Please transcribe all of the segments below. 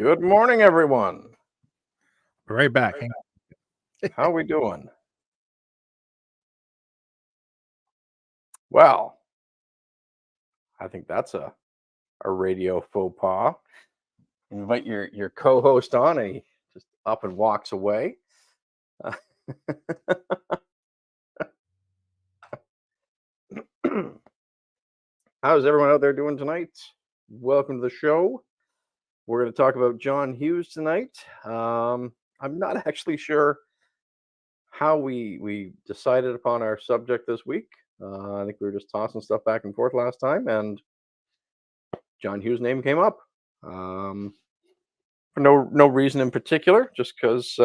Good morning, everyone. We're right back. Hang on. How are we doing? Well, I think that's a radio faux pas. Invite your co-host on, and he just up and walks away. How's everyone out there doing tonight? Welcome to the show. We're going to talk about John Hughes tonight. I'm not actually sure how we decided upon our subject this week. I think we were just tossing stuff back and forth last time, and John Hughes' name came up. For no reason in particular, just because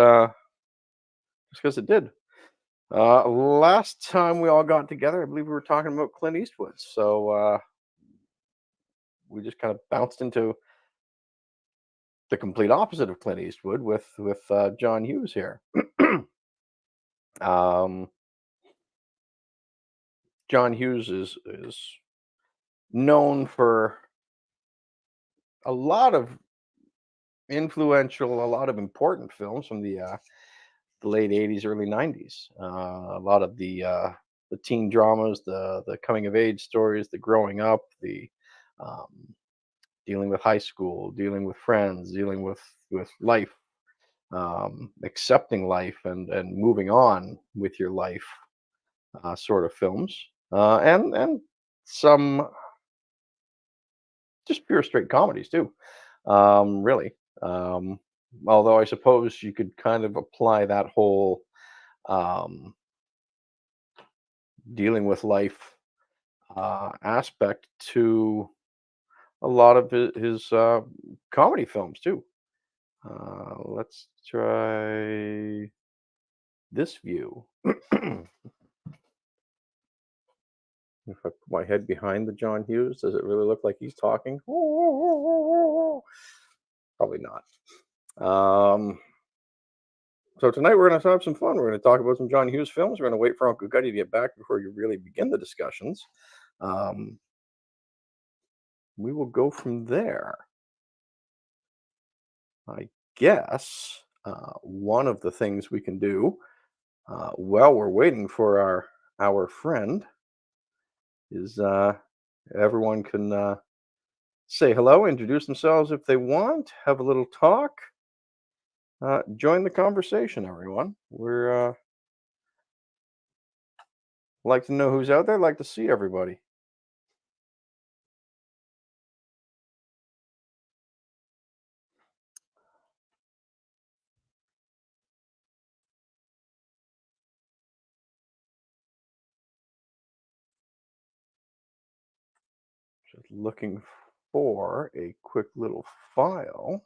it did. Last time we all got together, I believe we were talking about Clint Eastwood, so we just kind of bounced into the complete opposite of Clint Eastwood with John Hughes here. John Hughes is known for a lot of influential, a lot of important films from the late 80s, early 90s. A lot of the teen dramas, the coming of age stories, the growing up, the dealing with high school, dealing with friends, dealing with life, accepting life and moving on with your life sort of films, and some just pure straight comedies too, really. Although I suppose you could kind of apply that whole dealing with life aspect to a lot of his comedy films too. Let's try this view. If I put my head behind the John Hughes, does it really look like he's talking? Probably not. So tonight we're going to have some fun. We're going to talk about some John Hughes films. We're going to wait for Uncle Gutty to get back before you really begin the discussions. We will go from there. I guess one of the things we can do while we're waiting for our friend is everyone can say hello, introduce themselves if they want, have a little talk. Join the conversation, everyone. We're like to know who's out there. Like to see everybody. Just looking for a quick little file.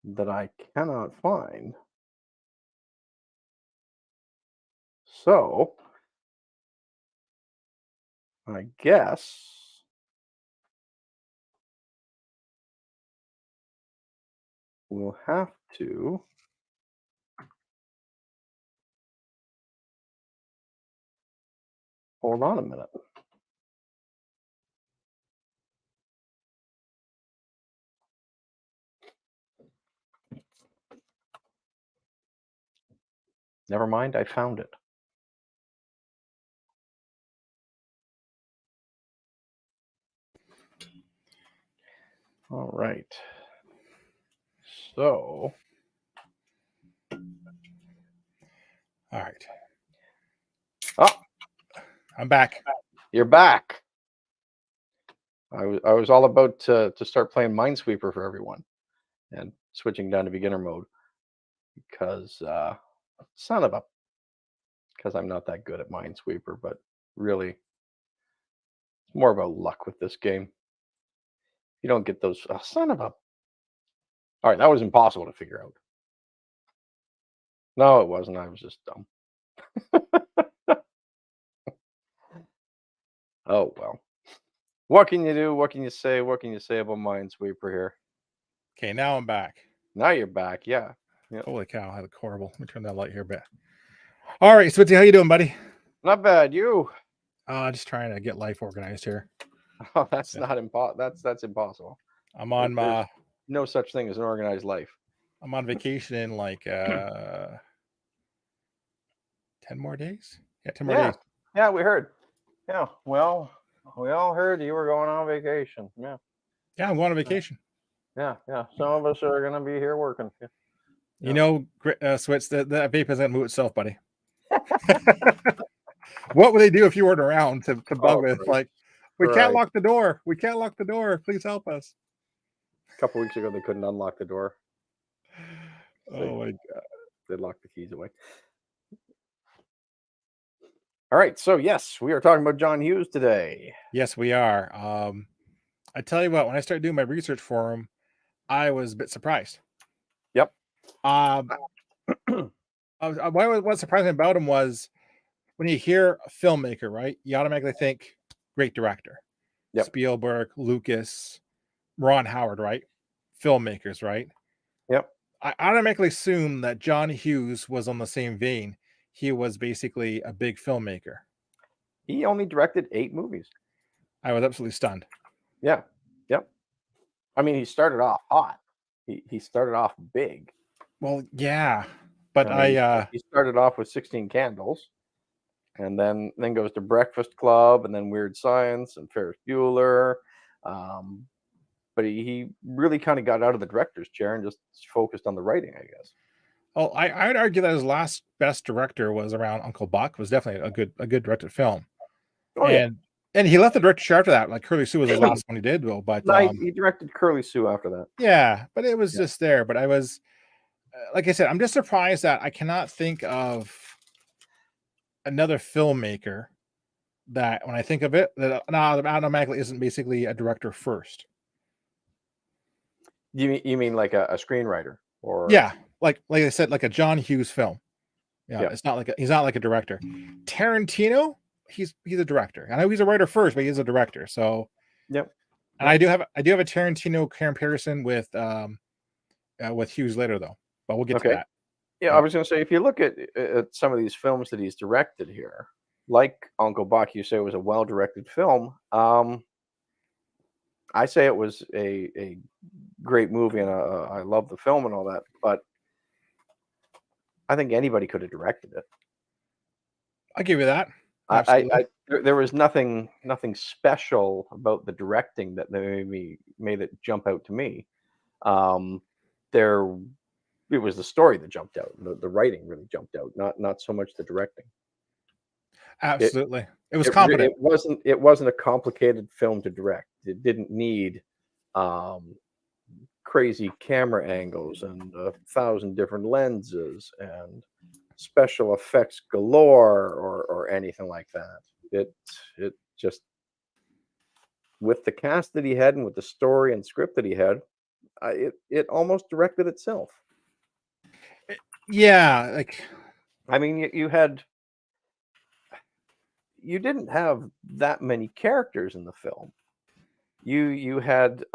That I cannot find. So I guess we'll have to hold on a minute. Never mind, I found it. All right. So, All right. oh, I'm back. you're back. I was all about to start playing Minesweeper for everyone and switching down to beginner mode because because I'm not that good at Minesweeper, but really it's more about luck with this game. You don't get those all right, that was impossible to figure out. No, it wasn't. I was just dumb. Oh well. What can you do? What can you say? What can you say about Minesweeper here? Okay, now I'm back. Now you're back. Yeah. Yep. Holy cow, I look horrible. Let me turn that light here back. All right, Switzy, how you doing, buddy? Not bad. You? Just trying to get life organized here. Oh, that's Yeah. not impossible. That's impossible. I'm on There's my no such thing as an organized life. I'm on vacation in like 10 more days. Yeah, 10 more Yeah, days. yeah, we heard. Yeah, well, we all heard you were going on vacation. Yeah, Yeah, I'm going on vacation. yeah. Some of us are gonna be here working. Yeah, You know, Switz, that vape isn't gonna move itself, buddy. yeah. What would they do if you weren't around to bug Oh, with? Christ. Like, we can't Right. lock the door. We can't lock the door. Please help us. A couple weeks ago, they couldn't unlock the door. They Oh my god. they locked the keys away. All right. So yes, we are talking about John Hughes today. Yes, we are. I tell you what, when I started doing my research for him, I was a bit surprised. Yep. Um, what surprised me about him was when you hear a filmmaker, right? You automatically think great director, Yep. Spielberg, Lucas, Ron Howard, right? Filmmakers, right? Yep. I automatically assume that John Hughes was on the same vein. He was basically a big filmmaker. He only directed 8 movies. I was absolutely stunned. Yeah. Yep. I mean, he started off hot. He started off big. Well, yeah, but I mean, he started off with 16 Candles, and then goes to Breakfast Club, and then Weird Science and Ferris Bueller. Um, but he really kind of got out of the director's chair and just focused on the writing, I guess. I'd argue that his last best director was around Uncle Buck. Was definitely a good directed film, Oh yeah, and he left the director chair after that. Like Curly Sue was his last one he did, though. But no, he directed Curly Sue after that. yeah, but it was Yeah. just there. But I was like I said, I'm just surprised that I cannot think of another filmmaker that when I think of it, that automatically isn't basically a director first. You mean like a screenwriter or Yeah, like I said, like a John Hughes film. Yeah, yeah, it's not like he's not like a director. Tarantino, he's a director. I know he's a writer first, but he's a director. So, yep, and yep. I do have a Tarantino comparison with Hughes later though, but we'll get to Okay. that. Yeah, I Yeah, was going to say if you look at some of these films that he's directed here, like Uncle Buck, you say it was a well-directed film. I say it was a great movie, and I love the film and all that. But I think anybody could have directed it. I'll give you that. I Absolutely. there was nothing special about the directing that made it jump out to me. Um, there, it was the story that jumped out. The writing really jumped out, not so much the directing. It Absolutely. It was competent. it wasn't a complicated film to direct. It didn't need um, crazy camera angles and 1,000 different lenses and special effects galore or anything like that. It just with the cast that he had and with the story and script that he had, it almost directed itself. Yeah, like I mean, you didn't have that many characters in the film. You had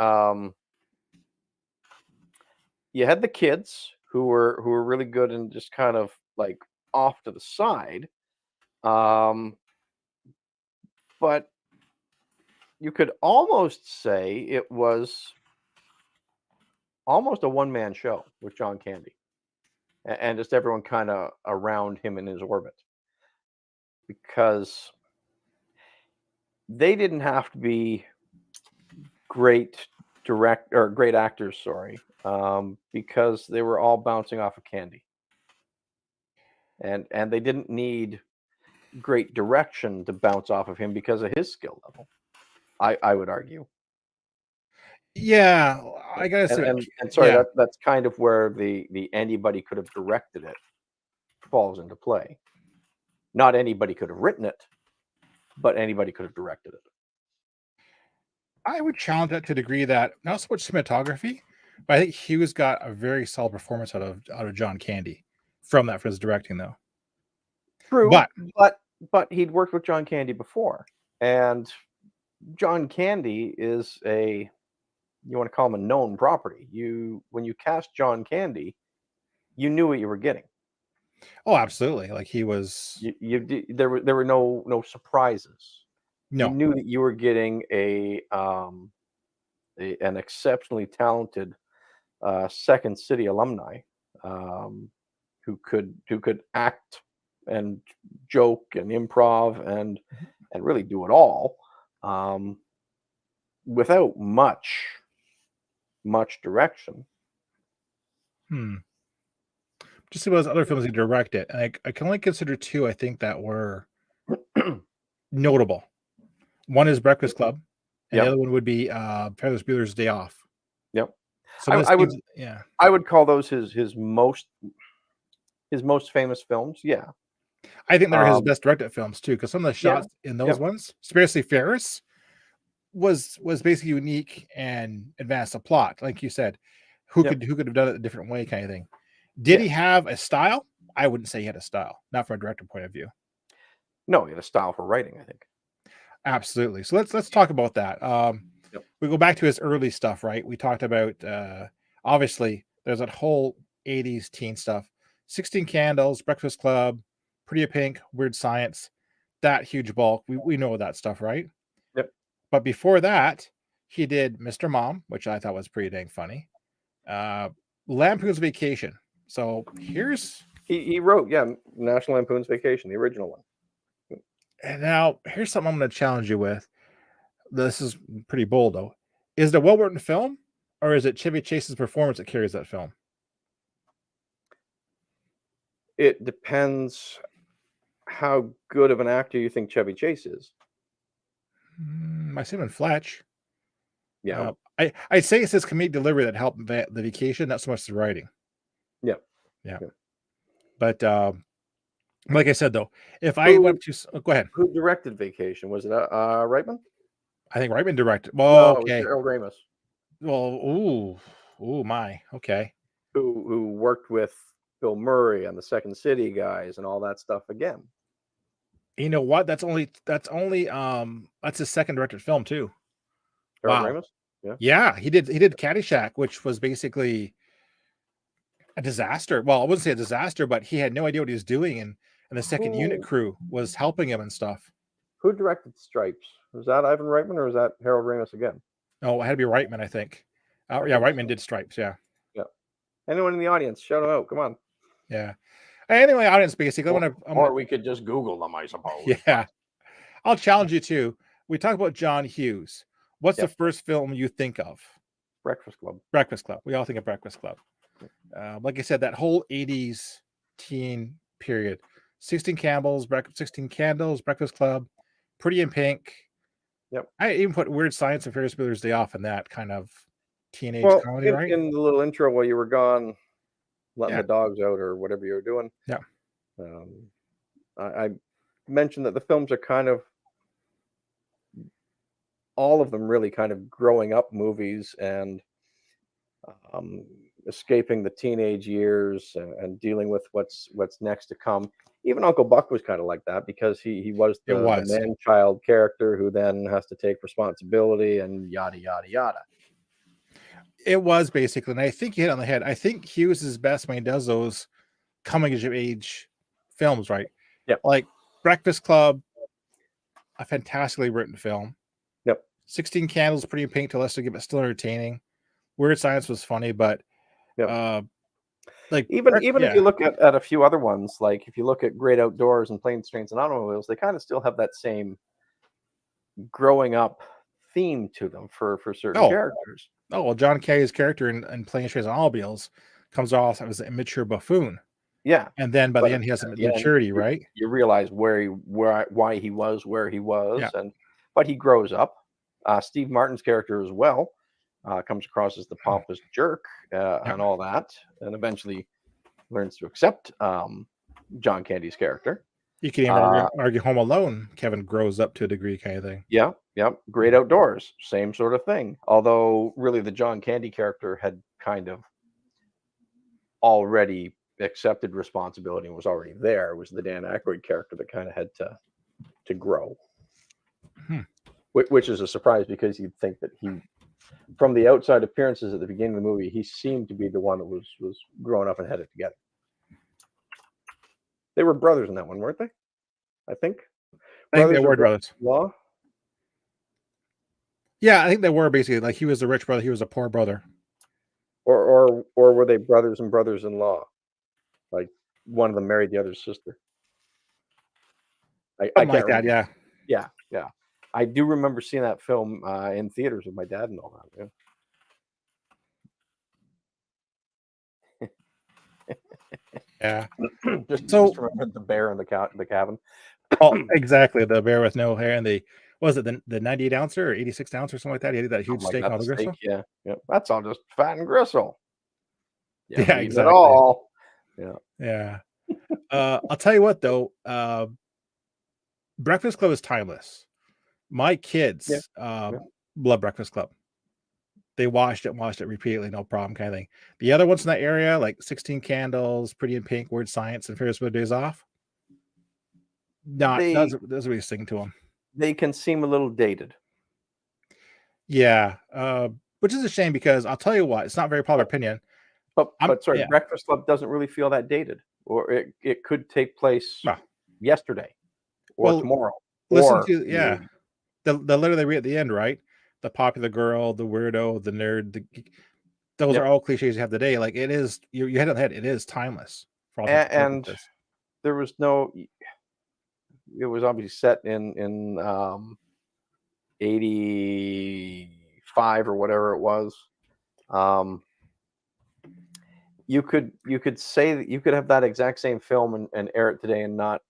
the kids who were really good and just kind of like off to the side. Um, but you could almost say it was almost a one-man show with John Candy and just everyone kind of around him in his orbit because they didn't have to be great actors, sorry, because they were all bouncing off of Candy, and they didn't need great direction to bounce off of him because of his skill level. I would argue. yeah, Yeah. I gotta And, say, and and sorry, yeah, that's kind of where the anybody could have directed it falls into play. Not anybody could have written it, but anybody could have directed it. I would challenge that to a degree that not so much cinematography, but I think Hughes got a very solid performance out of John Candy from that for his directing though. True, But but he'd worked with John Candy before, and John Candy is you want to call him a known property. When you cast John Candy, you knew what you were getting. Oh, absolutely. Like he was There were no surprises. You no. knew that you were getting an exceptionally talented Second City alumni, um, who could act and joke and improv and really do it all, um, without much direction. Hmm. Just see what those other films he directed. And I can only consider two, I think, that were notable. One is Breakfast Club, and the Yep, other one would be Ferris Bueller's Day Off. yep. Some I, of the I would scenes, yeah. I would call those his most famous films. Yeah. I think they're his Um, best directed films too, because some of the yeah. shots in those Yep. ones, especially Ferris, was basically unique and advanced the plot. Like you said, Yep. who could have done it a different way, kind of thing. Did he Yes. have a style? I wouldn't say he had a style, not from a director point of view. No, he had a style for writing, I think. Absolutely. So let's talk about that. Yep. We go back to his early stuff, right? We talked about obviously there's that whole 80s teen stuff. 16 Candles, Breakfast Club, Pretty Pink, Weird Science, that huge bulk. We know that stuff, right? Yep. But before that, he did Mr. Mom, which I thought was pretty dang funny. Uh Lampoon's Vacation. So here's He wrote, yeah, National Lampoon's Vacation, the original one. and now here's something I'm gonna challenge you with. This is pretty bold though. Is it a well-written film, or is it Chevy Chase's performance that carries that film? It depends how good of an actor you think Chevy Chase is. I assume in Fletch. Yeah. I'd say it's his comedic delivery that helped the vacation, not so much the writing. Yeah. Yeah, Yeah. but like I said though, if I Who went to go ahead, who directed Vacation? Was it Reitman? I think Reitman directed. Well, No, it was okay. Harold Ramis, Well, ooh, my okay. who worked with Bill Murray and the Second City guys and all that stuff again. You know what? That's only that's his second directed film too. Harold Wow. Ramis? Yeah. Yeah, he did Caddyshack, which was basically a disaster. Well, I wouldn't say a disaster, but he had no idea what he was doing, and the second unit Who crew was helping him and stuff. who directed Stripes? Was that Ivan Reitman or was that Harold Ramis again? Oh, it had to be Reitman, I think. I Yeah, think Reitman so. did Stripes. Yeah, Yeah. Anyone in the audience, shout them out. Come on. yeah. Anyway, audience, basically, Or, I'm or gonna, we could just Google them, I suppose. yeah, I'll challenge you too. We talk about John Hughes. What's the Yep. first film you think of? Breakfast Club. Breakfast Club. We all think of Breakfast Club. Like I said, that whole '80s teen period. 16 Candles, Breakfast Club, Pretty in Pink. Yep. I even put Weird Science and Ferris Bueller's Day Off in that kind of teenage Well, comedy, in, right? in the little intro while you were gone, letting Yeah, the dogs out or whatever you were doing, yeah. um, I mentioned that the films are kind of all of them really kind of growing up movies and um, escaping the teenage years and dealing with what's next to come. Even Uncle Buck was kind of like that because he was It the was. man child character who then has to take responsibility and yada yada yada. It was basically, and I think you hit on the head. I think Hughes is best when he does those coming of age films, right? Yep. Like Breakfast Club, a fantastically written film. Yep. 16 Candles, Pretty in Pink to Lester Give, but still entertaining. Weird Science was funny, but Yep. uh like Even if yeah. you look at a few other ones, like if you look at Great Outdoors and Planes, Trains, and Automobiles, they kind of still have that same growing up theme to them for certain Oh, characters. well, John Kerry's character in Playing Trains and Automobiles comes off as an immature buffoon. Yeah, And then by but the end he has some at the end, maturity, right? you realize why he was where he was, Yeah. and but he grows up. Steve Martin's character as well comes across as the pompous jerk Yeah. and all that, and eventually learns to accept John Candy's character. You can even Uh, argue Home Alone, Kevin grows up to a degree kind of thing. yeah, yeah. Great Outdoors, same sort of thing. Although really, the John Candy character had kind of already accepted responsibility and was already there. It was the Dan Aykroyd character that kind of had to grow, Hmm. which is a surprise because you'd think that he, from the outside appearances at the beginning of the movie, he seemed to be the one that was growing up and had it together. They were brothers in that one, weren't they? I think I think they brothers or were brothers brothers. in law, Yeah, I think they were basically like he was a rich brother, he was a poor brother. or were they brothers and brothers in law? Like one of them married the other's sister. I Something can't like that, remember. yeah. Yeah, yeah. I do remember seeing that film in theaters with my dad and all that. Yeah. Yeah. Just So remember the bear in the cabin. oh, exactly, the bear with no hair and the was it the 98 ouncer or 86 ounce or something like that? He had that huge Something like steak and that. all The the steak. gristle? Yeah, yeah. That's all just fat and gristle. You Yeah, don't eat it exactly. all. Yeah. Yeah. I'll tell you what though, Breakfast Club is timeless. My Yeah. kids, Yeah. love Breakfast Club. They watched it repeatedly, no problem kind of thing. The other ones in that area, like 16 Candles, Pretty in Pink, Weird Science, and Ferris Bueller Days Off, not They doesn't really sing to them. they can seem a little dated. Yeah, which is a shame because I'll tell you what, it's not very popular But opinion. but sorry, Yeah, Breakfast Club doesn't really feel that dated, or it could take place well, yesterday or well, tomorrow listen or to in the yeah, 80s. the letter they read at the end, right? The popular girl, the weirdo, the nerd, the geek, those are Yep. all cliches you have today. Like it is, you hit on the head. It is timeless for all intents and And purposes. there was no it was obviously set in 85 or whatever it was. Um, you could say that you could have that exact same film and air it today and not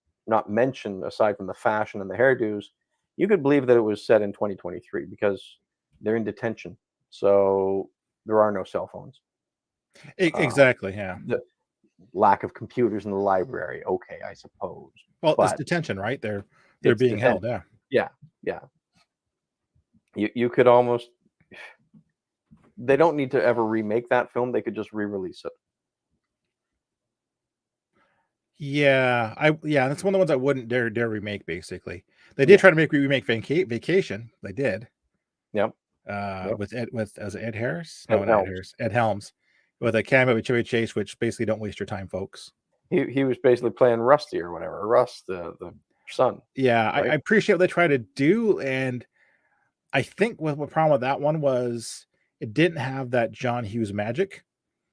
mention, aside from the fashion and the hairdos, you could believe that it was set in 2023 because they're in detention. So there are no cell phones. Um, Exactly. Yeah. the lack of computers in the library, okay, I suppose, Well, it's but detention, right? They're it's being held. detention. Yeah. Yeah, yeah. You could almost they don't need to ever remake that film, they could just re-release it. Yeah, that's one of the ones I wouldn't dare remake. Basically, they did Yeah. try to remake Vacation. They did Yep, yep. with Ed Harris? No, Ed not Ed Helms. Harris. Ed Helms with a cameo with Chevy Chase, which basically don't waste your time, folks. He was basically playing Rusty or whatever, Rust, the son, Yeah, I right? appreciate what they try to do, and I think what problem with that one was it didn't have that John Hughes magic.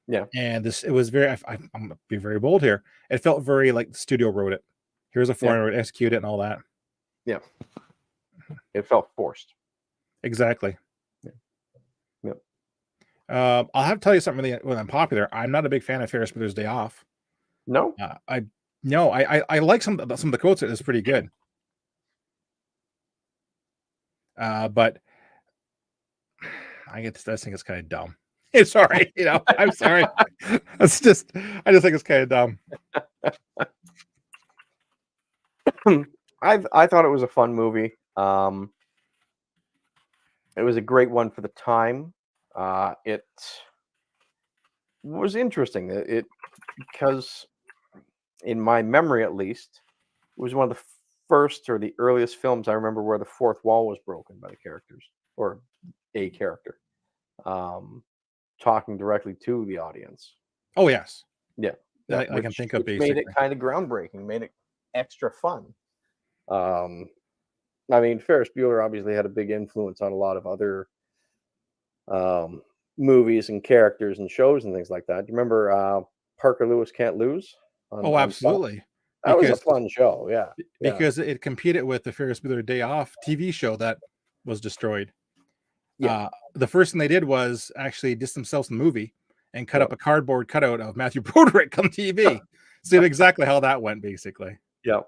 Yeah, And this it was very I'm gonna be very bold here. It felt very like the studio wrote it. Here's a yeah, foreigner to execute it and all that. yeah. It felt forced. Exactly. Yeah, yeah. I'll have to tell you something really unpopular. I'm not a big fan of Ferris Bueller's Day Off. No? I no, I like some of the quotes. It is pretty good. But I think it's kind of dumb. It's sorry, I'm sorry. I just think it's kind of dumb. I thought it was a fun movie. It was a great one for the time. It was interesting. It because in my memory at least, it was one of the first or the earliest films I remember where the fourth wall was broken by the characters or a character. Um, talking directly to the audience. Oh yes, Yeah, yeah, that I can think of which made it basically. kind of groundbreaking, made it extra fun. Um, I mean, Ferris Bueller obviously had a big influence on a lot of other um, movies and characters and shows and things like that. Do you remember Parker Lewis Can't Lose Oh, on Fox? absolutely. That was a Because fun show. Yeah, yeah, it competed with the Ferris Bueller Day Off TV show that was destroyed. yeah, The first thing they did was actually dist themselves from the movie and cut yeah, up a cardboard cutout of Matthew Broderick on TV. See exactly how that went, basically. yeah.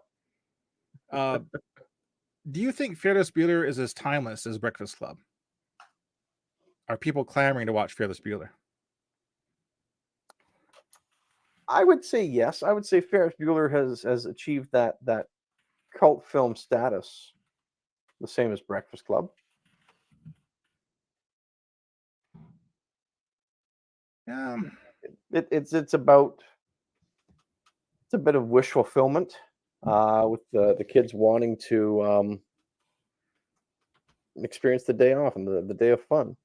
Uh, do you think Ferris Bueller is as timeless as Breakfast Club? Are people clamoring to watch Fearless Bueller? I would say yes. I would say Ferris Bueller has achieved that cult film status, the same as Breakfast Club. Um, It's about it's a bit of wish fulfillment with the kids wanting to experience the day off and the day of fun.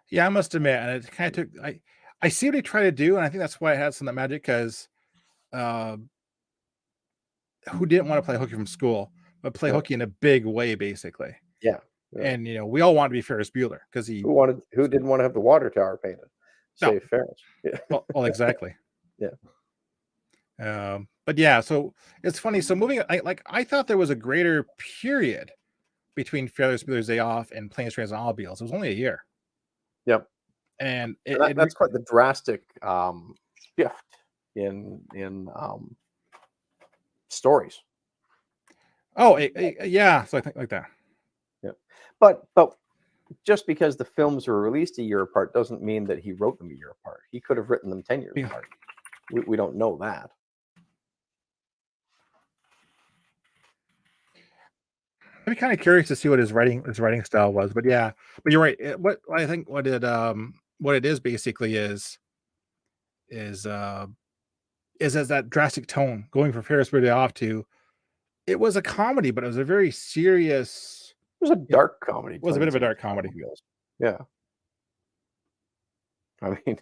yeah, I must admit, and it kind of took. I see what they try to do, and I think that's why it had some of that magic because who didn't want to play hooky from school, but play Yeah. hooky in a big way, basically. Yeah. Yeah. And we all want to be Ferris Bueller because he Who didn't want to have the water tower painted? no, Save Ferris. Yeah. well exactly. Yeah. But yeah, so it's funny. So moving, I thought there was a greater period between Ferris Bueller's Day Off and Planes, Trains, and Automobiles. It was only a year, Yep. and And that's quite the drastic shift in stories. yeah, so I think like that. Yeah. But just because the films were released a year apart doesn't mean that he wrote them a year apart. He could have written them 10 years Yeah. apart. We don't know that. I'd be kind of curious to see what his writing style was, but yeah, but you're right. What I think what it is basically is as that drastic tone going from Ferris Bueller Off to it was a comedy, but it was a very serious. It was a dark comedy. It was a bit of a Planes, dark comedy. Automobiles. Yeah. I mean,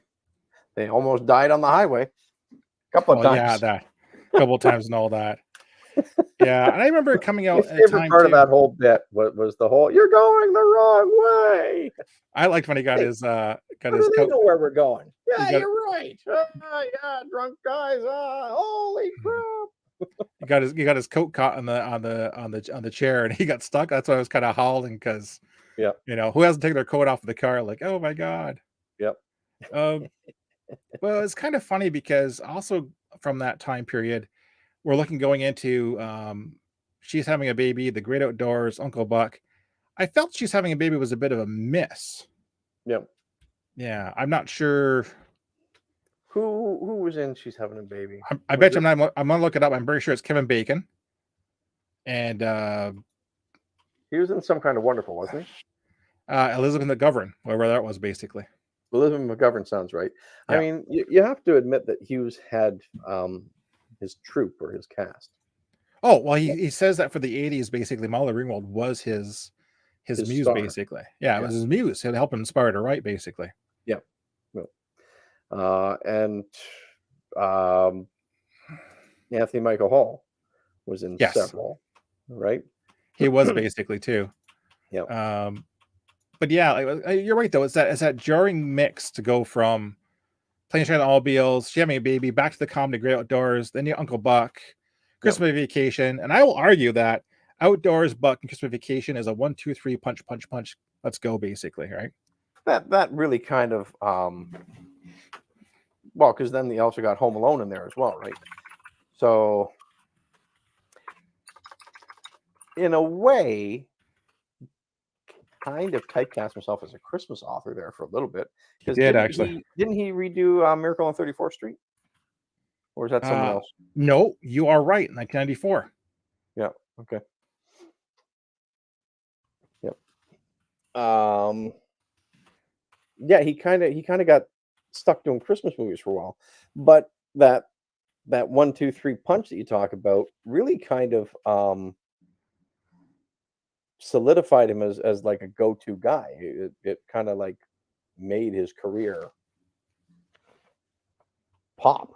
they almost died on the highway a couple of Well, yeah, times. that couple of times and all that. Yeah, and I remember it coming My out at a favorite time part too. of that whole bit was the whole "you're going the wrong way." I liked when he got Hey, his How coat. do they know where we're going? He Yeah, got you're right. Yeah, drunk guys. Holy crap! he got his coat caught on the chair, and he got stuck. That's why I was kind of howling because Yeah. who hasn't taken their coat off of the car? Like, oh my god. Yep. Um, well, it's kind of funny because also from that time period, we're looking going into she's having a baby, The Great Outdoors, Uncle Buck. I felt She's Having a Baby was a bit of a miss. Yep. Yeah, I'm not sure. Who was in She's Having a Baby? I bet you I'm gonna look it up. I'm pretty sure it's Kevin Bacon. And He was in Some Kind of Wonderful, wasn't he? Elizabeth McGovern, wherever that was, basically. Elizabeth McGovern sounds right. Yeah. I mean, you have to admit that Hughes had his troupe or his cast. Oh, well, he says that for the 80s, basically, Molly Ringwald was his muse, star. basically. Yeah, it Yeah. was his muse. It helped him inspire to write, basically. Yeah. And Anthony Michael Hall was in Yes. several, right? He was basically too. Yeah. But yeah, you're right though. It's that jarring mix to go from Planes, Trains, and Automobiles, She Having a Baby, back to the comedy Great Outdoors, then your Uncle Buck, Christmas Vacation, and I will argue that Outdoors, Buck, and Christmas Vacation is a 1, 2, 3 punch, punch, punch. Let's go, basically, right? That really kind of well, because then they also got Home Alone in there as well, right? So in a way, kind of typecast himself as a Christmas author there for a little bit. He did, actually. Didn't he redo Miracle on 34th Street? Or is that someone else? No, you are right. 1994. Yeah. Okay. Yep. Yeah, he kind of got stuck doing Christmas movies for a while, but that 1, 2, 3 punch that you talk about really kind of solidified him as like a go-to guy. It kind of like made his career pop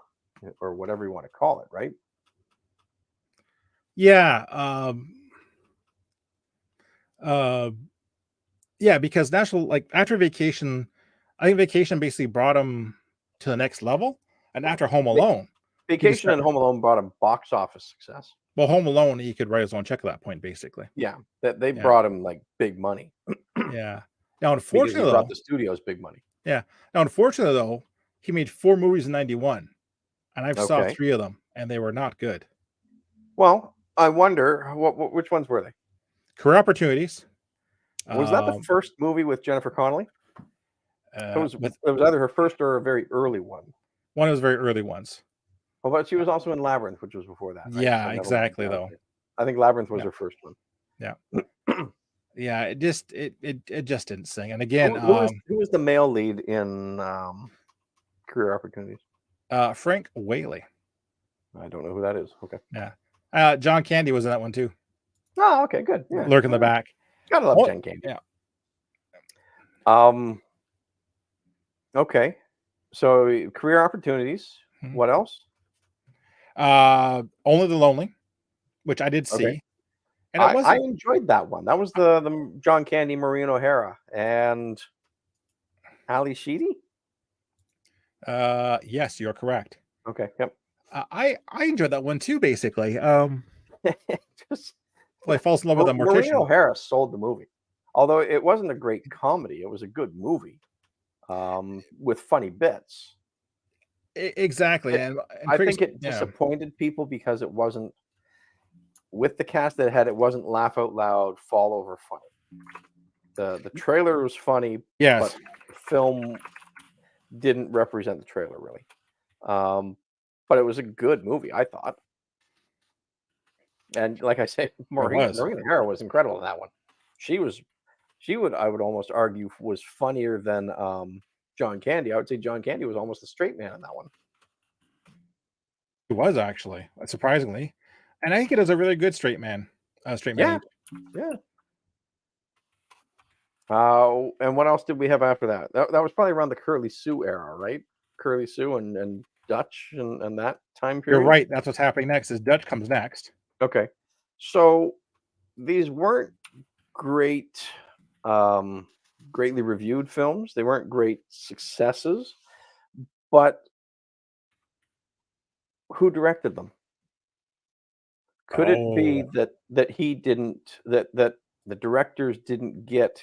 or whatever you want to call it, right? Yeah. Yeah, because after Vacation, I think Vacation basically brought him to the next level, and after Home Alone, Vacation and Home Alone brought him box office success. Well, Home Alone, he could write his own check at that point, basically. Yeah, that they brought him like big money. Yeah. Now, Because unfortunately, he brought though, the studios big money. yeah. Now, unfortunately, though, he made 4 movies in '91, and I've saw Okay. 3 of them, and they were not good. Well, I wonder which ones were they? Career Opportunities. Was that the first movie with Jennifer Connelly? It was either her first or a very early one. One of those very early ones. Well, but she was also in Labyrinth, which was before that. Yeah, exactly, though. I think Labyrinth was her first one. Yeah. Yeah, it just didn't sing. And again, who was the male lead in Career Opportunities? Frank Whaley. I don't know who that is. Okay. Yeah. John Candy was in that one too. Oh, okay, good. Yeah. Lurk in the back. Gotta love John Candy. Yeah. Okay. So Career Opportunities. Mhm. What else? Only the Lonely. which I did Okay. see, and it I wasn't. enjoyed that one. That was the John Candy, Maureen O'Hara, and Ali Sheedy? Yes, you're correct. Okay, yep. I enjoyed that one too. Basically, Just well, he falls in love with a Maureen mortician. O'Hara sold the movie. Although it wasn't a great comedy, it was a good movie, with funny bits. Exactly, It and I Chris, think it yeah. disappointed people because it wasn't with the cast that it had, it wasn't laugh out loud, fall over funny. The trailer was funny, but Yes, the film didn't represent the trailer really. Um, but it was a good movie, I thought. And like I said, it was. Maureen O'Hara was incredible in that one. She was I would almost argue was funnier than John Candy. I would say John Candy was almost a straight man in that one. It was actually surprisingly, and I think it is a really good straight man Yeah, age. yeah. And what else did we have after that? That was probably around the Curly Sue era, right? Curly Sue and Dutch and that time You're period. right. That's what's happening next. Is Dutch comes next. Okay, so these weren't great, greatly reviewed films. They weren't great successes, but who directed them? Could it be Oh, that he didn't that the directors didn't get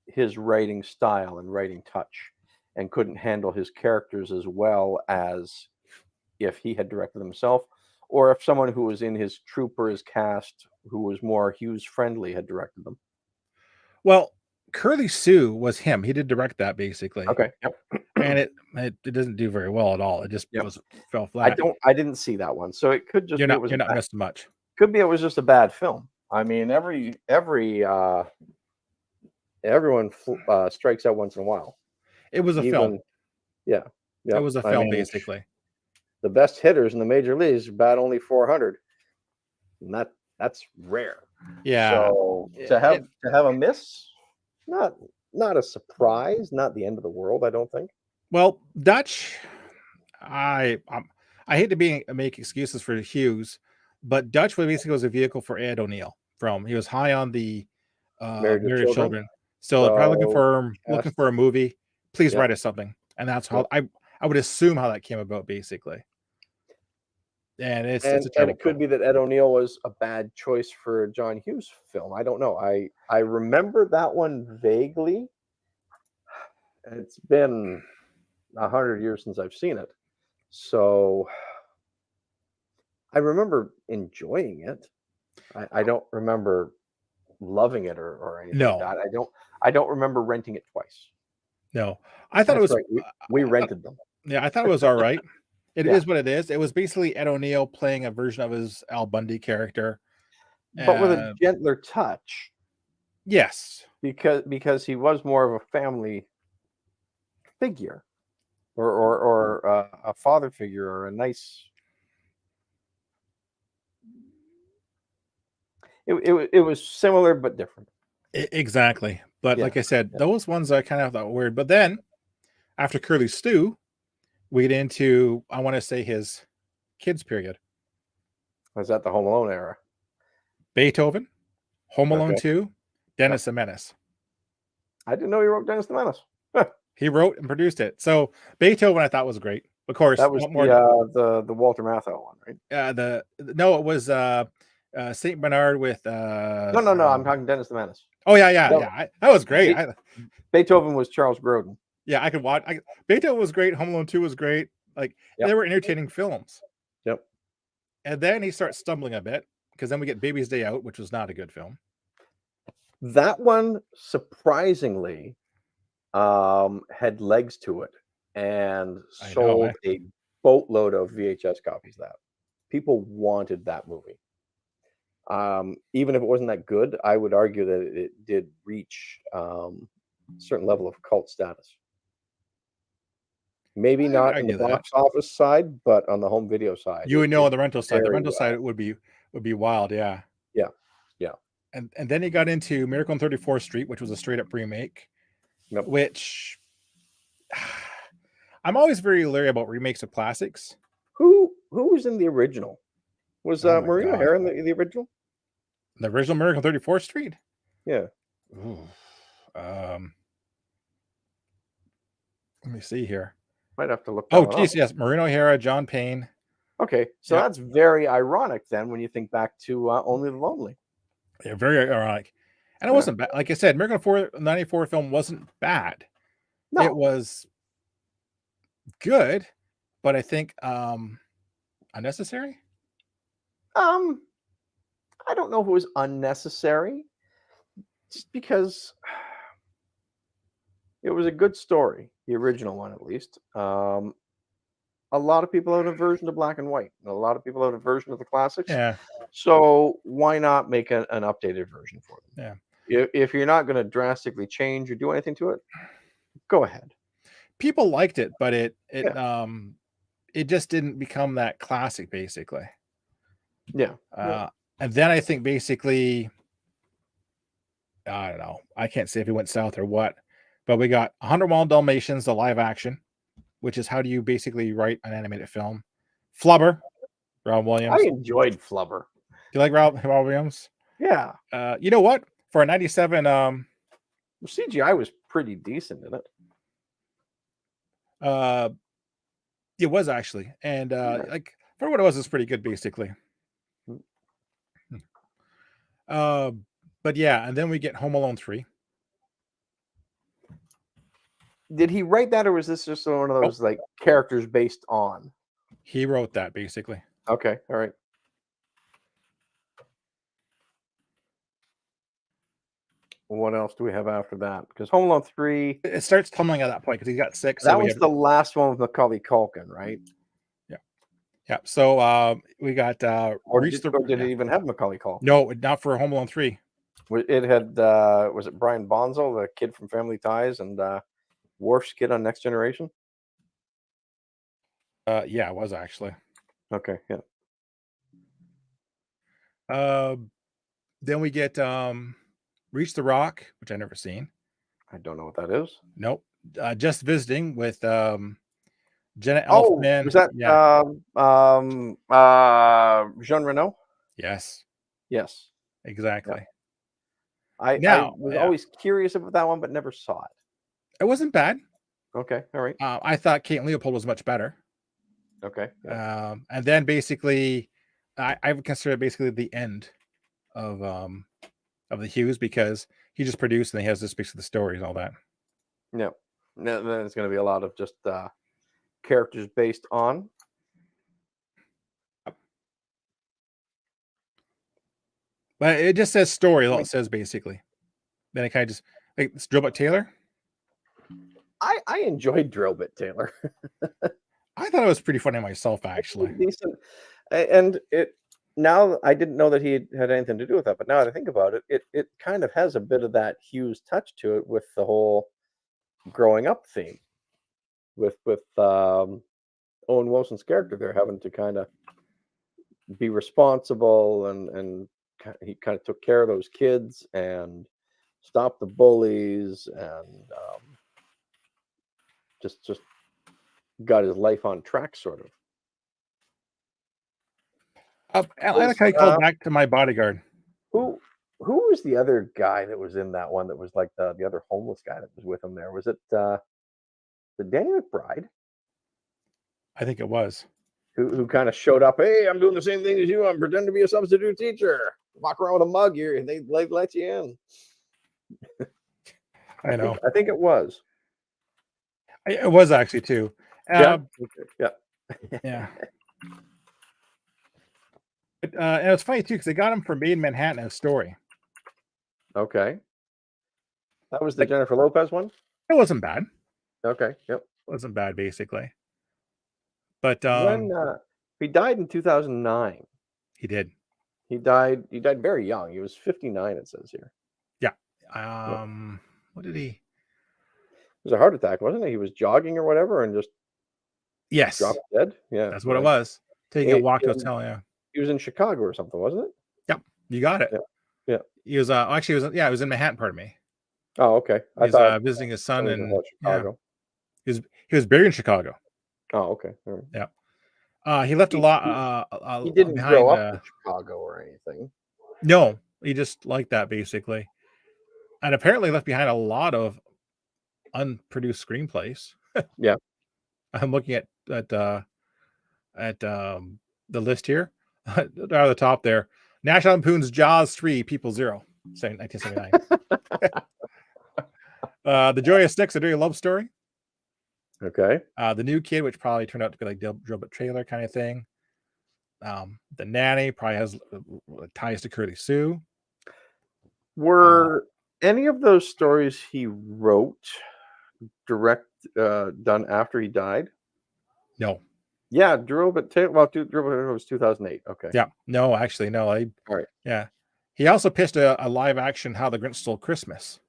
his writing style and writing touch and couldn't handle his characters as well as if he had directed himself, or if someone who was in his troupe or his cast who was more Hughes friendly had directed them? well, Curly Sue was him. He did direct that basically, Okay. Yep. and it doesn't do very well at all. It just Yep. was fell flat. I didn't see that one. So it could just be it was You're a not bad missing much. could be it was just a bad film. I mean, everyone strikes out once in a while. It was a film. Even yeah. It Yep. was a I film mean, basically. the best hitters in the major leagues bat only 400, and that's rare. Yeah. So It to have a miss, not not a surprise, not the end of the world, I don't think. well, Dutch. I hate to make excuses for Hughes, but Dutch basically was a vehicle for Ed O'Neill. From he was high on the Married with Married with Children. Children, so they're probably So looking cast, for a movie. Please yep, write us something, and that's how yep. I would assume how that came about basically. And it's a And terrible it could film. be that Ed O'Neill was a bad choice for a John Hughes film. I don't know. I remember that one vaguely. It's been 100 years since I've seen it. So I remember enjoying it. I don't remember loving it or anything like No, that. I don't remember renting it twice. no, I thought it That's was right. We rented them. yeah, I thought it was all right. It Yeah, is what it is. It was basically Ed O'Neill playing a version of his Al Bundy character. but with a gentler touch Yes, because he was more of a family figure or a father figure or a nice. It was similar but different. exactly. But Yeah, like I said, yeah. those ones I kind of thought weird. But then after Curly Stew, we get into I want to say his kids period. Was that the Home Alone era? Beethoven, Home Alone Okay. 2, Yep. Dennis the Menace. I didn't know he wrote Dennis the Menace. He wrote and produced it. So Beethoven I thought was great. Of course, That was what more the Walter Matthau one, right? the no, it was Saint Bernard with No, no, no. I'm talking Dennis the Menace. oh yeah. No, That was great. Be- Beethoven was Charles Grodin. Yeah, I could watch. Beethoven was great. Home Alone 2 was great. Like they Yep, were entertaining films. yep. And then he starts stumbling a bit because then we get Baby's Day Out, which was not a good film. That one surprisingly had legs to it and I know, eh? sold a boatload of VHS copies of that. People wanted that movie. Even if it wasn't that good, I would argue that it did reach a certain level of cult status. Maybe I would not in the argue that. box office side, but on the home video side, You would know it on the rental did side. The very rental well. side would be wild, yeah. Yeah, yeah. And then he got into Miracle on 34th Street, which was a straight up remake, Yep. which I'm always very leery about remakes of classics. Who was in the original? Was Oh my Maria god. O'Hara in the original? The original Miracle on 34th Street? Yeah. Ooh. Let me see here. Might have to look that Oh, one up. geez, yes, Maureen O'Hara, John Payne. Okay, so Yep. that's very ironic then when you think back to Only the Lonely. Yeah, very ironic. And it Yeah. wasn't bad. Like I said, Miracle 94 film wasn't bad. It No. was good, but I think unnecessary. Um, I don't know if it was unnecessary, just because it was a good story, the original one at least. A lot of people had a version of black and white, and a lot of people had a version of the classics. Yeah, So why not make an updated version for them? yeah. If you're not going to drastically change or do anything to it, go ahead. People liked it, but Yeah, it just didn't become that classic, basically. yeah, yeah. And then I think basically, I don't know. I can't say if it went south or what, but we got 100 Mile Dalmatians, the live action, which is how do you basically write an animated film? Flubber, Rob I Williams. Do enjoyed Flubber. you like Rob Williams? Yeah, You know what? For a 97, the CGI was pretty decent in it. uh, it was actually, and Yeah. like for what it was, it's pretty good, basically. Mm. Uh, but yeah, and then we get Home Alone 3. Did he write that, or was this just one of Oh, those like characters based on? he wrote that basically. Okay, all right. What else do we have after that? Because Home Alone 3, It starts tumbling at that point because he got sick. So that we was have the last one with Macaulay Culkin, right? yeah. So we got Or reach did, the or did it even have Macaulay Culkin? no, not for Home Alone 3. It had was it Brian Bonzo, the kid from Family Ties, and Worf's kid on Next Generation? Yeah, it was actually. Okay, yeah. Uh, then we get Reach the Rock, which I never seen. I don't know what that is. Nope. Just Visiting with Jenna Oh, Elfman. was that Yeah. Jean Reno? Yes. Yes. Yeah. Exactly. I Now, was yeah, always curious about that one, but never saw it. it wasn't bad. Okay, all right. I thought Kate and Leopold was much better. Okay, yeah. And then basically, I would consider it basically the end of the Hughes because he just produced and he has this basically the story and all that. Yeah. No, then it's going to be a lot of just characters based on. But it just says story. All it says basically. Then it kind of just like it's Drillbit Taylor. I enjoyed Drillbit Taylor. I thought it was pretty funny myself, actually. Decent. And it now I didn't know that he had anything to do with that, but now that I think about it, it kind of has a bit of that Hughes touch to it with the whole growing up theme with Owen Wilson's character there having to kind of be responsible and he kind of took care of those kids and stopped the bullies and just got his life on track, sort of. I like how he called back to My Bodyguard. Who was the other guy that was in that one that was like the other homeless guy that was with him there? Was it the Danny McBride? I think it was. Who kind of showed up, hey, I'm doing the same thing as you. I'm pretending to be a substitute teacher. Walk around with a mug here and they let you in. I know. I think it was. It was actually too. Yeah. Yeah. Yeah. But, and it was funny too because they got him for Made in Manhattan a story. Okay. That was the Jennifer Lopez one? It wasn't bad. Okay. Yep. It wasn't bad, basically. But When he died in 2009. he did. He died very young. He was 59, it says here. Yeah. Yep. What did he? It was a heart attack, wasn't it? He was jogging or whatever and just dropped dead. Yeah. That's what it was. Taking a walk to a hotel, yeah. He was in Chicago or something, wasn't it? Yep. You got it. Yeah. Yeah. He was actually he was in Manhattan, pardon me. Oh, okay. He was visiting his son in Chicago. Yeah. He was buried in Chicago. Oh, okay. All right. Yeah. He left a He lot he he didn't grow behind. up in Chicago or anything. No, he just liked that basically, and apparently left behind a lot of unproduced screenplays. Yeah. I'm looking at the list here. Right at the top there. National Lampoon's Jaws 3, People Zero, 1979. The Joyous Sticks, A Dirty Love Story. Okay. The New Kid, which probably turned out to be like Drillbit Trailer kind of thing. The Nanny probably has ties to Curly Sue. Were any of those stories he wrote done after he died? No. Yeah, Drillbit Taylor. Well, Drillbit was 2008. Okay. Yeah. No, actually, no. All right. Yeah. He also pitched a live action How the Grinch Stole Christmas.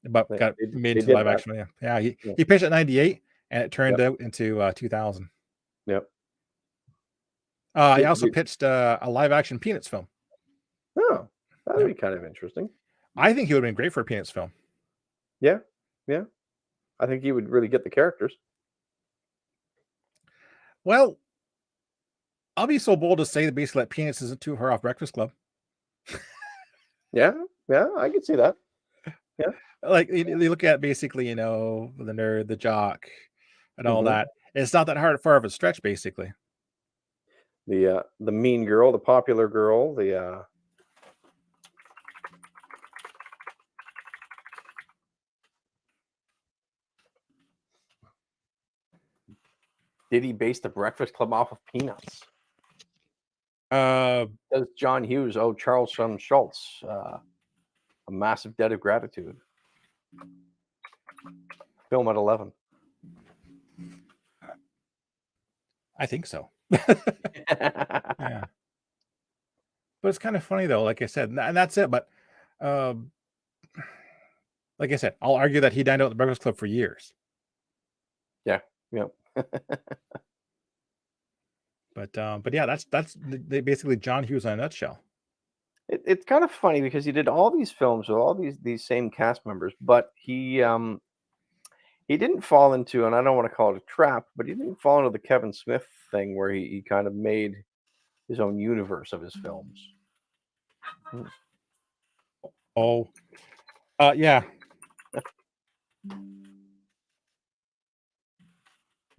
But got made They into did live that. action. Yeah. Yeah. He, Yeah. he pitched it in 98 and it turned Yep. out into 2000. Yep. He Did, also did, pitched a live action Peanuts film. oh, that would Yep. be kind of interesting. I think he would have been great for a Peanuts film. Yeah. Yeah. I think he would really get the characters. Well, I'll be so bold to say that basically that Peanuts isn't too far off Breakfast Club. Yeah. Yeah. I could see that. Yeah. Like you look at basically, the nerd, the jock, and all Hmm. that. It's not that far of a stretch, basically. The mean girl, the popular girl, did he base the Breakfast Club off of Peanuts? Uh, Does John Hughes owe Charles Schultz a massive debt of gratitude? Film at 11. I think so. Yeah. But it's kind of funny though, like I said, and that's it. But um, like I said, I'll argue that he dined out at the Breakfast Club for years. Yeah. But yeah, that's basically John Hughes in a nutshell. It's kind of funny because he did all these films with all these same cast members, but he didn't fall into, and I don't want to call it a trap, but he didn't fall into the Kevin Smith thing where he kind of made his own universe of his films. Oh, yeah.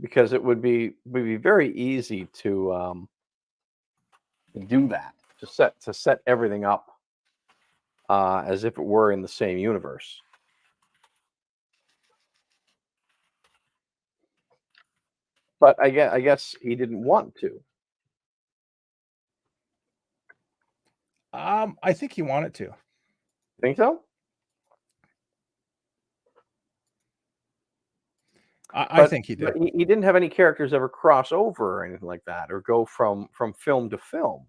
Because it would be very easy to do that, to set everything up as if it were in the same universe. But I guess he didn't want to. I think he wanted to. Think so? I think he did. But he didn't have any characters ever cross over or anything like that, or go from film to film.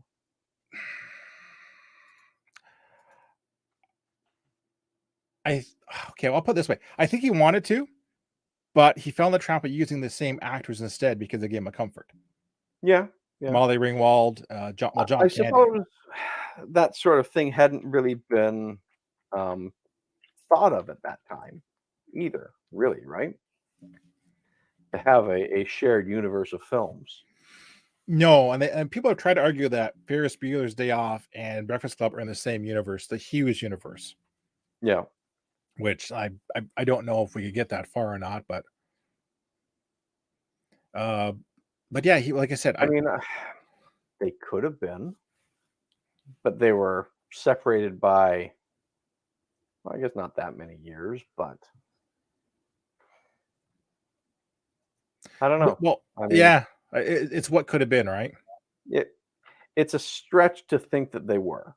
Okay, well, I'll put it this way. I think he wanted to, but he fell in the trap of using the same actors instead because they gave him a comfort. Yeah, yeah. Molly Ringwald, John I Candy. suppose that sort of thing hadn't really been thought of at that time either, really, right? To have a shared universe of films. No, and people have tried to argue that Ferris Bueller's Day Off and Breakfast Club are in the same universe, the Hughes universe, Yeah. which I don't know if we could get that far or not, uh, but yeah, he like I said, I mean, they could have been, but they were separated by, well, I guess not that many years, but I don't know. well, I mean, yeah, it's what could have been, right? it's a stretch to think that they were.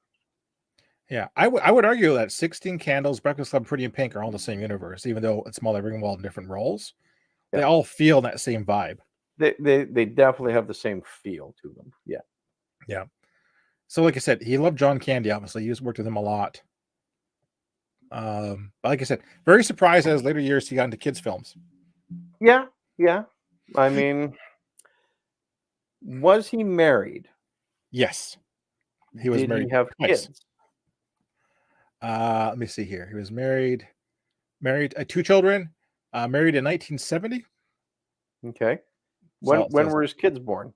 Yeah, I would argue that 16 Candles, Breakfast Club, Pretty in Pink are all the same universe, even though it's Molly Ringwald in different roles. They Yeah. all feel that same vibe. They definitely have the same feel to them. Yeah. Yeah. So, like I said, he loved John Candy. Obviously, he's worked with him a lot. But like I said, very surprised as later years he got into kids' films. Yeah. Yeah. I mean, was he married? Yes, he was Did married he have twice. kids? Let me see here. He was married, 2 children, married in 1970. Okay. When were his kids born?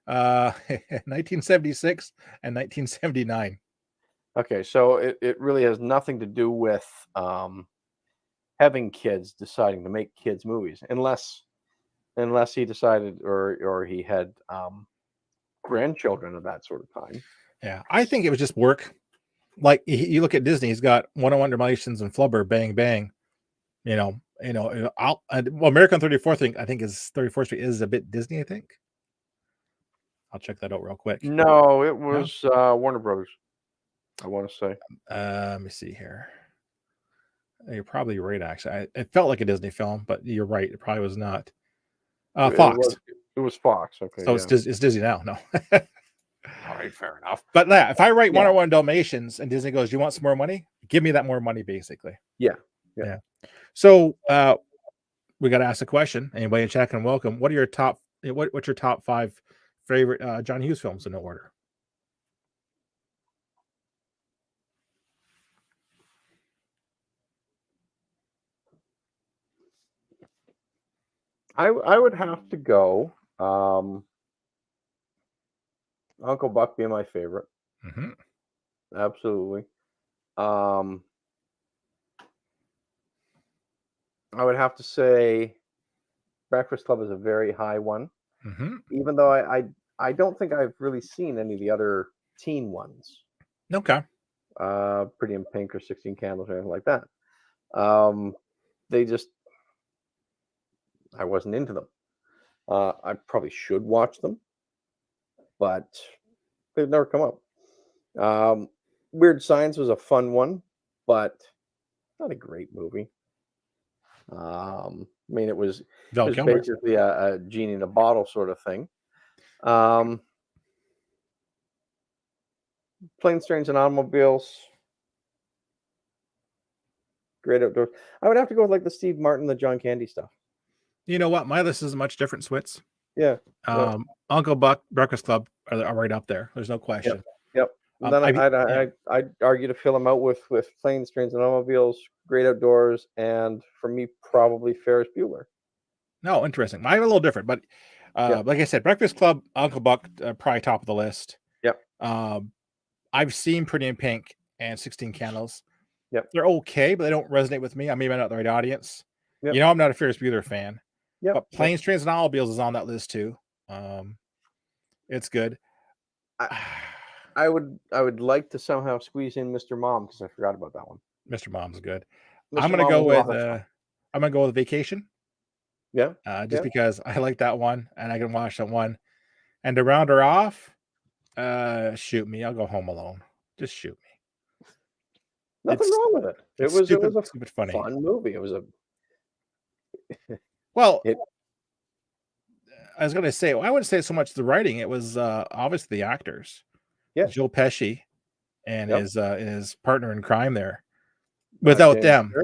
1976 and 1979. Okay, so it really has nothing to do with having kids, deciding to make kids movies, unless he decided or he had grandchildren at that sort of time. Yeah, I think it was just work. Like you look at Disney, he's got 101 Dalmatians and Flubber, Bang Bang. American 34th thing I think is 34th Street is a bit Disney. I think I'll check that out real quick. No, it No? was Warner Brothers. I want to say. Let me see here. You're probably right. Actually, it felt like a Disney film, but you're right. It probably was not. Fox. It was Fox. Okay, So yeah. it's Disney now. No. All right, fair enough. But yeah, if I write 101 Dalmatians and Disney goes, "You want some more money? Give me that more money," basically. Yeah. So we got to ask a question. Anybody in chat can welcome. What are your top? What's your top 5 favorite John Hughes films in no order? I would have to go Uncle Buck being my favorite. Mm-hmm. Absolutely. I would have to say Breakfast Club is a very high one. Mm-hmm. Even though I don't think I've really seen any of the other teen ones. Okay. Pretty in Pink or 16 Candles or anything like that. They just, I wasn't into them. I probably should watch them, but they've never come up. Weird Science was a fun one, but not a great movie. I mean, it was basically a genie in a bottle sort of thing. Planes, Trains, and Automobiles. Great Outdoors. I would have to go with like the Steve Martin, the John Candy stuff. You know what? My list is much different, Switz. Yeah. Uncle Buck, Breakfast Club are right up there. There's no question. Yep. Then I'd argue to fill them out with Planes, Trains, and Automobiles, Great Outdoors, and for me, probably Ferris Bueller. No, interesting. Mine are a little different, but like I said, Breakfast Club, Uncle Buck, probably top of the list. Yep. I've seen Pretty in Pink and 16 Candles. Yep. They're okay, but they don't resonate with me. Maybe I'm not the right audience. Yep. You know, I'm not a Ferris Bueller fan. Yep. But Planes, Trains, and Automobiles is on that list too. It's good. I would like to somehow squeeze in Mr. Mom because I forgot about that one. Mr. Mom's good. Mr. I'm gonna go with Vacation. Yeah. Because I like that one and I can watch that one. And to round her off, shoot me. I'll go Home Alone. Just shoot me. Nothing wrong with it. It was a funny, fun movie. It was a I was going to say, I wouldn't say so much the writing. It was obviously the actors. Yeah. Joe Pesci and his partner in crime there. Without them,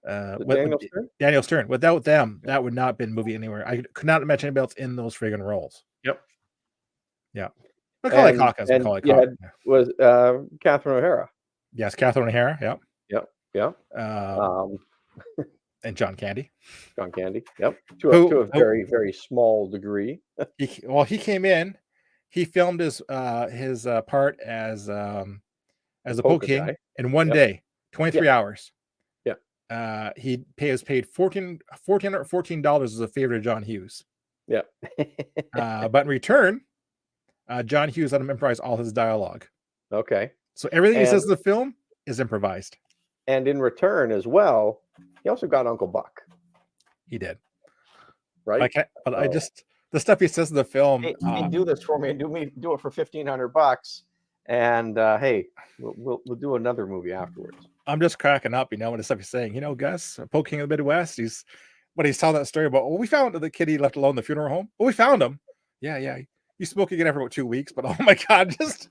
Daniel Stern. Without them, that would not have been a movie anywhere. I could not imagine anybody else in those friggin' roles. Yep. Yeah. Macaulay Culkin. Was Catherine O'Hara. Yes, Catherine O'Hara. Yep. And John Candy. Yep. To a very, very small degree. He came in. He filmed his part as a Polka King in one day, 23 hours. Yeah. He was paid $1,414 as a favor to John Hughes. Yeah. But in return, John Hughes let him improvise all his dialogue. Okay. So everything he says in the film is improvised. And in return as well, he also got Uncle Buck. He did. Right? I just the stuff he says in the film. Hey, do this for me and do it for $1,500, and hey, we'll do another movie afterwards. I'm just cracking up, with the stuff he's saying. Gus, Polka King of the Midwest. He's telling that story about. We found the kid he left alone in the funeral home. We found him. Yeah. He's smoking again for about 2 weeks, but oh my god, just.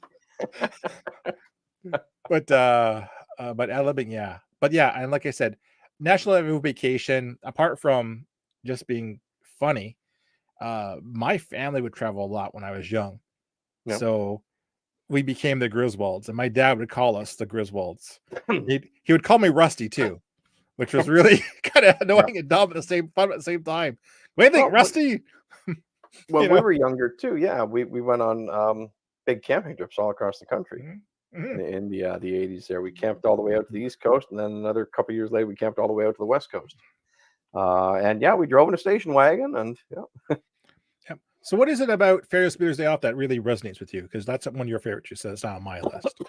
But ad-libbing, yeah. But yeah, and like I said, National Lampoon's Vacation, apart from just being funny, my family would travel a lot when I was young. Yep. So we became the Griswolds, and my dad would call us the Griswolds. He would call me Rusty too, which was really kind of annoying and dumb at the same time, What do you think, Well, Rusty? when You we know. were younger too, yeah, we went on big camping trips all across the country Mhm, mhm. in the 80s. There, we camped all the way out to the East Coast, and then another couple years later, we camped all the way out to the West Coast. And yeah, we drove in a station wagon, and yeah. Yep. So, what is it about Ferris Bueller's Day Off that really resonates with you? Because that's one of your favorites. You said it's not on my list.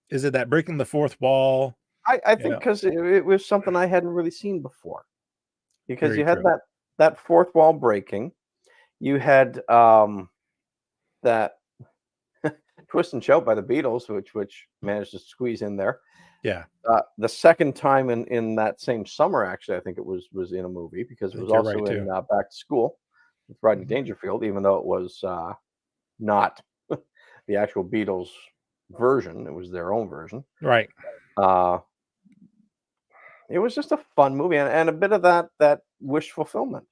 Is it that breaking the fourth wall? I You think know, because it was something I hadn't really seen before. Because very you had true. that fourth wall breaking, you had that Twist and Shout by the Beatles, which managed to squeeze in there. Yeah, The second time in that same summer, actually, I think it was in a movie because I it was think you're right also in too. Back to School with Rodney Mhm. Dangerfield, even though it was not the actual Beatles version; it was their own version. Right. Uh, it was just a fun movie and a bit of that wish fulfillment.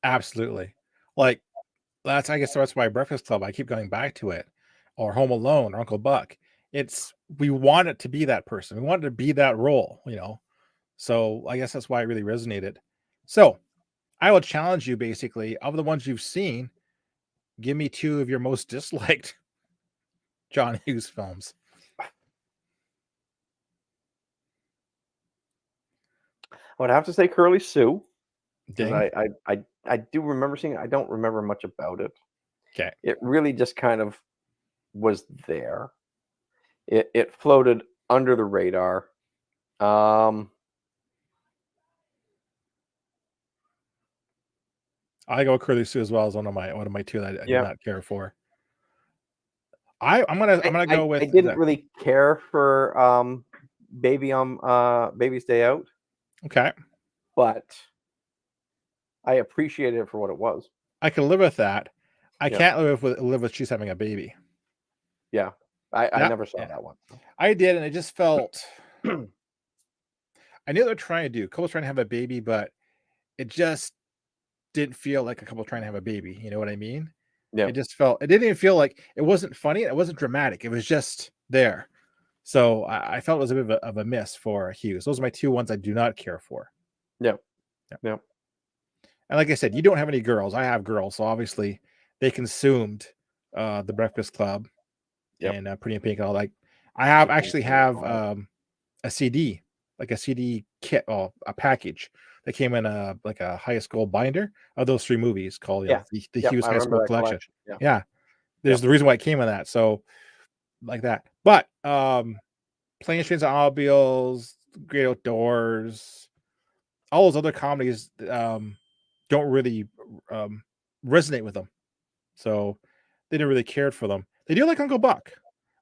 Absolutely. Like that's I guess that's why Breakfast Club. I keep going back to it, or Home Alone, or Uncle Buck. It's we want it to be that person. We want it to be that role. So I guess that's why it really resonated. So I will challenge you basically of the ones you've seen. Give me two of your most disliked John Hughes films. I would have to say Curly Sue because Ding. I do remember seeing it. I don't remember much about it. Okay. It really just kind of was there. It floated under the radar. Um, I go Curly Sue as well as one of my two that I did yeah, not care for. I'm gonna go I with didn't the really care for Baby's Day Out, okay. but I appreciated it for what it was. I can live with that. I Yeah, can't live with she's having a baby. yeah. I That never saw yeah, that one. I did, and it just felt. I knew they're trying to do. Couple's trying to have a baby, but it just didn't feel like a couple trying to have a baby. You know what I mean? Yeah, It just felt. It didn't even feel like it wasn't funny. It wasn't dramatic. It was just there. So I felt it was a bit of a miss for Hughes. Those are my two ones I do not care for. yeah, Yeah. yeah, And like I said, you don't have any girls. I have girls, so obviously they consumed the Breakfast Club yep. and Pretty in Pink and all that. I have Kitchen actually sink, have all that. a CD, like a CD kit, or a package that came in a like a high school binder of those three movies called Yeah, the yep. Hughes I High remember School that Collection. collection. Yeah, Yeah, there's yep. the reason why it came in that. So like that, but Planes, Trains, and Automobiles, Great Outdoors, all those other comedies don't really um, resonate with them. So they didn't really care for them. They do like Uncle Buck,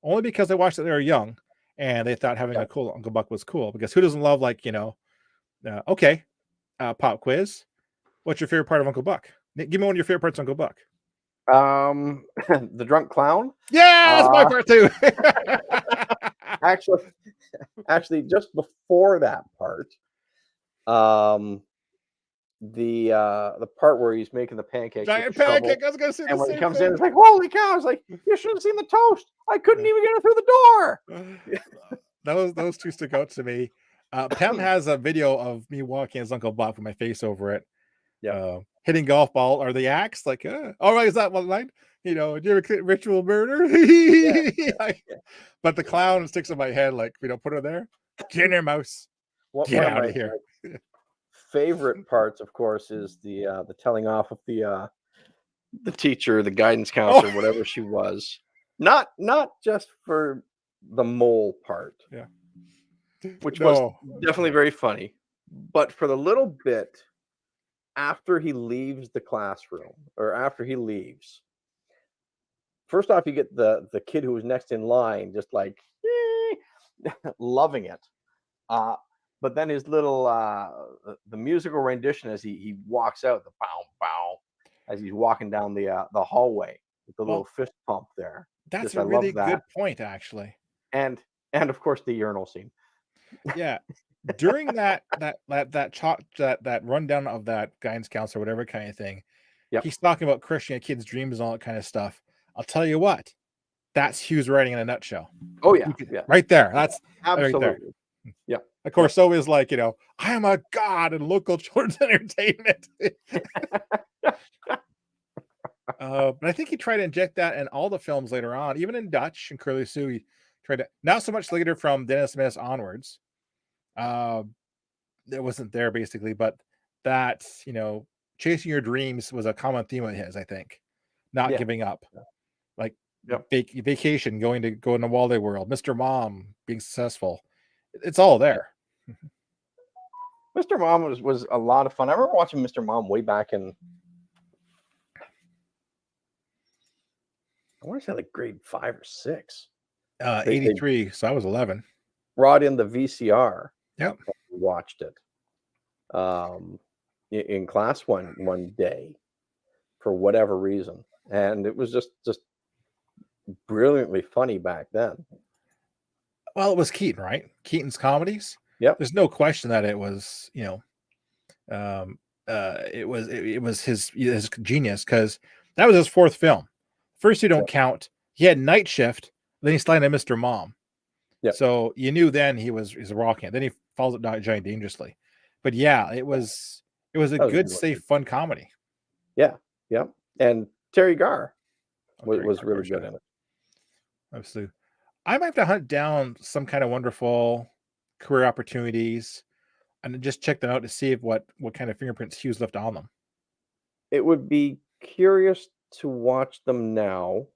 only because they watched it they were young and they thought having Yeah. a cool Uncle Buck was cool. Because who doesn't love okay, pop quiz. What's your favorite part of Uncle Buck? Give me one of your favorite parts of Uncle Buck. The drunk clown. Yeah, that's my Uh, part too. actually, just before that part, um, the part where he's making the pancakes with the Giant shovel, pancake. I was gonna say the and when he same comes in, thing. it's like, holy cow! It's like you should have seen the toast. I couldn't even get it through the Those two stick out to me. Pam door. has a video of me walking as Uncle Buck with my face over it, Yep. hitting golf ball or the axe. Like, all right, is that one line? Do you ever commit ritual murder? Yeah. Like, Yeah. but the clown sticks in my head. Like, put her there. Get in there, mouse. Get One of out my of here. favorite parts, of course, is the telling off of the teacher, the guidance Oh, counselor, whatever she was. Not just for the mole part, yeah. which was No. definitely very funny, but for the little bit after he leaves the classroom or after he leaves. First off, you get the kid who was next in line just like loving it. Uh, but then his little the musical rendition as he walks out, the bow bow, as he's walking down the hallway with the little Well, fist pump there. that's Just a I really love that, good point, actually. and of course the urinal scene. Yeah. During that rundown of that guidance counselor, whatever kind of thing, Yep. he's talking about crushing a kid's dreams and all that kind of stuff. I'll tell you what, that's Hughes writing in a nutshell. Oh You yeah, could yeah, right there. That's right there. absolutely. Yeah. Of course, so is like, I am a god in local children's entertainment. But I think he tried to inject that in all the films later on, even in Dutch and Curly Sue. He tried to, not so much later from Dennis Smith onwards. It wasn't there basically, but that, chasing your dreams was a common theme of his, I think. Not Yeah. giving up. Like Yep. vacation, going in the Wally World, Mr. Mom being successful. It's all there. Mr. Mom was a lot of fun. I remember watching Mr. Mom way back in, I want to say like grade 5 or 6. They 83, so I was 11. brought in the VCR. Yep. We watched it in class one day for whatever reason, and it was just brilliantly funny back then. Well, it was Keaton, right? Keaton's comedies. Yep. There's no question that it was, it was his genius, because that was his fourth film. First, you don't count. He had Night Shift, then he slid into Mr. Mom. Yep. So you knew then he's rocking it. Then he falls at Giant Dangerously. But yeah, it was a good, safe, fun comedy. Yeah. Yep. And Terry Garr was really good in it. Absolutely. I might have to hunt down some kind of wonderful career opportunities and just check them out to see what kind of fingerprints Hughes left on them. It would be curious to watch them now.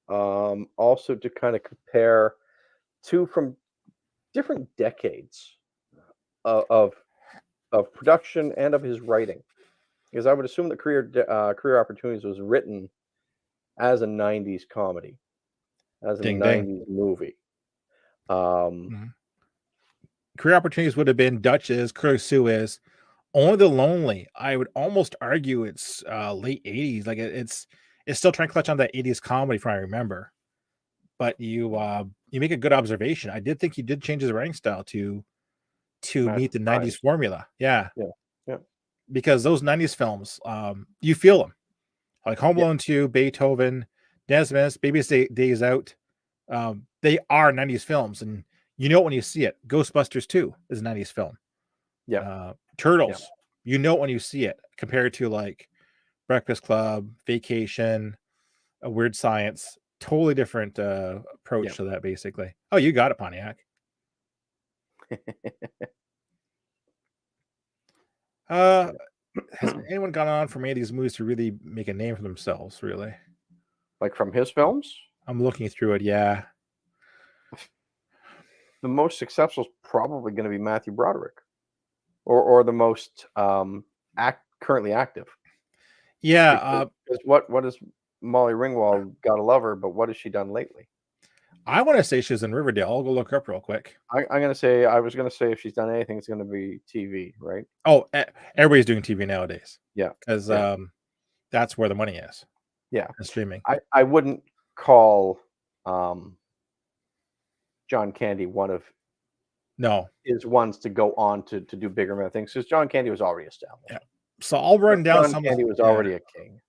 Also to kind of compare two from different decades of production and of his writing, because I would assume that Career Opportunities was written as a 90s comedy, as a 90s movie. Career Opportunities would have been Dutch's, Curly Sue is. Only the Lonely, I would almost argue it's late 80s. Like it's still trying to clutch on that 80s comedy from I remember. But you make a good observation. I did think he did change his writing style to meet the 90s formula. Yeah. Because those 90s films, you feel them. Like Home Alone 2, Beethoven, Desmond, Baby's Days Out. They are 90s films, and you know it when you see it. Ghostbusters 2 is a 90s film. Turtles, you know it when you see it, compared to like Breakfast Club, Vacation, A Weird Science. Totally different approach to that, basically. Oh, you got it, Pontiac. Has anyone gone on from any of these movies to really make a name for themselves, really? Like from his films? I'm looking through it, yeah. The most successful is probably going to be Matthew Broderick, or the most currently active. Yeah. What is Molly Ringwald? Gotta love her, but what has she done lately? I want to say she's in Riverdale. I'll go look her up real quick. I was gonna say if she's done anything, it's gonna be TV, right? Oh, everybody's doing TV nowadays. Yeah, because that's where the money is. Yeah, streaming. I wouldn't call John Candy one of his ones to go on to do bigger things, because John Candy was already established. Yeah. So I'll run down John Candy was already a king.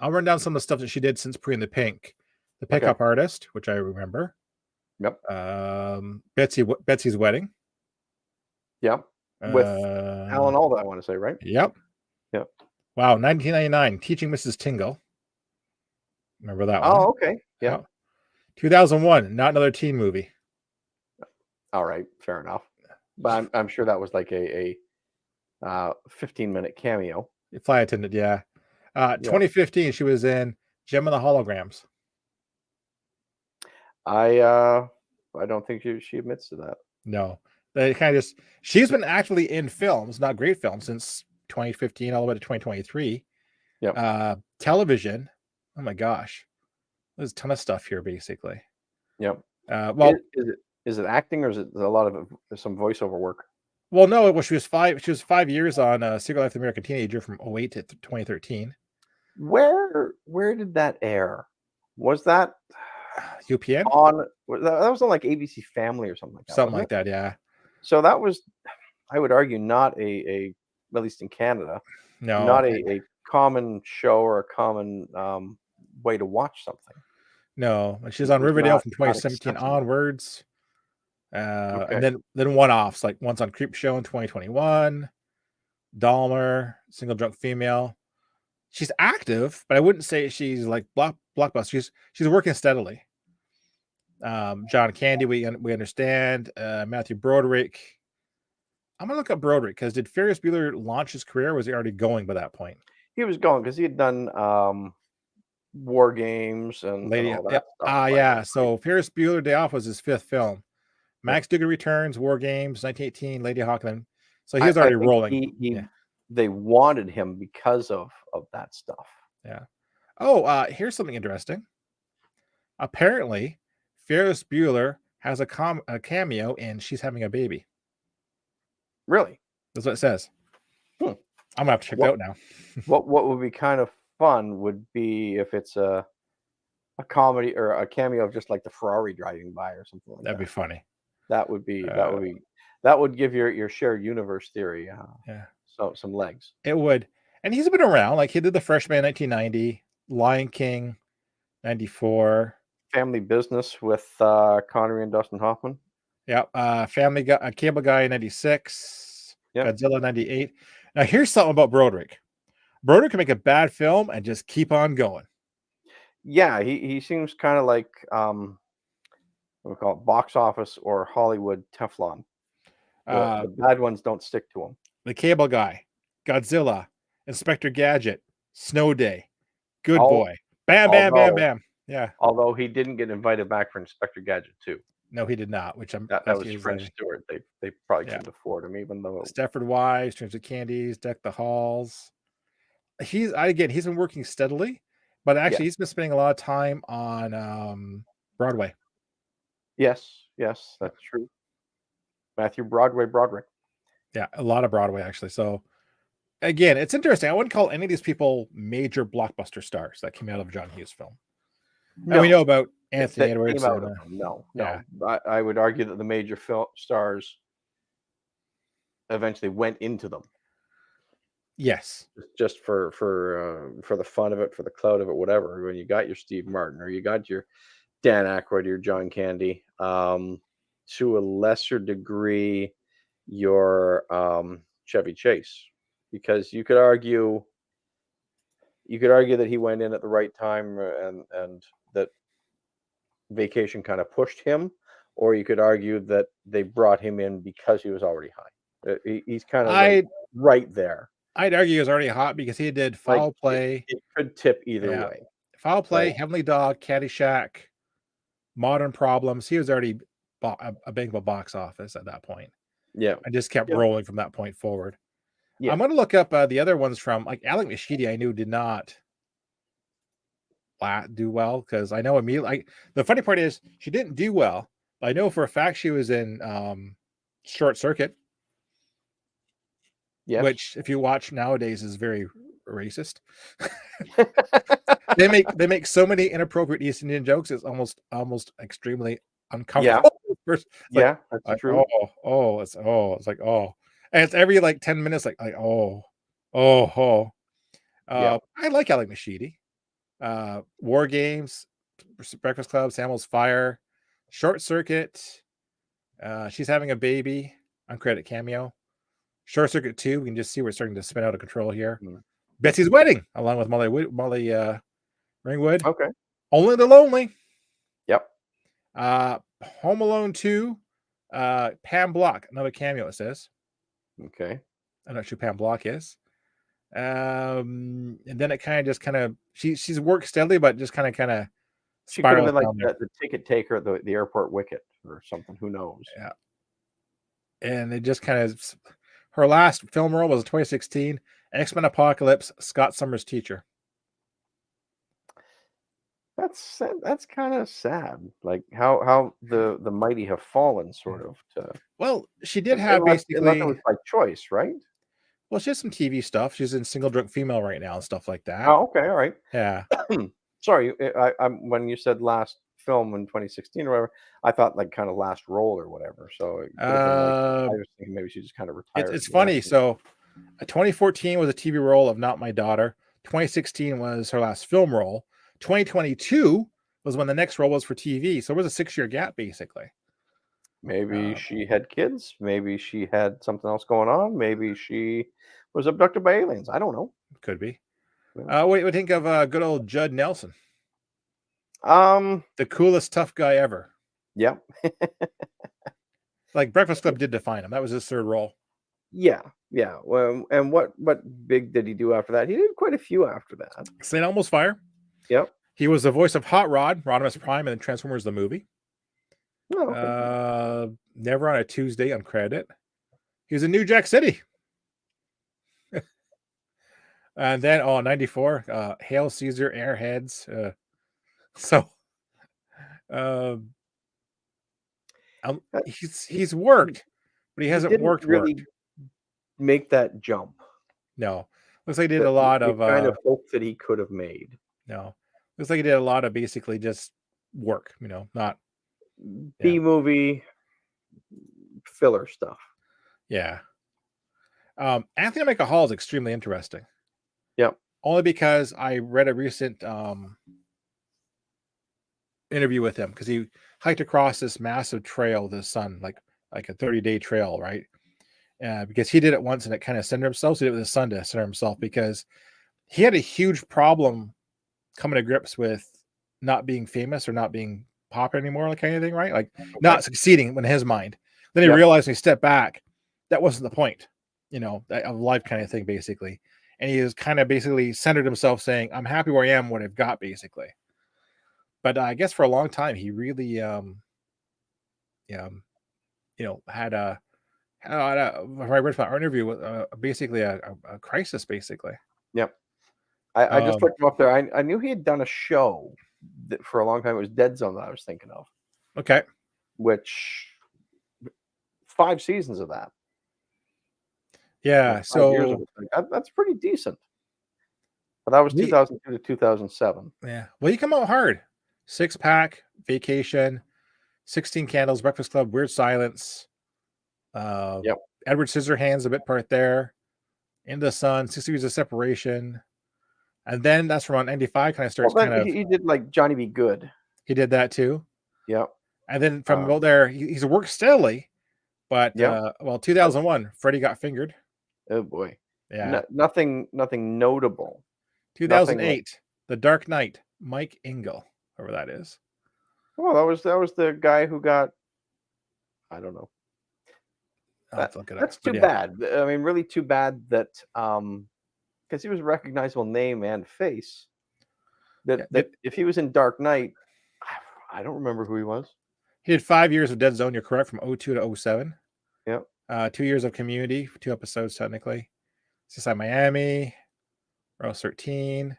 I'll run down some of the stuff that she did since Pretty in the Pink. The Pickup Artist, which I remember. Yep. Betsy's Wedding. Yep. With Alan Alda, I want to say, right? Yep. Yep. Wow, 1999, Teaching Mrs. Tingle. Remember that one? Oh, okay. Yeah. 2001, Not Another Teen Movie. All right, fair enough. But I'm sure that was like a 15-minute cameo. Flight Attendant, yeah. 2015, she was in Gem of the Holograms. I don't think she admits to that. No, they kind of she's been actually in films, not great films, since 2015 all the way to 2023. Yeah. Television. Oh my gosh, there's a ton of stuff here, basically. Yep. Well, is it acting, or is it a lot of some voiceover work? Well, no. Well, she was 5 years on Secret Life of the American Teenager from 2008 to 2013. Where did that air? Was that UPN on? That was on like ABC Family or something like that. Something like that, yeah. So that was, I would argue, not a at least in Canada, not a common show or a common way to watch something. No, she's on Riverdale from 2017 onwards. Okay. And then one-offs, like once on Creep Show in 2021, Dahmer, Single Drunk Female. She's active, but I wouldn't say she's like blockbuster. She's working steadily. John Candy, we understand. Matthew Broderick. I'm gonna look up Broderick because did Ferris Bueller launch his career? Or was he already going by that point? He was going because he had done War Games and Lady, all yeah, that stuff by yeah. then, right? So Ferris Bueller Day Off was his 5th film. Yeah. Max Dugan Returns, War Games, 1918, Lady Hawkland. So he was I already think rolling. he Yeah, they wanted him because of that stuff. yeah. Oh, here's something interesting. Apparently, Ferris Bueller has a cameo in She's Having a Baby. Really? That's what it says. Hmm. I'm gonna have to check it What out now. what would be kind of fun would be if it's a comedy or a cameo of just like the Ferrari driving by or something like That'd be that. funny. That would be Uh, that would give your shared universe theory yeah, some legs. it would. And he's been around. Like he did The Freshman in 1990, Lion King 94. Family Business with Connery and Dustin Hoffman. Yeah, Family Guy, Cable Guy in 96, Yep. Godzilla 98. Now here's something about Broderick. Broderick can make a bad film and just keep on going. Yeah, he seems kind of like what we call it, box office or Hollywood Teflon. Uh, The bad ones don't stick to him. The Cable Guy, Godzilla, Inspector Gadget, Snow Day, Good All Boy, bam, bam, bam, although bam. Yeah, although he didn't get invited back for Inspector Gadget 2. no, he did not. Which I'm That that's was his. French Stewart. They probably Yeah, couldn't afford him, even though Stepford Wives, Strings of Candies, Deck the Halls. He's been working steadily, but actually yes, he's been spending a lot of time on Broadway. yes, that's true. Matthew Broderick. Yeah, a lot of Broadway actually. So again, it's interesting. I wouldn't call any of these people major blockbuster stars that came out of a John Hughes film. And we No, know about Anthony that Edwards came out and of them. No, yeah, no. I would argue that the major film stars eventually went into them yes, just for the fun of it, for the clout of it, whatever. When you got your Steve Martin or you got your Dan Aykroyd, your John Candy, to a lesser degree, your Chevy Chase, because you could argue that he went in at the right time and that Vacation kind of pushed him, or you could argue that they brought him in because he was already high. He's kind of like I right there. I'd argue he was already hot because he did Like Foul Play, it could tip either yeah, way, Foul Play, right? Heavenly Dog, Caddyshack, Modern Problems. He was already a big of a box office at that point. Yeah, I just kept yeah, rolling from that point forward. yeah. I'm gonna look up the other ones from like Alec Machidi. I knew did not do well because I know immediately. The funny part is she didn't do well. I know for a fact she was in Short Circuit, Yes. which if you watch nowadays is very racist. They make so many inappropriate East Indian jokes. It's almost extremely Yeah, uncomfortable. It's like, yeah, that's true. it's like and it's every like 10 minutes oh. Yeah. I like Alec Machidi. War Games, Breakfast Club, Samuel's Fire, Short Circuit. She's Having a Baby, uncredited cameo. Short Circuit 2, we can just see we're starting to spin out of control here. Mm. Betsy's Wedding, along with Molly Ringwood. Okay. Only the Lonely. Yep. Home Alone 2, Pam Block, another cameo, it says. Okay. I'm not sure who Pam Block is. And then it kind of she's worked steadily, but just kind of She could have spirals been like down there. the ticket taker at the airport wicket or something. Who knows? Yeah. And it just kind of her last film role was in 2016, X-Men Apocalypse, Scott Summers' teacher. That's kind of sad. Like how the mighty have fallen, sort of. Well, she did have Unless it basically was by choice, right? well, she has some TV stuff. She's in Single Drunk Female right now and stuff like that. Oh, okay, all right. Yeah. Sorry, I'm when you said last film in 2016 or whatever, I thought like kind of last role or whatever. So it could have been like I was thinking maybe she just kind of retired. It's funny. So 2014 was a TV role of Not My Daughter. 2016 was her last film role. 2022 was when the next role was for TV. So there was a 6-year gap, basically. Maybe Um, she had kids. Maybe she had something else going on. Maybe she was abducted by aliens. I don't know. could be. Yeah. What do you think of good old Judd Nelson, Um. the coolest tough guy ever? Yeah. Like Breakfast Club did define him. That was his third role. Yeah. Yeah. Well, and what big did he do after that? He did quite a few after that. St. Elmo's Fire. Yep. He was the voice of Hot Rod, Rodimus Prime, and Transformers the movie. Oh, okay. Never on a Tuesday on credit. He was in New Jack City. And then, 94, Hail Caesar, Airheads. So, uh, Uh, he's He, worked, but he he hasn't didn't worked. really make that jump No. Looks like he did that a lot you of, kind of hoped that he could have made. no. Looks like he did a lot of basically just work, not, yeah. B movie filler stuff. Yeah. Anthony Michael Hall is extremely interesting. Yep. Only because I read a recent interview with him because he hiked across this massive trail, the sun, like a 30-day trail, right? Because he did it once and it kind of centered himself. So he did it with his son to center himself because he had a huge problem coming to grips with not being famous or not being popular anymore, like kind of thing, right? Like Okay. not succeeding in his mind. Then he Yep. realized when he stepped back, that wasn't the point, of life kind of thing, basically. And he was kind of basically centered himself saying, I'm happy where I am, what I've got, basically. But I guess for a long time, he really, if I read our interview with basically a crisis, basically. Yep. I just Um, looked him up there. I knew he had done a show that for a long time. It was Dead Zone that I was thinking of, okay. which 5 seasons of that. Yeah. 5 years of So, it. Like, that's pretty decent. But that was we, 2002 to 2007. yeah. Well, you come out hard. Six Pack, Vacation, 16 Candles, Breakfast Club, Weird Silence, uh, Yep. Edward Scissorhands, a bit part there, Into the Sun, 60 Degrees of Separation. And then that's from 95 kind of Well, starts then he did like Johnny Be Good. he did that too. Yep. And then from about Um, there, he's worked steadily. But, yep. 2001, Freddie Got Fingered. Oh boy. Yeah. Nothing notable. Nothing like. 2008, The Dark Knight, Mike Engel, whoever that is. Well, that was the guy who got. I don't know. I'll have to look it up. That's too But yeah. bad. I mean, really too bad that because he was a recognizable name and face. Yeah. That if he was in Dark Knight, I don't remember who he was. He did 5 years of Dead Zone, you're correct, from 02 to 07. Yep. 2 years of Community, 2 episodes technically. Seaside Miami, Rouse 13.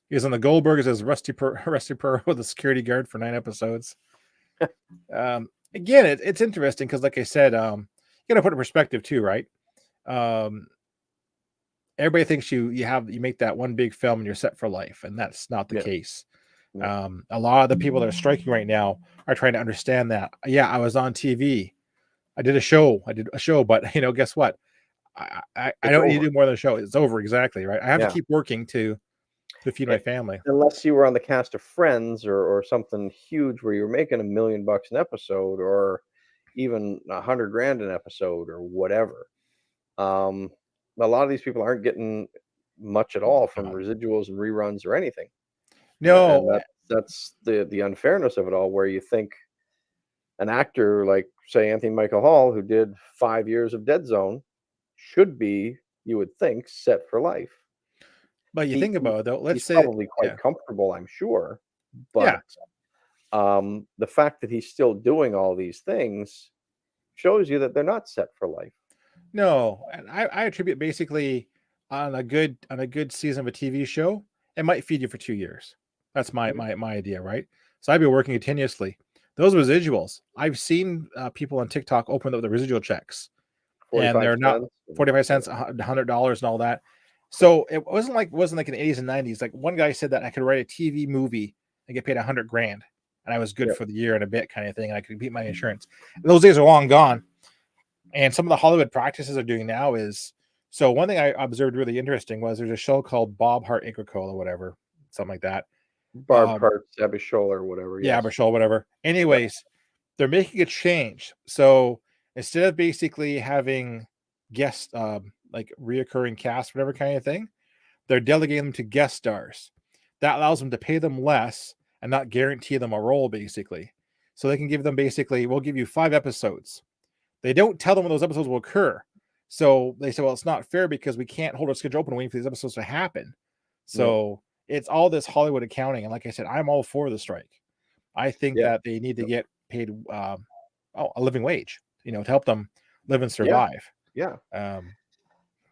He was on the Goldbergs as Rusty Pearl with a security guard for 9 episodes. Again, it's interesting because, like I said, you got to put it in perspective too, right? Everybody thinks you make that one big film and you're set for life, and that's not the Yeah. case. Yeah. A lot of the people that are striking right now are trying to understand that. Yeah, I was on TV. I did a show, but guess what? I It's don't need to over. do more than a show. It's over, exactly, right? I have to Yeah. keep working to feed my family. Unless you were on the cast of Friends or something huge where you're making $1 million an episode or even 100 grand an episode or whatever. A lot of these people aren't getting much at all from No, residuals and reruns or anything. And no, that's the unfairness of it all, where you think an actor like, say, Anthony Michael Hall, who did 5 years of Dead Zone, should be, you would think, set for life. but you think about it though. Let's He's say, probably yeah, quite comfortable, I'm sure, yeah, but the fact that he's still doing all these things shows you that they're not set for life. no, and I attribute basically on a good season of a TV show, it might feed you for 2 years. That's my Mhm. my idea, right? So I've been working continuously. Those residuals, I've seen people on TikTok open up the residual checks, and 45 they're not cents. 45 cents, $100 and all that. So it wasn't like in the 80s and 90s. Like one guy said that I could write a TV movie and get paid 100 grand, and I was good Yep. for the year and a bit kind of thing, and I could beat my insurance. Those days are long gone. And some of the Hollywood practices are doing now is, so one thing I observed really interesting was there's a show called Bob Hart Agricola or whatever, something like that. Barb Hart, Abby Scholler, whatever. Yeah, Yes. Abershall, whatever. Yep. Anyways, they're making a change. So instead of basically having guest like reoccurring cast, whatever kind of thing, they're delegating them to guest stars. That allows them to pay them less and not guarantee them a role, basically. So they can give them basically, we'll give you 5 episodes. They don't tell them when those episodes will occur. So they say, well, it's not fair because we can't hold our schedule open waiting for these episodes to happen. Yep. So it's all this Hollywood accounting. And like I said, I'm all for the strike. I think Yeah. that they need to get paid a living wage, to help them live and Yeah. survive. Yeah. Um,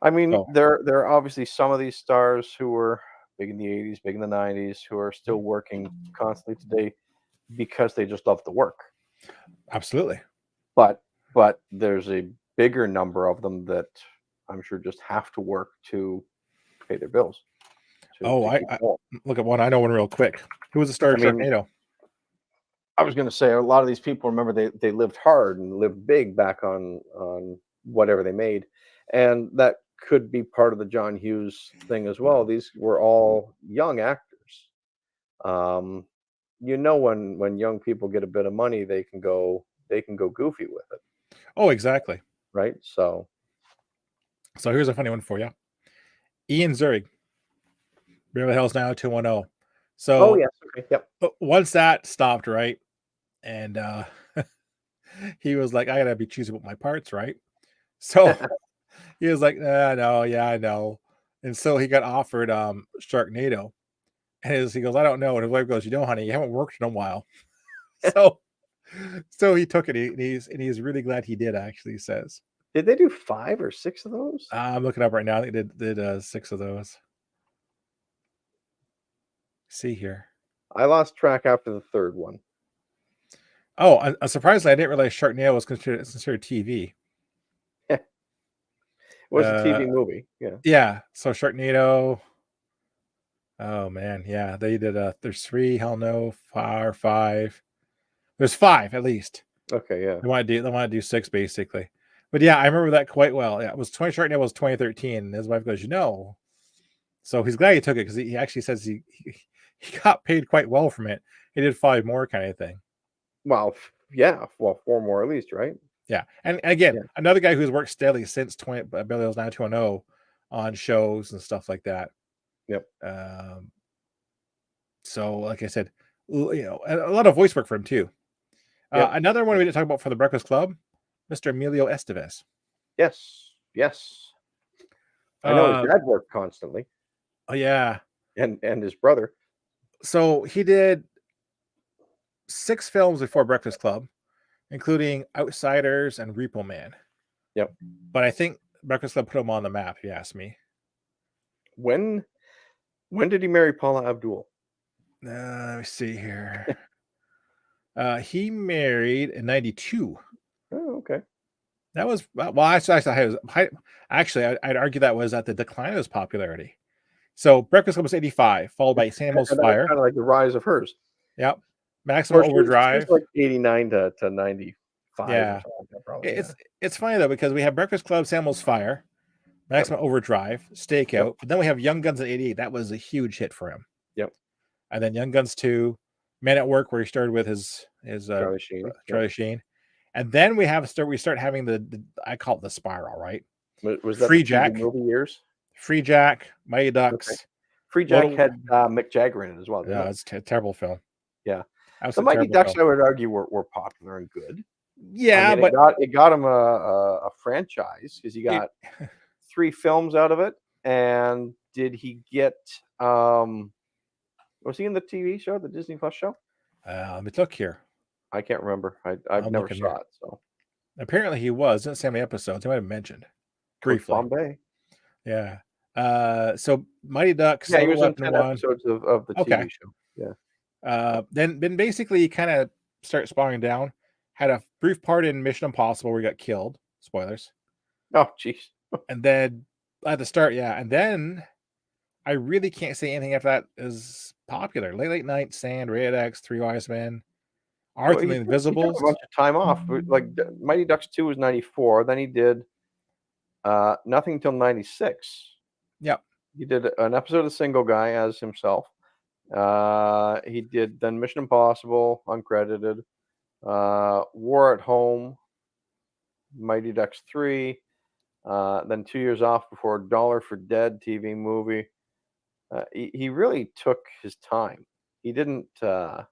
I mean, so there are obviously some of these stars who were big in the 80s, big in the 90s, who are still working constantly today because they just love the work. absolutely. But there's a bigger number of them that I'm sure just have to work to pay their bills, Oh, to keep I going. look at one. I know one real quick. Who was the star I of mean, Sharknado? I was going to say a lot of these people, remember, they lived hard and lived big back on whatever they made, and that could be part of the John Hughes thing as well. These were all young actors. Um, when young people get a bit of money, they can go goofy with it, Oh, exactly. right? So, So here's a funny one for you. Ian Ziering, Beverly Hills 90210. oh So yes, okay, yep. once that stopped, right? And he was like, I gotta be choosy with my parts, right? So he was like, no, yeah, I know. And so he got offered Sharknado. And he goes, I don't know. And his wife goes, honey, you haven't worked in a while. So he took it. And he's really glad he did, actually, he says. Did they do 5 or 6 of those? I'm looking up right now. I think they did 6 of those. See here. I lost track after the 3rd one. Oh, surprisingly, I didn't realize Sharknado was considered TV. It was a Uh, TV movie, yeah. yeah. So Sharknado. Oh man, yeah. They did. There's 3. Hell no. 5. There's 5 at least. Okay, yeah. They want to do 6 basically. But yeah, I remember that quite well. Yeah, it was Sharknado was 2013. And his wife goes, So he's glad he took it because he actually says he got paid quite well from it. He did 5 more kind of thing. Well, yeah, well, 4 more at least, right? Yeah, and again, Yeah, another guy who's worked steadily since Beverly Hills 90210 on shows and stuff like that. yep, Um, so, like I said, a lot of voice work for him too. yep, Another one we didn't talk about for the Breakfast Club, Mr. Emilio Estevez. yes, yes. I know his Uh, dad worked constantly, oh yeah, and his brother. so he did 6 films before Breakfast Club, including Outsiders and Repo Man. Yep. But I think Breakfast Club put him on the map. If you ask me. When did he marry Paula Abdul? Let me see here. He married in '92. Oh, okay. That was actually I'd argue that was at the decline of his popularity. So Breakfast Club was '85, followed by Samuel's And that was Fire. kinda like the rise of hers. Yep. Of Maximum course, she was Overdrive. like 89 to 95 or Yeah. something like that probably, yeah. It's funny though because we have Breakfast Club, Samuel's Fire, Yep, Maximum Overdrive, yep, Stakeout, but then we have Young Guns in '88. That was a huge hit for him. yep. And then Young Guns 2, Men at Work, where he started with his Charlie Sheen, yep. Charlie Sheen. And then we start having the I call it the spiral, right? Was that the Free TV Jack, movie years? Free Jack, Mighty Okay. Ducks. Free Jack Little, had, Mick Jagger in it as well, didn't no, it? it's a terrible film. Yeah. The Absolute Mighty terrible Ducks, film. I would argue, were popular and good. I Yeah, mean, but it got him a franchise because he it, got 3 films out of it, and did he get, was he in the TV show, the Disney Plus show? let me look here. I can't remember. I've I'm never looking saw here. it, so Apparently he was. Didn't say how many episodes. He might have mentioned Coach briefly. Bombay. Yeah. So Mighty Ducks, Yeah, he Lethal was in Weapon 10 1. episodes of the Okay. TV show. Yeah. Then basically kind of start spiraling down. Had a brief part in Mission Impossible where he got killed. Spoilers. Oh, jeez. And then at the start, yeah. And then I really can't say anything after that is popular. Late Night, Sand, Rated X, Three Wise Men, Well, Arthur and the he took a Invisibles. bunch of time off, but, like, Mighty Ducks 2 was 94, then he did, nothing till 96. Yep. He did an episode of Single Guy as himself. He did then Mission Impossible, uncredited. War at Home, Mighty Ducks 3, then 2 years off before Dollar for Dead TV movie. He really took his time. He didn't, No,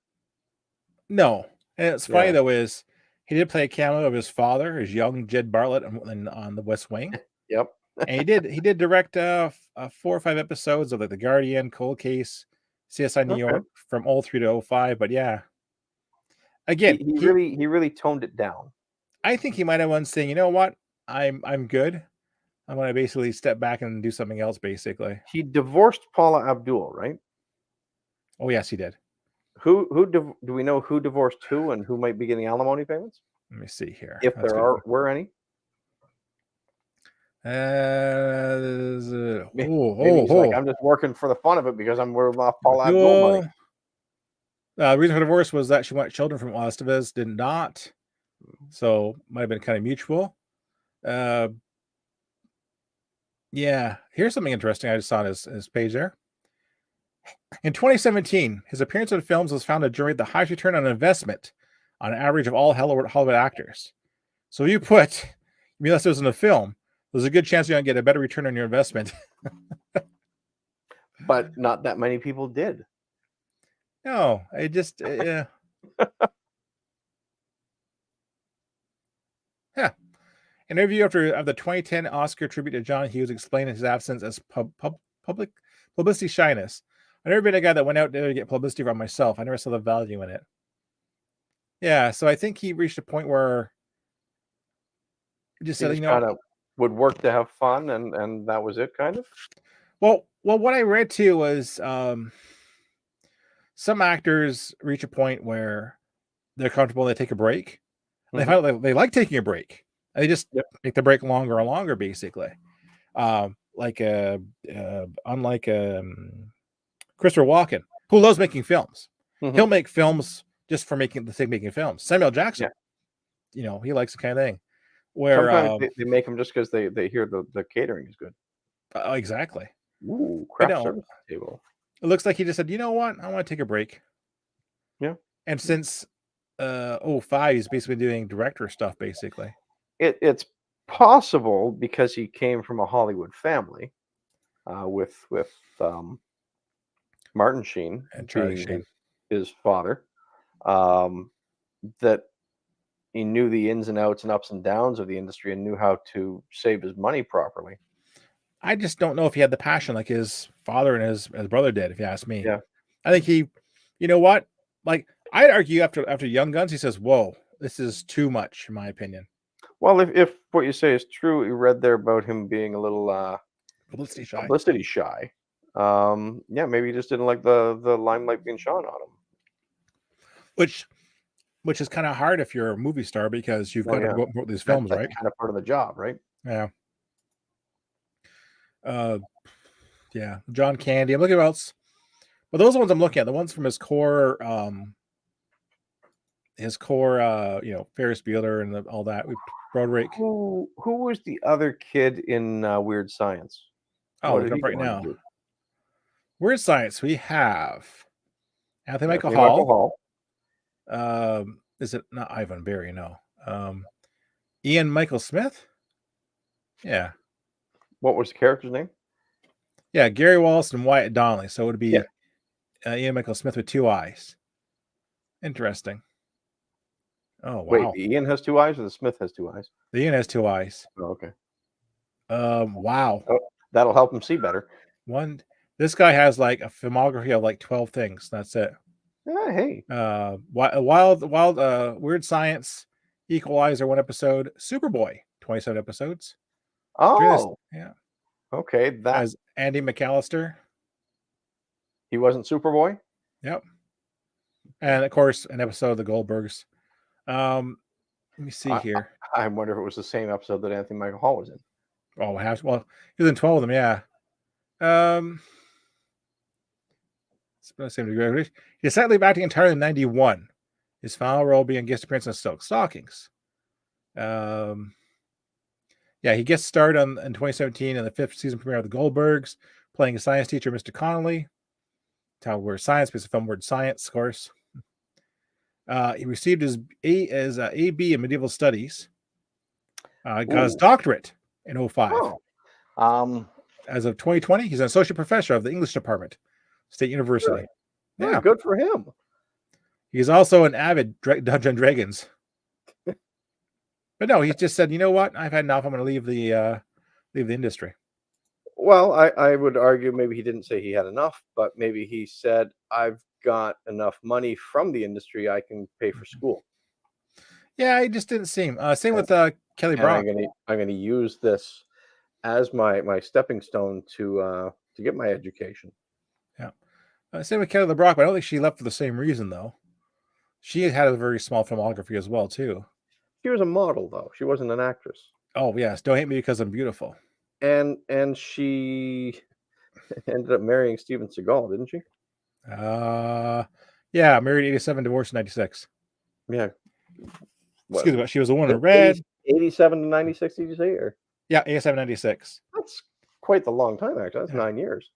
and it's funny yeah, though is he did play a cameo of his father, his young Jed Bartlett, on The West Wing, yep. and he did direct 4 or 5 episodes of like The Guardian, Cold Case, CSI New Okay. York from '03 to '05. But yeah, He again, he really he really toned it down. I think he might have once saying, you know what, I'm good. I'm gonna basically step back and do something else. Basically, He divorced Paula Abdul, right? oh yes, he did. Do we know who divorced who and who might be getting alimony payments? Let me see here. If That's there good. were any? Maybe he's like, Oh, "I'm just working for the fun of it because I'm working off Paula Abdul money." Abdul. The reason for divorce was that she wanted children from Estevez, did not. So might have been kind of mutual. Uh, yeah. Here's something interesting I just saw on his page there. In 2017, his appearance in films was found to generate the highest return on investment on average of all Hollywood actors. So you put, unless it was in a film, there's a good chance you're going to get a better return on your investment. But not that many people did. No, it just, yeah. Yeah. An interview of the 2010 Oscar tribute to John Hughes explained his absence as publicity shyness. I've never been a guy that went out there to get publicity from myself. I never saw the value in it. Yeah, so I think he reached a point where he just He said, just kinda would work to have fun and that was it, kind of? well, what I read too was some actors reach a point where they're comfortable, they take a break. They Mhm. find out they like taking a break. They just Yep. make the break longer and longer, basically. Like unlike Christopher Walken, who loves making films. He'll Mhm. make films just for making the sake of making films. Samuel Jackson, Yeah. he likes the kind of thing where Sometimes they make them just 'cause they hear the catering is good. exactly. Ooh, But craft no, service table. it looks like he just said, you know what, I want to take a break. Yeah. And since '05, he's basically doing director stuff, basically, It's possible because he came from a Hollywood family, with, Martin Sheen and Charlie being Sheen. his father, um, that he knew the ins and outs and ups and downs of the industry and knew how to save his money properly. I just don't know if he had the passion like his father and his brother did, if you ask me. Yeah. I think he, you know what? Like, I'd argue after Young Guns, he says, "Whoa, this is too much," in my opinion. Well, if what you say is true, you read there about him being a little, Publicity shy, publicity shy. Yeah, maybe he just didn't like the limelight being shone on him. which which is kind of hard if you're a movie star because you've Oh, got to yeah. promote these That's films, that's right? kinda part of the job, right? Yeah. Uh, yeah. John Candy. I'm looking at else, but those are the ones I'm looking at. The ones from his core, Ferris Bueller and all that. Broderick. Who was the other kid in, Weird Science? Oh, What look did up he right go on to now. do? Weird Science. We have Anthony Michael Anthony Michael Hall. Hall. Is it not Ivan Berry? No. Ian Michael Smith. Yeah. What was the character's name? Yeah. Gary Wallace and Wyatt Donnelly. So it would Yeah. be Ian Michael Smith with 2 eyes. Interesting. Oh, Wait, wow. the Ian has 2 eyes or the Smith has 2 eyes? The Ian has 2 eyes. Oh, okay. Wow. Oh, that'll help him see better. This guy has like a filmography of like 12 things. That's it. Yeah, hey. Wild, Weird Science, Equalizer, 1 episode, Superboy, 27 episodes. Oh, Yeah. okay, that As Andy McAllister. he wasn't Superboy? Yep. And of course, an episode of the Goldbergs. Let me see I here. I wonder if it was the same episode that Anthony Michael Hall was in. Oh, he was in 12 of them, yeah. Um, same degree. He decided to leave acting entirely in '91. His final role being guest appearance on Silk Stockings. Yeah, he guest starred in 2017 in the 5th season premiere of the Goldbergs, playing a science teacher, Mr. Connolly. Town Word Science, based on film Word Science, of course. He received his AB in medieval studies. Got his Ooh. doctorate in '05. Oh. Um. As of 2020, he's an associate professor of the English department, State Really? University. Oh, Yeah. good for him. He's also an avid Dungeons and Dragons. But no, he just said, you know what? I've had enough. I'm going to leave the industry. Well, I would argue maybe he didn't say he had enough, but maybe he said, "I've got enough money from the industry, I can pay for Mhm. school, Yeah, he just didn't seem. Same and with Kelly and Brock. I'm gonna use this as my stepping stone to get my education." Yeah. Same with Kelly LeBrock, but I don't think she left for the same reason though. She had a very small filmography as well too. She was a model, though, she wasn't an actress, Oh yes, don't hate me because I'm beautiful. and she ended up marrying Steven Seagal, didn't she? Uh, yeah, married 87, divorced 96. Yeah, what, Excuse me, she was a woman eight in eighty red. 87 to 96, did you say? Or Yeah, 87, 96. that's quite the long time, actually, that's Yeah. 9 years.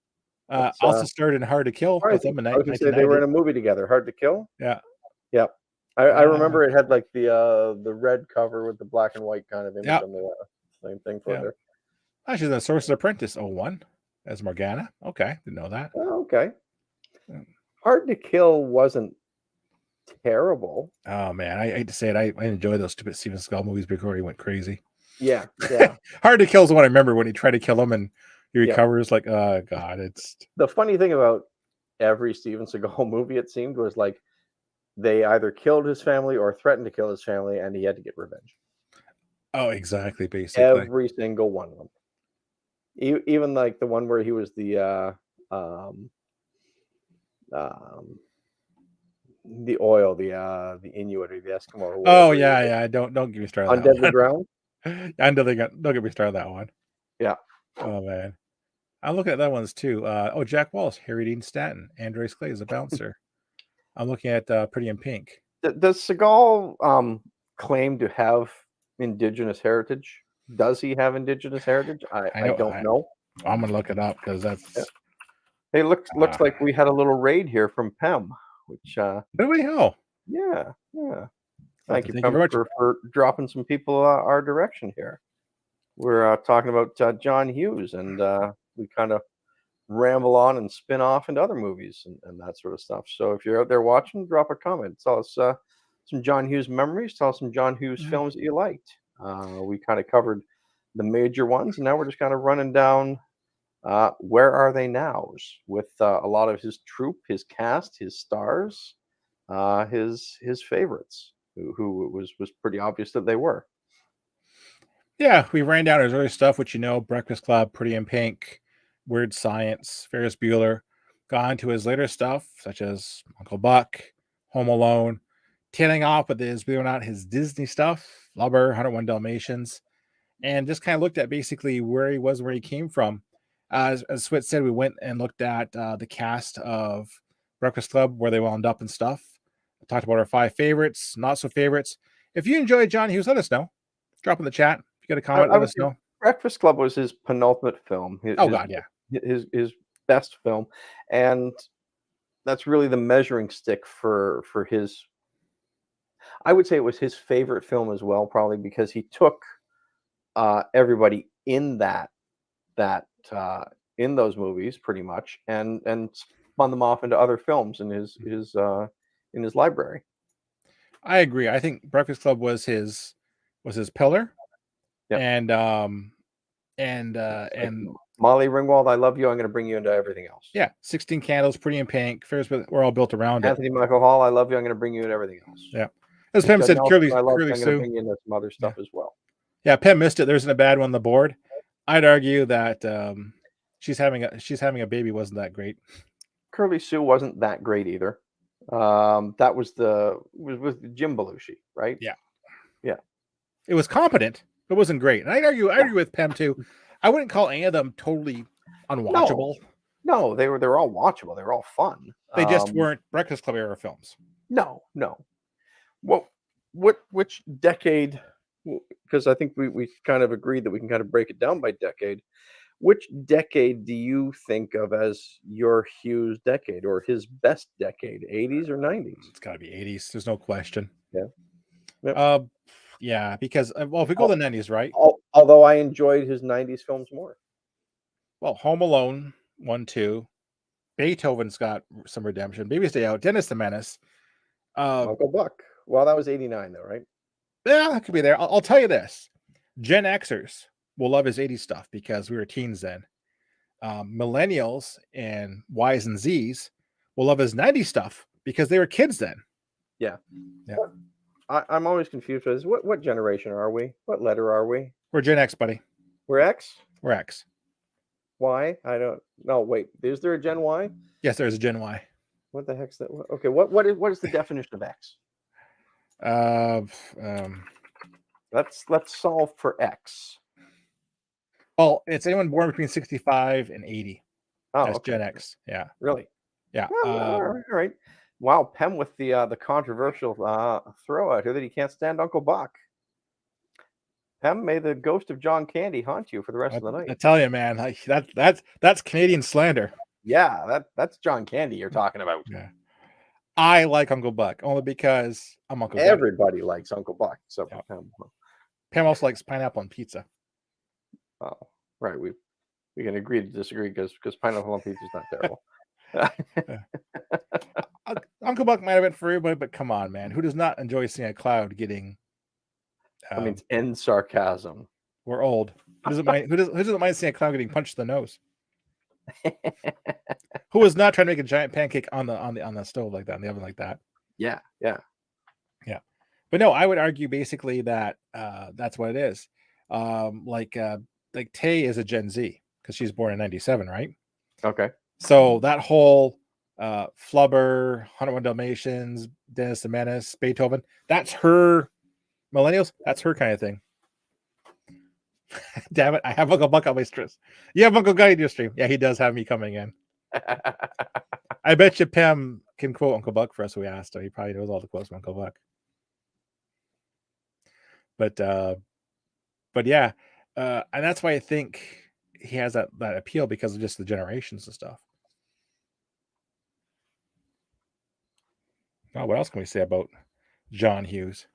That's, Also starred in Hard to Kill surprising. with him in I was gonna say they were in 1990. a movie together, Hard to Kill? Yeah. Yep. I Uh, remember it had, like, the red cover with the black and white kind of image yeah. on the, same thing for Yeah. there. She's in The Sorcerer's Apprentice '01 as Morgana. Okay, didn't know that. Oh, okay. Yeah. Hard to Kill wasn't terrible. Oh man, I hate to say it. I enjoy those stupid Steven Seagal movies before he went crazy. Yeah, yeah, Hard to Kill is the one I remember when he tried to kill him and he yeah. recovers. Like, oh god, it's The funny thing about every Steven Seagal movie, it seemed, was, like, they either killed his family or threatened to kill his family, and he had to get revenge. oh exactly, basically. Every single one of them. Even, like, the one where he was um, um the Inuit or the Eskimo or Oh whatever he yeah, was yeah. Don't get me started on on that Deadly one. Ground. Don't get me started on that one. Yeah. Oh man, I'm looking at that ones too. Jack Walsh, Harry Dean Stanton, Andres Clay is a bouncer. I'm looking at Pretty in Pink. Does Seagal claim to have indigenous heritage? Does he have indigenous heritage? I I know. don't know. I'm gonna look it up because Yeah. that's Hey, looks uh, like we had a little raid here from Pem, which nobody hell. yeah, yeah. Thank you, Thank you Pem, very much. for dropping some people our direction here. We're talking about John Hughes, and we kind of ramble on and spin off into other movies and that sort of stuff. So if you're out there watching, drop a comment. Tell us some John Hughes memories. Tell us some John Hughes Yeah. films that you liked. We kind of covered the major ones, and now we're just kind of running down where are they nows with a lot of his troupe, his cast, his stars, his favorites, who was pretty obvious that they were. Yeah, we ran down his early stuff, which Breakfast Club, Pretty in Pink, Weird Science, Ferris Bueller. Gone to his later stuff, such as Uncle Buck, Home Alone, tailing off with his, believe it or not, his Disney stuff, Flubber, 101 Dalmatians, and just kind of looked at basically where he was, where he came from. As Swit said, we went and looked at the cast of Breakfast Club, where they wound up and stuff. We talked about our 5 favorites, not so favorites. If you enjoyed John Hughes, let us know. Drop in the chat. If you got a comment, I let would us say know. Breakfast Club was his penultimate film, Oh God, yeah. his best film, and that's really the measuring stick for his. I would say it was his favorite film as well, probably because he took everybody in that in those movies pretty much and spun them off into other films in his library. I agree. I think Breakfast Club was his pillar, Yeah, and like and Molly Ringwald, I love you. I'm going to bring you into everything else. yeah, 16 Candles, Pretty in Pink, Ferris Bueller, we're all built around it. Anthony Michael Hall, I love you. I'm going to bring you into everything else. Yeah, as Pim Judd said, Nelson, I love you. Curly I'm going to Sue. bring you into some other Yeah, stuff as well. yeah. Pim missed it. There isn't a bad one on the board. I'd argue that she's having a baby wasn't that great. Curly Sue wasn't that great either. That was was with Jim Belushi, right? Yeah, Yeah. it was competent, but wasn't great. And I Yeah. argue with Pim too. I wouldn't call any of them totally No, unwatchable. no, they were all watchable. They were all fun. They just weren't Breakfast Club era films. No, no. What which decade? Because I think we kind of agreed that we can kind of break it down by decade. Which decade do you think of as your Hughes decade or his best decade? 80s or 90s? It's got to be 80s. There's no question. Yeah. Yep. Uh, yeah, because well, if we go Al- the 90s, right? Although I enjoyed his 90s films more. Well, Home Alone 1, 2. Beethoven's got some redemption. Baby's Day Out. Dennis the Menace. Uncle Buck. Well, that was 89 though, right? Yeah, that could be there. I'll tell you this: Gen Xers will love his 80s stuff because we were teens then. Millennials and Ys and Zs will love his 90s stuff because they were kids then. Yeah. Yeah. I'm always confused with this. What generation are we? What letter are we? We're Gen X, buddy. We're X? We're X. Y? I don't no, wait. Is there a Gen Y? Yes, there's a Gen Y. What the heck's that? Okay, what is the definition of X? Uh, um, Let's solve for X. well, it's anyone born between 65 and 80. Oh, That's okay. Gen X. Yeah. Really? Yeah. All right. Wow, Pem with the controversial throw out here that he can't stand Uncle Buck. Pem, may the ghost of John Candy haunt you for the rest of the I night. tell you, man, like, that's Canadian slander. Yeah, that's John Candy you're talking about. Yeah. I like Uncle Buck only because I'm Uncle Buck. Everybody likes Uncle Buck except for Pem. Pam also likes pineapple on pizza. Oh, right. We can agree to disagree because pineapple on pizza is not terrible. Uncle Buck might have been for everybody, but come on, man. Who does not enjoy seeing a cloud getting I mean, it's end sarcasm. we're old. Who doesn't mind who doesn't mind seeing a clown getting punched in the nose? Who is not trying to make a giant pancake on the stove like that, in the oven like that? Yeah. But no, I would argue basically that that's what it is. Like Tay is a Gen Z because she's born in 97, right? Okay. So that whole Flubber, 101 Dalmatians, Dennis the Menace, Beethoven, that's her millennials, that's her kind of thing. Damn it, I have Uncle Buck on my stream. You have Uncle Guy in your stream. Yeah, he does have me coming in. I bet you Pam can quote Uncle Buck for us. We asked him. He probably knows all the quotes from Uncle Buck. But yeah, and that's why I think he has that appeal because of just the generations and stuff. Oh, what else can we say about John Hughes?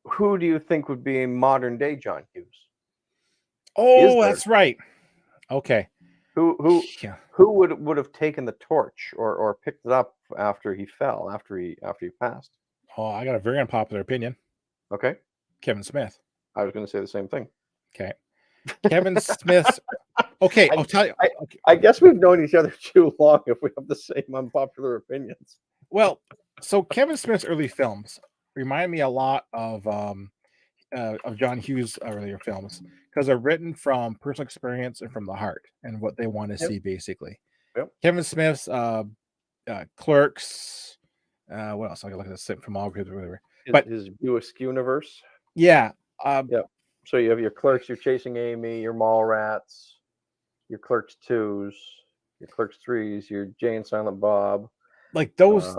Who do you think would be a modern day John Hughes? Oh, that's right. Okay. Who would have taken the torch or picked it up after he fell, after he passed? Oh, I got a very unpopular opinion. Okay. Kevin Smith. I was going to say the same thing. Okay. Kevin Smith's. Okay, I'll tell you. I guess we've known each other too long if we have the same unpopular opinions. Well, so Kevin Smith's early films remind me a lot of John Hughes' earlier films because they're written from personal experience and from the heart and what they want to see, basically. Yep. Kevin Smith's Clerks. What else? I can look at the filmography or whatever. But his Buick universe. Yeah. Yep. So you have your Clerks, your Chasing Amy, your Mallrats, your Clerks 2s, your Clerks 3s, your Jay and Silent Bob. Like those,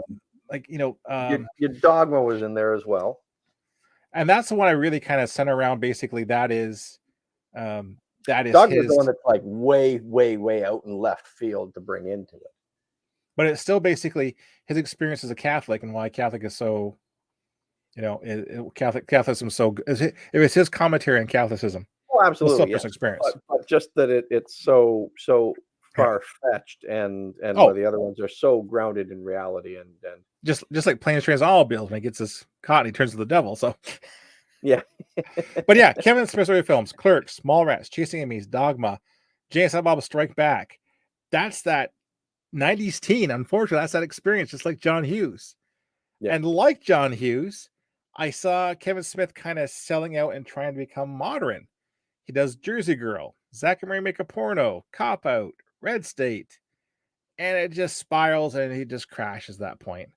your Dogma was in there as well. And that's the one I really kind of center around. Basically, that is Dogma's the one that's like way, way, way out in left field to bring into it. But it's still basically his experience as a Catholic and why Catholic is so, Catholicism so good. It was his commentary on Catholicism. Oh, absolutely. Yes. Experience. But just that it's so far fetched and where the other ones are so grounded in reality and just like Planes, Trains, Automobiles when he gets his caught and he turns to the devil. So yeah. But yeah, Kevin Smith's early films, Clerks, Mallrats, Chasing Amy's, Dogma, Jay and Silent Bob Strike Back. That's that 90s teen. Unfortunately, that's that experience, just like John Hughes. Yeah. And like John Hughes, I saw Kevin Smith kind of selling out and trying to become modern. He does Jersey Girl, Zack and Mary Make a Porno, Cop Out, Red State, and it just spirals and he just crashes that point.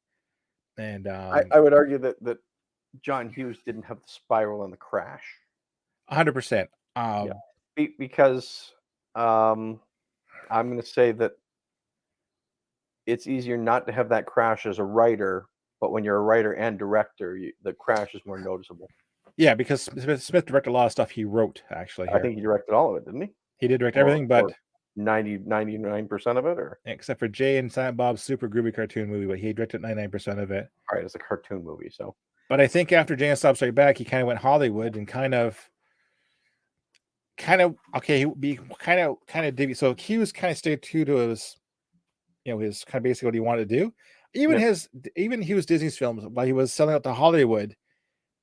And I would argue that John Hughes didn't have the spiral and the crash. 100%. Because I'm going to say that it's easier not to have that crash as a writer, but when you're a writer and director, the crash is more noticeable. Yeah, because Smith directed a lot of stuff he wrote actually I here. think he directed all of it, didn't he? He did direct Or everything, but 99% of it, or except for Jay and Silent Bob's Super Groovy cartoon movie, but he directed 99% of it. all right, it's a cartoon movie, so But I think after Jay and Silent Bob Strike Back, he kind of went Hollywood and okay, he be kind of divvy. So Hughes kind of stayed true to his, his kind of basically what he wanted to do. yeah, Even Hughes Disney's films, while he was selling out to Hollywood,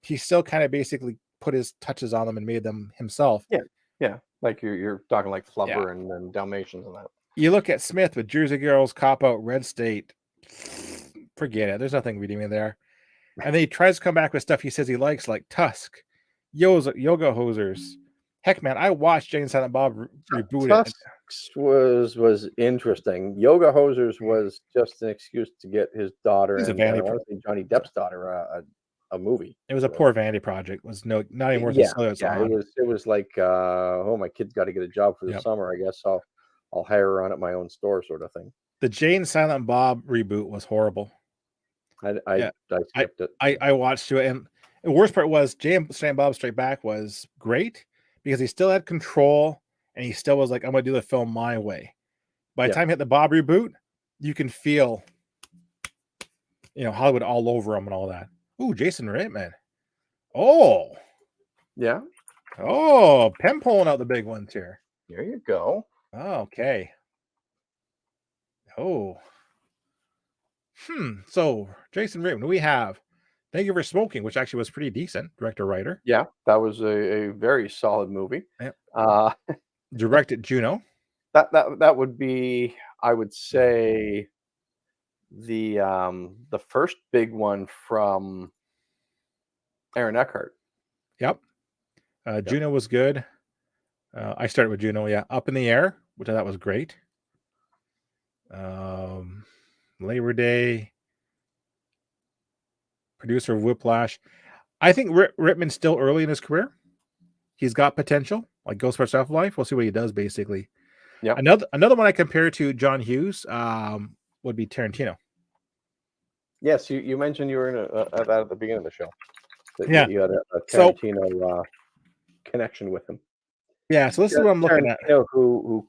he still kind of basically put his touches on them and made them himself. yeah, yeah. Like you're talking like Yeah. Flubber and Dalmatians and that. You look at Smith with Jersey Girls, Cop Out, Red State. Forget it. There's nothing redeeming there. And then he tries to come back with stuff he says he likes, like Tusk, Yoga Hosers. Heck, man, I watched Jay and Silent Bob reboot it. Tusks was interesting. Yoga Hosers was just an excuse to get his daughter It was a and I vanity. want to say Johnny Depp's daughter a movie. It was a poor vanity project. It was not even worth the Yeah, slow it's yeah. on. It was like oh, my kid's got to get a job for the Yep. summer. I guess I'll hire her on at my own store, sort of thing. The Jay and Silent Bob reboot was horrible. I skipped it. I watched it, and the worst part was Jay and Silent Bob Straight Back was great because he still had control and he still was like, I'm gonna do the film my way. By the time he hit the Bob reboot, you can feel Hollywood all over him and all that. Ooh, Jason Reitman. Oh, Yeah. oh, Pem pulling out the big ones here. There you go. Oh, okay. Oh. So Jason Reitman, we have Thank You for Smoking, which actually was pretty decent. Director writer. Yeah, that was a very solid movie. Yep. Uh, Directed Juno. that would be, I would say, the first big one from Aaron Eckhart. Yep. Juno was good. I started with Juno. Yeah, Up in the Air, which I thought was great. Labor Day. Producer of Whiplash. I think Rittman's still early in his career. He's got potential, like Ghostbusters Afterlife. We'll see what he does, basically. Yeah. Another one I compare to John Hughes would be Tarantino. Yes, you mentioned you were in that at the beginning of the show. Yeah. You had a Tarantino connection with him. Yeah, so this is what I'm looking at. Who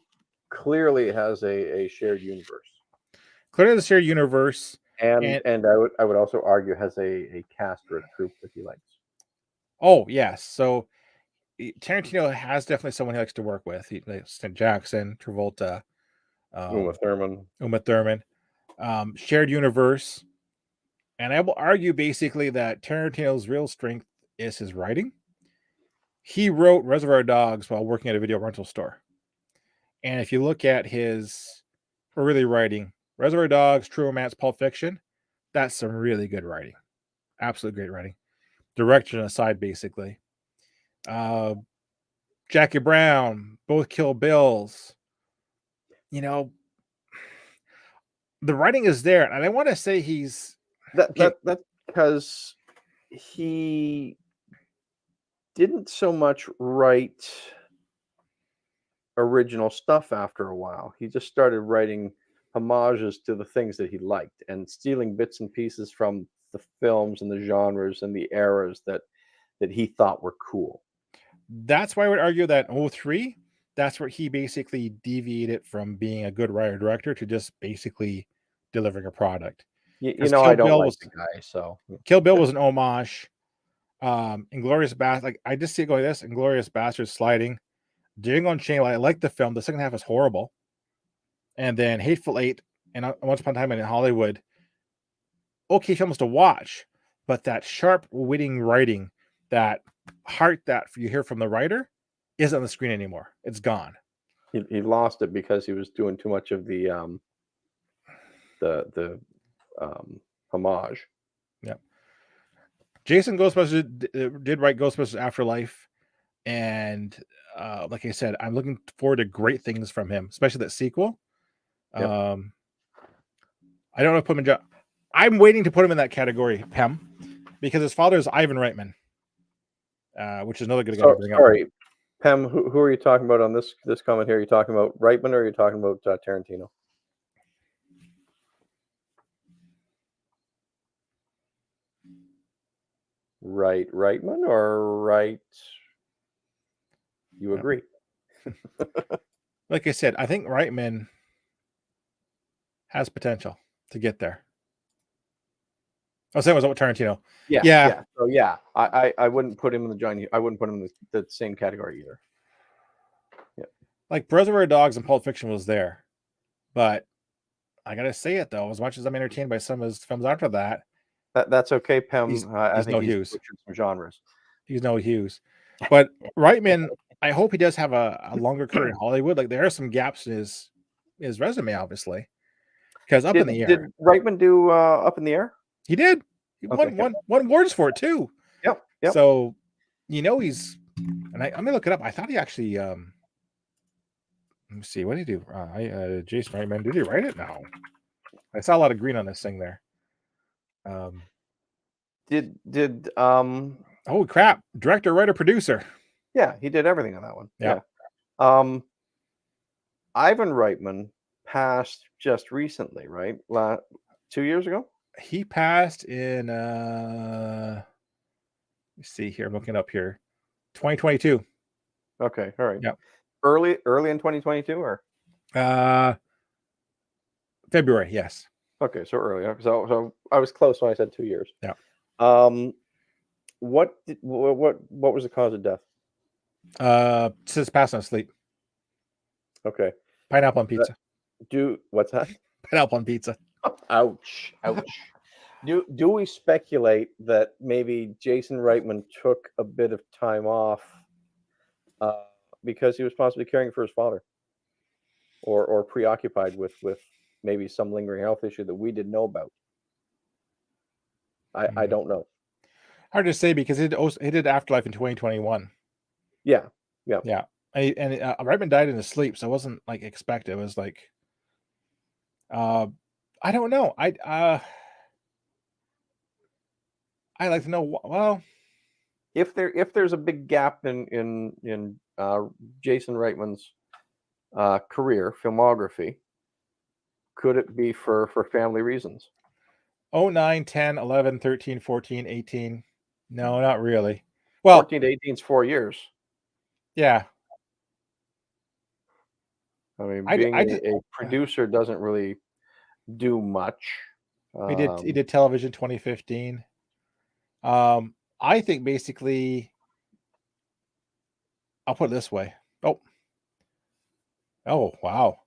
clearly has a shared universe. Clearly has a shared universe. And I would also argue has a cast or a troupe that he likes. Oh, yes. So Tarantino has definitely someone he likes to work with. He likes Jackson, Travolta, Uma Thurman. Shared universe. And I will argue basically that Tarantino's real strength is his writing. He wrote Reservoir Dogs while working at a video rental store. And if you look at his early writing, Reservoir Dogs, True Romance, Pulp Fiction, that's some really good writing. Absolute great writing. Direction aside, basically. Jackie Brown, both Kill Bills. The writing is there. And I want to say he's... That's because he didn't so much write original stuff after a while. He just started writing homages to the things that he liked and stealing bits and pieces from the films and the genres and the eras that he thought were cool. That's why I would argue that 03, that's where he basically deviated from being a good writer director to just basically delivering a product. I don't like the guy, so Kill Bill was an homage. Inglourious Basterds, like I just see it going this Inglourious Basterds sliding. Django Unchained, I like the film. The second half is horrible. And then Hateful Eight and Once Upon a Time in Hollywood. Okay films to watch, but that sharp, witting writing, that heart that you hear from the writer, isn't on the screen anymore. It's gone. He lost it because he was doing too much of the homage. Yeah. Jason Ghostbusters did write Ghostbusters Afterlife, and like I said, I'm looking forward to great things from him, especially that sequel. Yep. I don't know if put him in. I'm waiting to put him in that category, Pem, because his father is Ivan Reitman, which is another good guy to bring up. Sorry, Pem, who are you talking about on this comment here? Are you talking about Reitman or are you talking about Tarantino? Reitman or right? You Yep. agree? Like I said, I think Reitman has potential to get there. Oh, same as what Tarantino. Yeah, Yeah, yeah. So yeah, I wouldn't put him in the Johnny. I wouldn't put him in the same category either. Yeah, like Reservoir Dogs and Pulp Fiction was there, but I gotta say it though, as much as I'm entertained by some of his films after that, that's okay, he's Pem. I he's think no he's Hughes. butchered some genres. He's no Hughes. But Reitman, I hope he does have a longer career in Hollywood. Like there are some gaps in his resume, obviously. Because Up in the Air, Did Reitman do Up in the Air? he did. He Okay. won awards for it too. Yep. Yep. So he's, and let me look it up. I thought he actually let me see, what did he do? Jason Reitman, did he write it? No. I saw a lot of green on this thing there. Did Holy crap. Director, writer, producer. Yeah, he did everything on that one. Yeah. Yeah. Ivan Reitman passed just recently, right? 2 years ago? He passed in let me see here. I'm looking up here. 2022. Okay, all right. Yep. Early in 2022 or? February, yes. Okay, so early. So I was close when I said 2 years. Yeah. What was the cause of death? Since passing on sleep. Okay. Pineapple on pizza. What's that? Pineapple on pizza. Ouch. Do we speculate that maybe Jason Reitman took a bit of time off because he was possibly caring for his father, or preoccupied with maybe some lingering health issue that we didn't know about? I don't know. Hard to say because he did Afterlife in 2021. Yeah. Yeah. And Reitman died in his sleep, so it wasn't like expected. It was like I don't know. I'd like to know. Well, If there's a big gap in Jason Reitman's career filmography, could it be for family reasons? 09, 10, 11, 13, 14, 18. No, not really. Well, 14 to 18 is 4 years. yeah. I mean, I being just a producer doesn't really do much. he did television 2015. I think basically I'll put it this way. Oh, wow.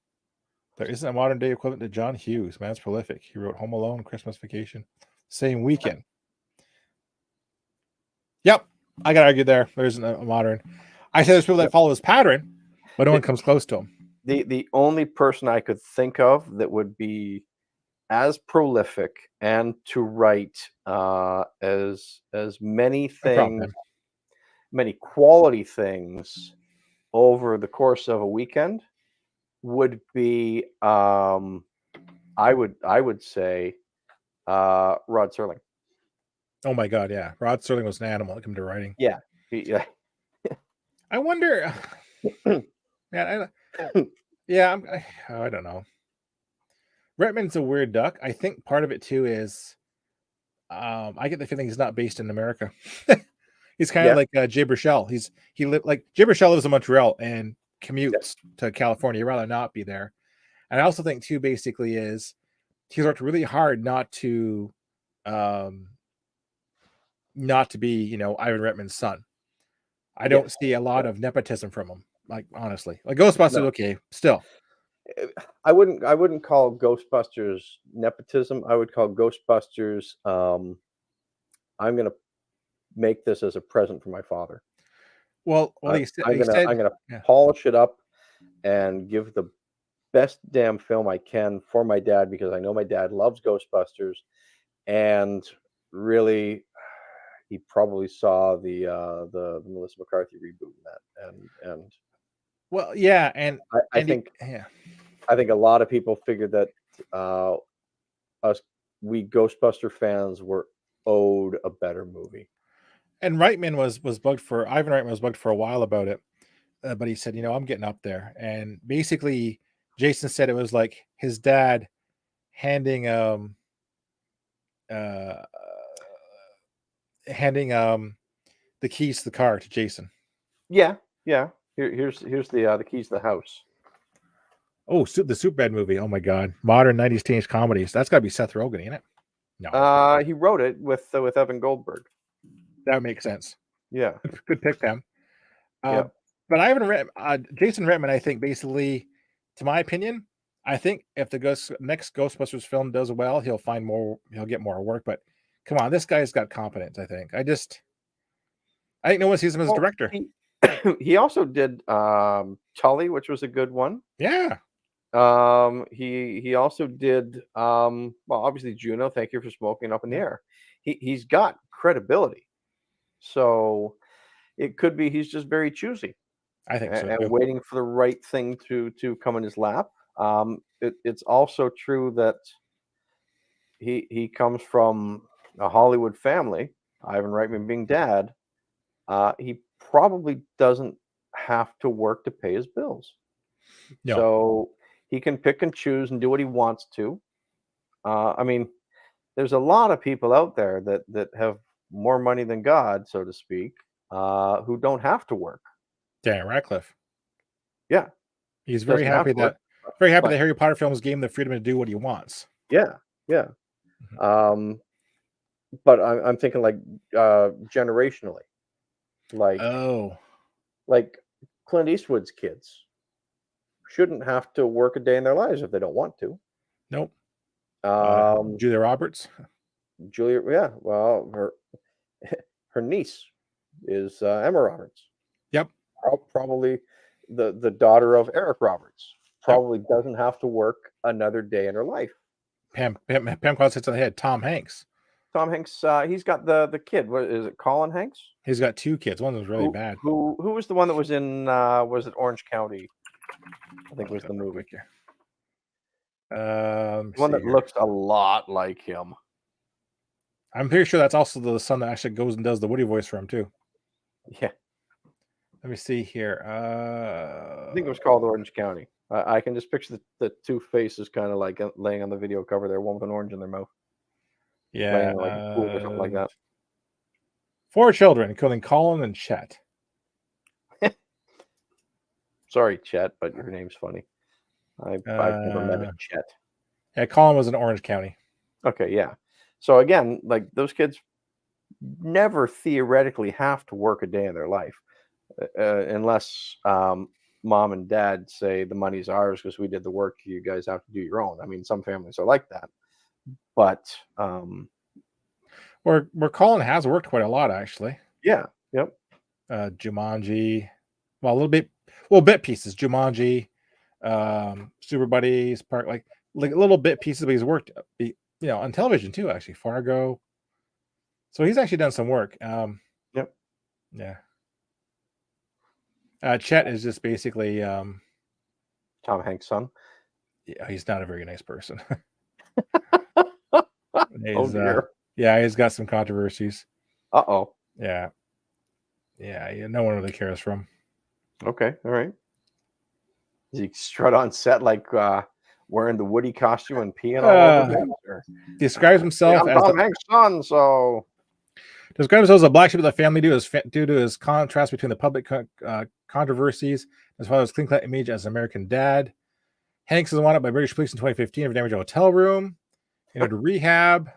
There isn't a modern day equivalent to John Hughes. Man's prolific. He wrote Home Alone, Christmas Vacation, same weekend. Yep, I gotta argue there. There isn't a modern. I said there's people that follow his pattern, but no one comes close to him. The only person I could think of that would be as prolific and to write as many No problem, things, man. many quality things over the course of a weekend would be I would say Rod Serling. Oh my god, yeah. Rod Serling was an animal when it came to writing. Yeah. I wonder. Man, yeah, I don't know. Reitman's a weird duck. I think part of it too is I get the feeling he's not based in America. He's kind of Yeah. like Jay Baruchel. He lived like Jay Baruchel lives in Montreal and Yeah. commutes to California. He'd rather not be there. And I also think too, basically, is he's worked really hard um not to be, Ivan Reitman's son. I don't Yes. see a lot Yeah. of nepotism from him. Like honestly, like Ghostbusters, No. okay, still. I wouldn't call Ghostbusters nepotism. I would call Ghostbusters I'm gonna make this as a present for my father. Well, I, he said, I'm gonna I'm gonna yeah. polish it up and give the best damn film I can for my dad because I know my dad loves Ghostbusters, and really, he probably saw the Melissa McCarthy reboot in that, and Well, yeah, and I and he, think yeah, I think a lot of people figured that uh, us we Ghostbuster fans were owed a better movie. and Reitman was bugged for Ivan Reitman was bugged for a while about it, but he said, I'm getting up there, and basically, Jason said it was like his dad handing uh handing the keys to the car to Jason. Yeah, yeah. Here's the keys to the house. Oh, the Superbad movie. Oh my God, modern '90s teenage comedies. That's got to be Seth Rogen, ain't it? No, He wrote it with Evan Goldberg. that would make sense. Yeah, Good pick, Pam. Uh, yeah. but I haven't read Jason Reitman. I think basically, to my opinion, I think if the next Ghostbusters film does well, he'll find more. He'll get more work. But come on, this guy's got competence. I think no one sees him as a Well, director. he also did Tully, which was a good one. Yeah, He also did well, obviously Juno. Thank you for smoking up in the air. He's got credibility, so it could be he's just very choosy I think so and too. waiting for the right thing to come in his lap. It's also true that he comes from a Hollywood family. Ivan Reitman being dad, he probably doesn't have to work to pay his bills, No, so he can pick and choose and do what he wants to. I mean, there's a lot of people out there that have more money than God, so to speak, who don't have to work. Dan Radcliffe. Yeah, He's doesn't have to work, very happy but that Harry Potter films gave him the freedom to do what he wants. yeah, yeah. Mhm. Um, but I'm thinking like generationally, like Oh, like Clint Eastwood's kids shouldn't have to work a day in their lives if they don't want to. nope. Um, Julia Roberts. Julia, yeah, well, her niece is Emma Roberts, Yep, probably the daughter of Eric Roberts. yep. Probably doesn't have to work another day in her life. Pam Claus hits on the head. Tom Hanks. Tom Hanks, he's got the kid. What is it? Colin Hanks? He's got two kids. One was really Who bad. who was the one that was in was it Orange County? I think I'll look was it the up real movie. quick here. The one See that here. looks a lot like him. I'm pretty sure that's also the son that actually goes and does the Woody voice for him too. Yeah, Let me see here. I think it was called Orange County. I can just picture the two faces kind of like laying on the video cover there, one with an orange in their mouth, laying Yeah. in like a pool or something like that. 4 children, including Colin and Chet. Sorry, Chet, but your name's funny. I've never met a Chet. Yeah, Colin was in Orange County. Okay, yeah. So again, like those kids never theoretically have to work a day in their life, unless mom and dad say the money's ours because we did the work. You guys have to do your own. I mean, some families are like that, but Where Colin has worked quite a lot actually. yeah, yep, Jumanji, well, a little bit pieces. Jumanji, Super Buddies, Park, like little bit pieces. But he's worked, on television too. Actually, Fargo. So he's actually done some work. yep. Yeah. Chet is just basically, Tom Hanks' son. yeah, he's not a very nice person. Oh he's, dear. yeah, he's got some controversies. Uh-oh. Yeah, no one really cares for him. Okay, all right. Does he strut on set like wearing the Woody costume and peeing all over things? Or, Describes hey, himself I'm as Tom Hanks' son, so describes himself as a black sheep of the family due to his contrast between the public controversies as well as clean cut image as an American dad. Hanks was wanted by British police in 2015 for damage a hotel room. To rehab.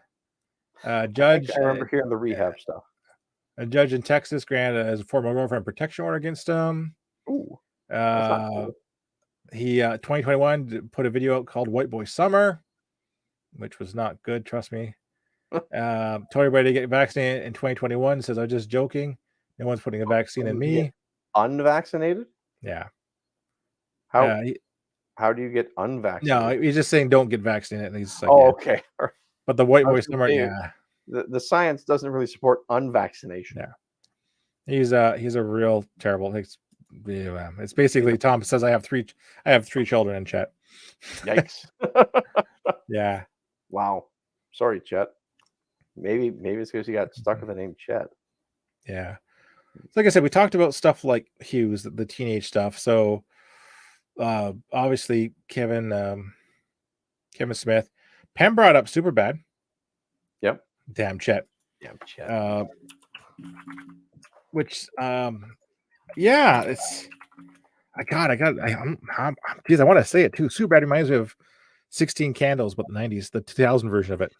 I think I remember hearing the rehab stuff. A judge in Texas granted his former girlfriend protection order against him. Ooh, that's not cool. He 2021 put a video out called White Boy Summer, which was not good, trust me. Told everybody to get vaccinated in 2021. Says, I'm just joking. No one's putting a vaccine in me. Unvaccinated? Yeah. How do you get unvaccinated? No, he's just saying don't get vaccinated. And he's like, oh, yeah. Okay. But the White Boy Summer, yeah. The science doesn't really support unvaccination. Yeah. He's a real terrible. It's basically Tom says I have three children in Chet. Yikes. Yeah. Wow. Sorry, Chet. Maybe it's because you got stuck with the name Chet. Yeah. So like I said, we talked about stuff like Hughes, the teenage stuff. So obviously Kevin Smith. Pam brought up Superbad. Yep. Damn Chet. Damn Chet. Which yeah, it's geez, I want to say it too. Superbad reminds me of 16 Candles, but the 90s, the 2000 version of it.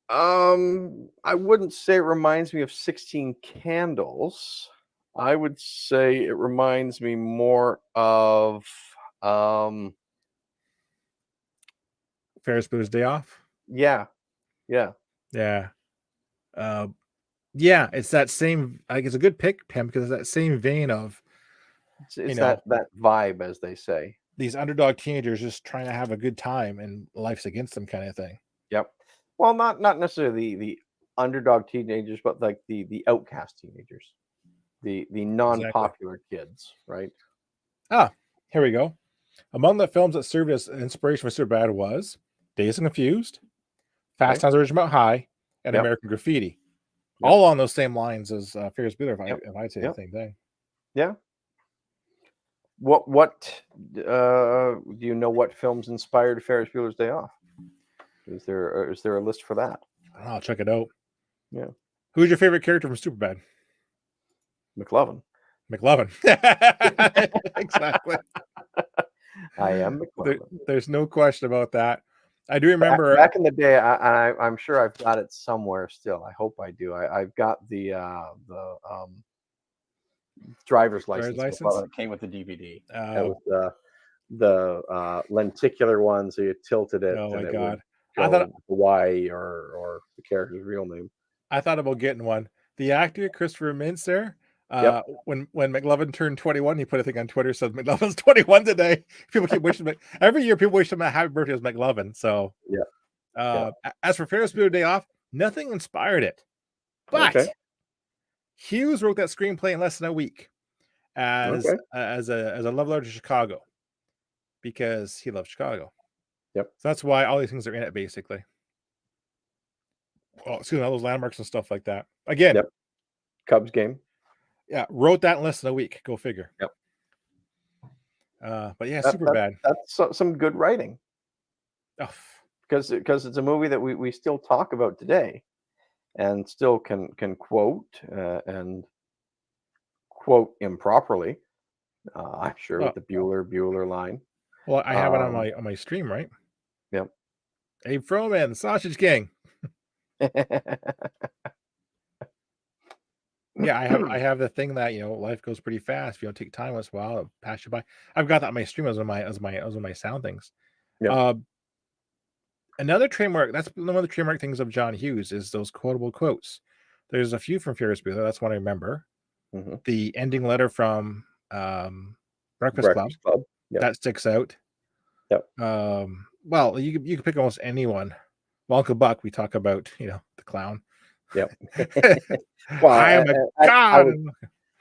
I wouldn't say it reminds me of 16 Candles. I would say it reminds me more of Ferris Bueller's Day Off. yeah. Yeah. Yeah, it's that same, like, it's a good pick, Pam, because it's that same vein of, It's that vibe, as they say. these underdog teenagers just trying to have a good time and life's against them kind of thing. Yep. Well, not necessarily the underdog teenagers, but like the outcast teenagers, the non-popular kids, right? Here we go. Among the films that served as inspiration for Superbad was Dazed and Confused, Fast Times at Ridgemont High, and American Graffiti. All on those same lines as Ferris Bueller, if I'd say the same thing. Yeah. What do you know? What films inspired Ferris Bueller's Day Off? Is there a list for that? I'll check it out. Yeah. Who's your favorite character from Superbad? McLovin. Exactly. I am McLovin. There's no question about that. I do remember back in the day. I'm sure I've got it somewhere still. I hope I do. I've got the driver's license. That came with the DVD. That was the lenticular one, so you tilted it. Oh my God! I thought Hawaii or the character's real name. I thought about getting one. The actor Christopher Mintz there. When McLovin turned 21, he put a thing on Twitter says McLovin's 21 today. People keep wishing him every year. People wish him a happy birthday as McLovin. So as for Ferris Bueller Day Off, nothing inspired it, but Hughes wrote that screenplay in less than a week as a love letter to Chicago because he loves Chicago. So that's why all these things are in it, basically. Oh, excuse me, all those landmarks and stuff like that. Again, Cubs game. Yeah, wrote that in less than a week. Go figure. But yeah, Superbad. That's some good writing. Because it's a movie that we still talk about today, and still can quote and quote improperly. I'm sure with the Bueller line. Well, I have it on my stream, right? Yep. Abe Froman, Sausage King. Yeah, I have the thing that life goes pretty fast. If you don't take time once in a while, it'll pass you by. I've got that on my stream as one of my sound things. Another trademark, that's one of the trademark things of John Hughes is those quotable quotes. There's a few from Ferris Bueller. That's one I remember. The ending letter from Breakfast Club. That sticks out. Well, you could pick almost anyone. Well, Uncle Buck, we talk about the clown. Well,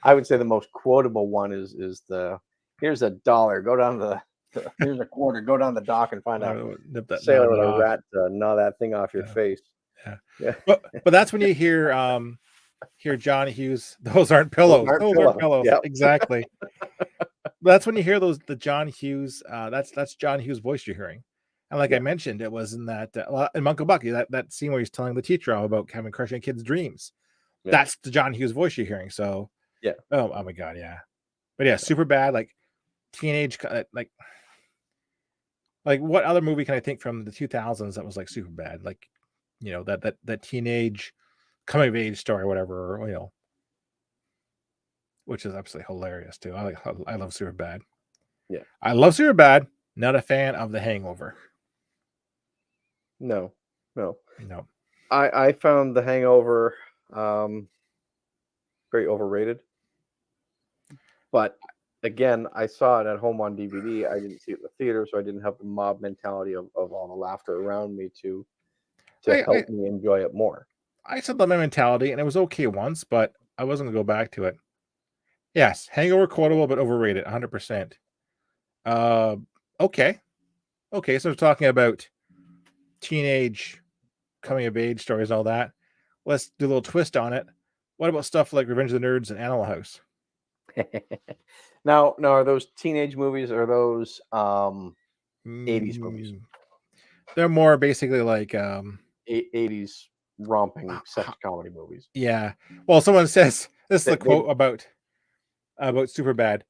I would say the most quotable one is the here's $1, go down to the here's a quarter, go down the dock and find out sailor with a rat gnaw that thing off your face. But that's when you hear John Hughes, those aren't pillows. Those aren't pillows. Exactly. That's when you hear the John Hughes, that's John Hughes' voice you're hearing. And like I mentioned, it was in that in Uncle Bucky, that scene where he's telling the teacher all about having crushing kids' dreams. That's the John Hughes voice you're hearing. So oh my God, but Superbad, like teenage, like what other movie can I think from the 2000s that was like Superbad, like that teenage coming of age story, or whatever, which is absolutely hilarious too. I love Superbad. I love Superbad. Not a fan of The Hangover. No. I found The Hangover very overrated. But again, I saw it at home on DVD. I didn't see it in the theater, so I didn't have the mob mentality of all the laughter around me to help me enjoy it more. I said the mentality, and it was okay once, but I wasn't going to go back to it. Yes, Hangover quotable, but overrated, 100%. Okay, so we're talking about teenage coming of age stories and all that. Let's do a little twist on it. What about stuff like Revenge of the Nerds and Animal House? Now, are those teenage movies or those 80s movies? They're more basically like 80s romping sex comedy movies. Yeah. Well, someone says this is the They quote about Superbad.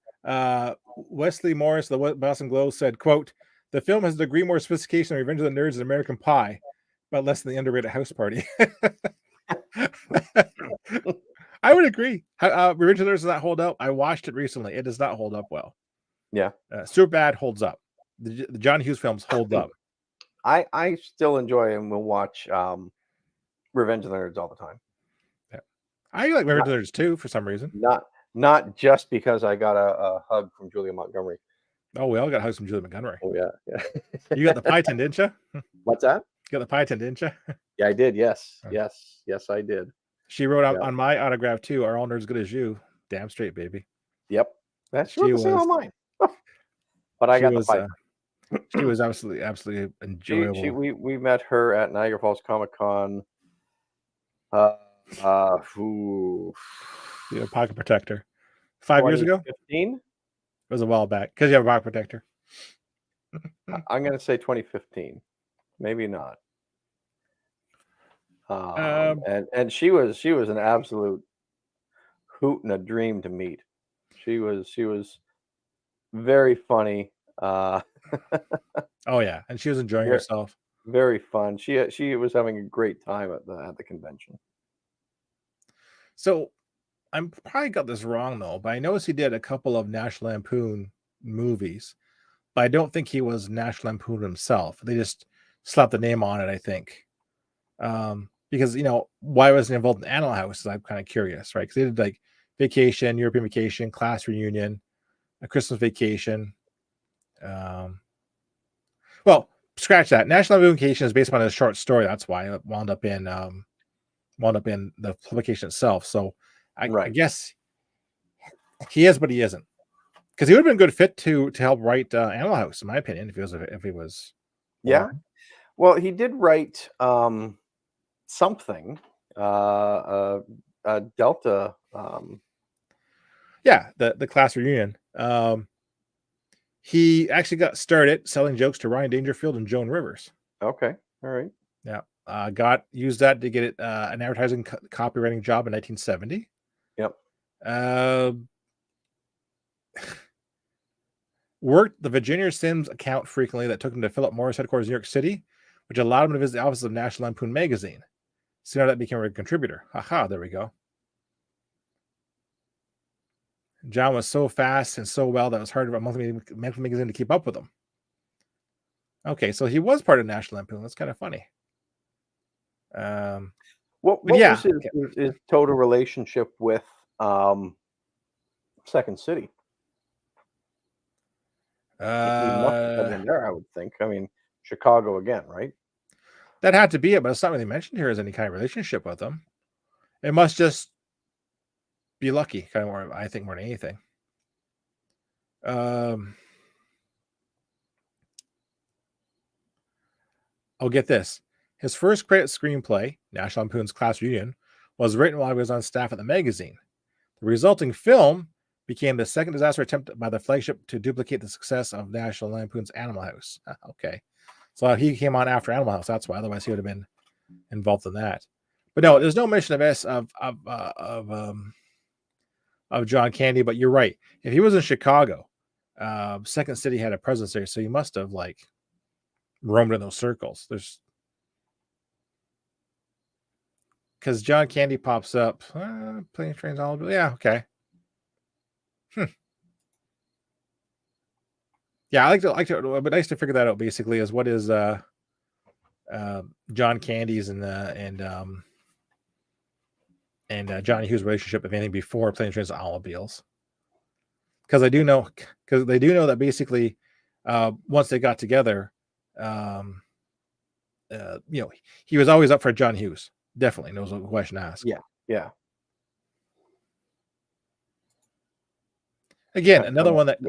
Wesley Morris, the Boston Globe, said, "quote The film has a degree more sophistication than Revenge of the Nerds and American Pie, but less than the underrated House Party." I would agree. Revenge of the Nerds does not hold up. I watched it recently. It does not hold up well. Yeah. Superbad holds up. The John Hughes films hold up. I still enjoy and will watch Revenge of the Nerds all the time. Yeah. I like Revenge of the Nerds too for some reason. Not just because I got a hug from Julia Montgomery. Oh, we all got hugs from Julie Montgomery. Oh yeah. You got the pie tin, didn't you? What's that? You got the pie tin, didn't you? Yeah, I did. Yes, Oh. yes, I did. She wrote on my autograph too. "Are all nerds good as you?" Damn straight, baby. Yep, that's she wrote the same on mine. But I got the pie. She was absolutely enjoyable. We met her at Niagara Falls Comic Con. You know, pocket protector. 5 years ago? 2015? It was a while back because you have a pocket protector. I'm gonna say 2015. Maybe not. And she was an absolute hoot and a dream to meet. She was very funny. Oh yeah, and she was enjoying herself. Very fun. She was having a great time at the convention. So I'm probably got this wrong though, but I noticed he did a couple of National Lampoon movies, but I don't think he was National Lampoon himself. They just slapped the name on it, I think. Because why wasn't he involved in Animal House? I'm kind of curious, right? Because they did like Vacation, European Vacation, Class Reunion, A Christmas Vacation. Well, scratch that. National Lampoon Vacation is based on a short story. That's why it wound up in the publication itself. So I guess he is, but he isn't, because he would have been a good fit to help write Animal House, in my opinion, if he was. Yeah. Well, he did write something. Delta. Yeah, the Class Reunion. He actually got started selling jokes to Ryan Dangerfield and Joan Rivers. Okay, all right. Yeah, used that to get it an advertising copywriting job in 1970. Yep. Worked the Virginia Sims account frequently that took him to Philip Morris headquarters in New York City, which allowed him to visit the offices of National Lampoon magazine. Soon that became a contributor. Haha, there we go. John was so fast and so well that it was hard for a monthly magazine to keep up with him. Okay, so he was part of National Lampoon. That's kind of funny. What was his total relationship with Second City? He must have been there, I would think. I mean, Chicago again, right? That had to be it, but it's not really mentioned here as any kind of relationship with them. It must just be lucky, kind of more, I think, more than anything. I'll get this. His first credit screenplay, National Lampoon's Class Reunion, was written while he was on staff at the magazine. The resulting film became the second disaster attempt by the flagship to duplicate the success of National Lampoon's Animal House. Okay. So he came on after Animal House. That's why. Otherwise, he would have been involved in that. But no, there's no mention of John Candy. But you're right. If he was in Chicago, Second City had a presence there, so he must have roamed in those circles. Because John Candy pops up, Planes, Trains, Automobiles. Yeah, okay. Yeah, I like to. But nice to figure that out. Basically, is what is John Candy's and Johnny Hughes' relationship, if anything, before Planes, Trains, Automobiles. Because they do know that basically, once they got together, he was always up for John Hughes. Definitely knows what question to ask. Yeah. Again, another one that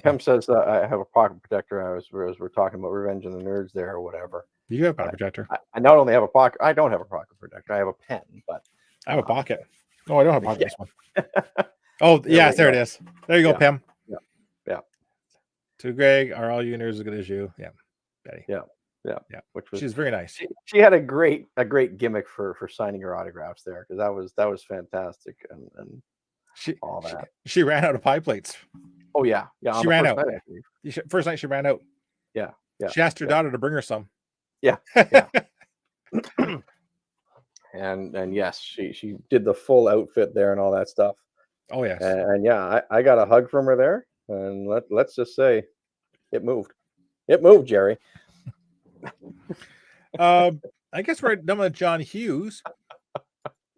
Pem says I have a pocket protector. As we're talking about Revenge of the Nerds there or whatever. You have a pocket protector. I not only have a pocket. I don't have a pocket protector. I have a pen, but I have a pocket. Oh, I don't have a pocket. This one. Oh, yes, there it is. There you go, Pam. Yeah. To Greg, are all you nerds as good as you? Yeah, Betty. Yeah. Yeah, Yeah, which was she's very nice. she had a great gimmick for signing her autographs there, because that was fantastic, and She all she that. she ran out of pie plates. Oh yeah, yeah. On She the ran first out. night, I believe. First night she ran out. Yeah, yeah, She asked her yeah, daughter to bring her some. yeah, yeah. And yes, she did the full outfit there and all that stuff. Oh, yes. And yeah, I got a hug from her there, and let's just say it moved. It moved, Jerry. Um, I guess we're done with John Hughes.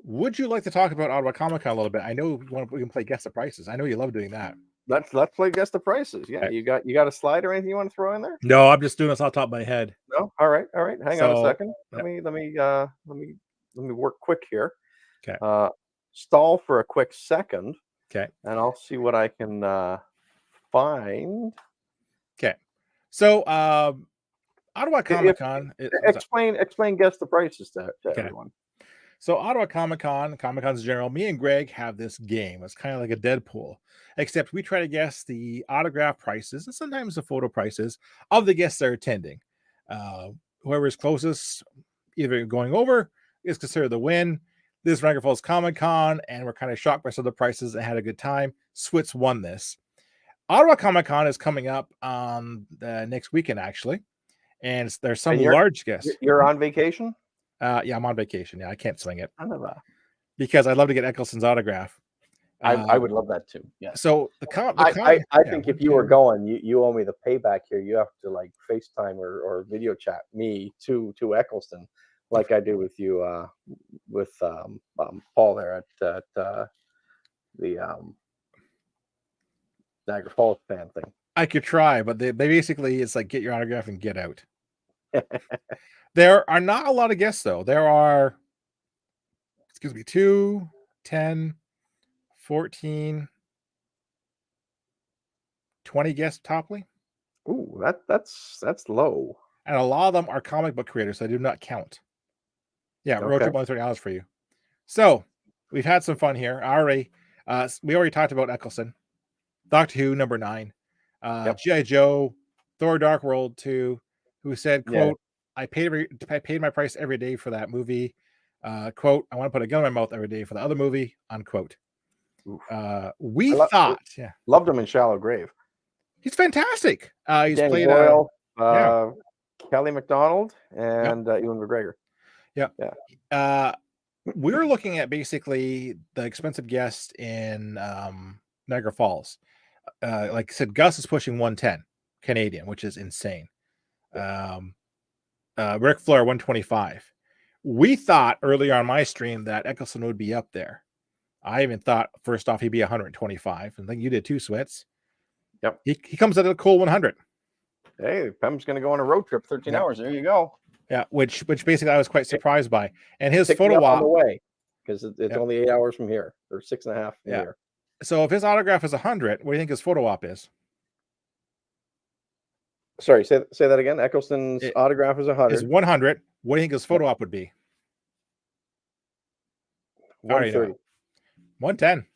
Would you like to talk about Ottawa Comic Con a little bit? I know we can play Guess the Prices. I know you love doing that. Let's play guess the prices. Yeah, Okay. you got a slide or anything you want to throw in there? No, I'm just doing this off the top of my head. No. All right. Hang on a So, second. yeah, Let me work quick here. okay, Uh, Stall for a quick second, okay, and I'll see what I can find. okay. So, Ottawa Comic If Con. explain guess the prices to Okay. everyone. So Ottawa Comic Con, Comic Cons in general, me and Greg have this game. It's kind of like a Deadpool, except we try to guess the autograph prices and sometimes the photo prices of the guests that are attending. Uh, Whoever is closest, either going over, is considered the win. This is Niagara Falls Comic Con, and we're kind of shocked by some of the prices and had a good time. Switz won this. Ottawa Comic Con is coming up on the next weekend, actually, and there's some And large guests. you're on vacation? Yeah, I'm on vacation. Yeah, I can't swing it Son of a. because I'd love to get Eccleston's autograph. I would love that too. Yes. So the con, I yeah, think one, if you were two, going, you owe me the payback here. You have to like FaceTime or video chat me to Eccleston, like I do with you with Paul there at the Niagara Falls fan thing. I could try, but they basically it's like get your autograph and get out. There are not a lot of guests though. There are, excuse me, 2, 10, 14, 20 guests toply, Ooh, that's low. and a lot of them are comic book creators, so they do not count. Yeah, road Okay. trip only $30 for you. So we've had some fun here. We already talked about Eccleston, Doctor Who number 9, Yep. G.I. Joe, Thor: Dark World 2, who said, Yeah. "quote I paid my price every day for that movie." Quote, "I want to put a gun in my mouth every day for the other movie." Unquote. Oof. We I thought, yeah, loved him in Shallow Grave. he's fantastic. He's Danny played Boyle, yeah, Kelly MacDonald, yep, and Ewan McGregor. yeah. Yeah. We were looking at basically the expensive guest in Niagara Falls. Like I said, Gus is pushing 110 Canadian, which is insane. Ric Flair 125. We thought earlier on my stream that Eccleston would be up there. I even thought first off he'd be 125, and I think you did too, Switz. Yep. He comes at a cool 100. Hey, Pem's going to go on a road trip, 13 Yep. hours. There you go. Yeah, which basically I was quite surprised by. And his Pick me photo up on op, the way, because it's yep, only 8 hours from here, or 6.5 from yeah. here. So if his autograph is 100, what do you think his photo op is? Sorry, say that again. Eccleston's It autograph is is 100. 100. What do you think his Yep. photo op would be? I already know. 130. 110.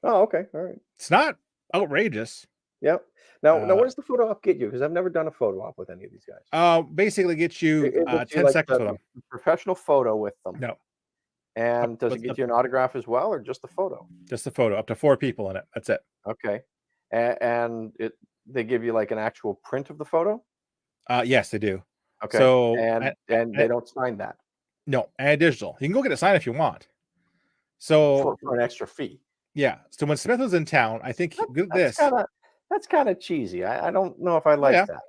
Oh, okay. All right. It's not outrageous. Yep. Now, Uh, what does the photo op get you? Because I've never done a photo op with any of these guys. Basically gets you It gets you 10 like seconds with them. the professional photo with them. No, And does it but get you an autograph as well, or just the photo? just the photo, up to 4 people in it. That's it. Okay. And they give you like an actual print of the photo? Yes, they do. Okay. So And they don't sign that no, and digital. You can go get it signed if you want. So for an extra fee. yeah. So when Smith was in town, I think get this. That's kind of cheesy. I don't know if I Oh, like yeah. that.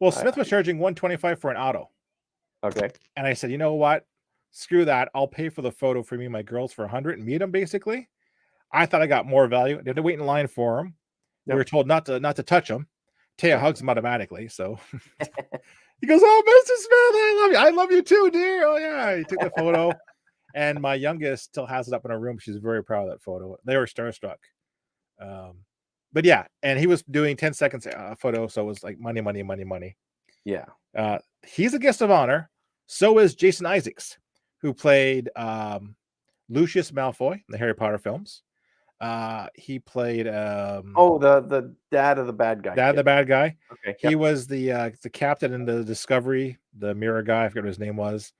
Well, Smith was charging 125 for an auto. Okay. And I said, you know what? Screw that. I'll pay for the photo for me and my girls for 100 and meet them, basically. I thought I got more value. They had to wait in line for him. We were told not to touch him. Taya hugs him automatically. So he goes, "Oh, Mr. Smith, I love you. I love you too, dear." Oh, yeah. He took the photo. And my youngest still has it up in her room. She's very proud of that photo. They were starstruck. But yeah, and he was doing 10 seconds photo. So it was like money, money, money, money. Yeah. He's a guest of honor. So is Jason Isaacs, who played Lucius Malfoy in the Harry Potter films. He played Oh, the dad of the bad guy the kid. bad guy. Okay. He Yep. was the captain in the Discovery, the mirror guy. I forget what his name was.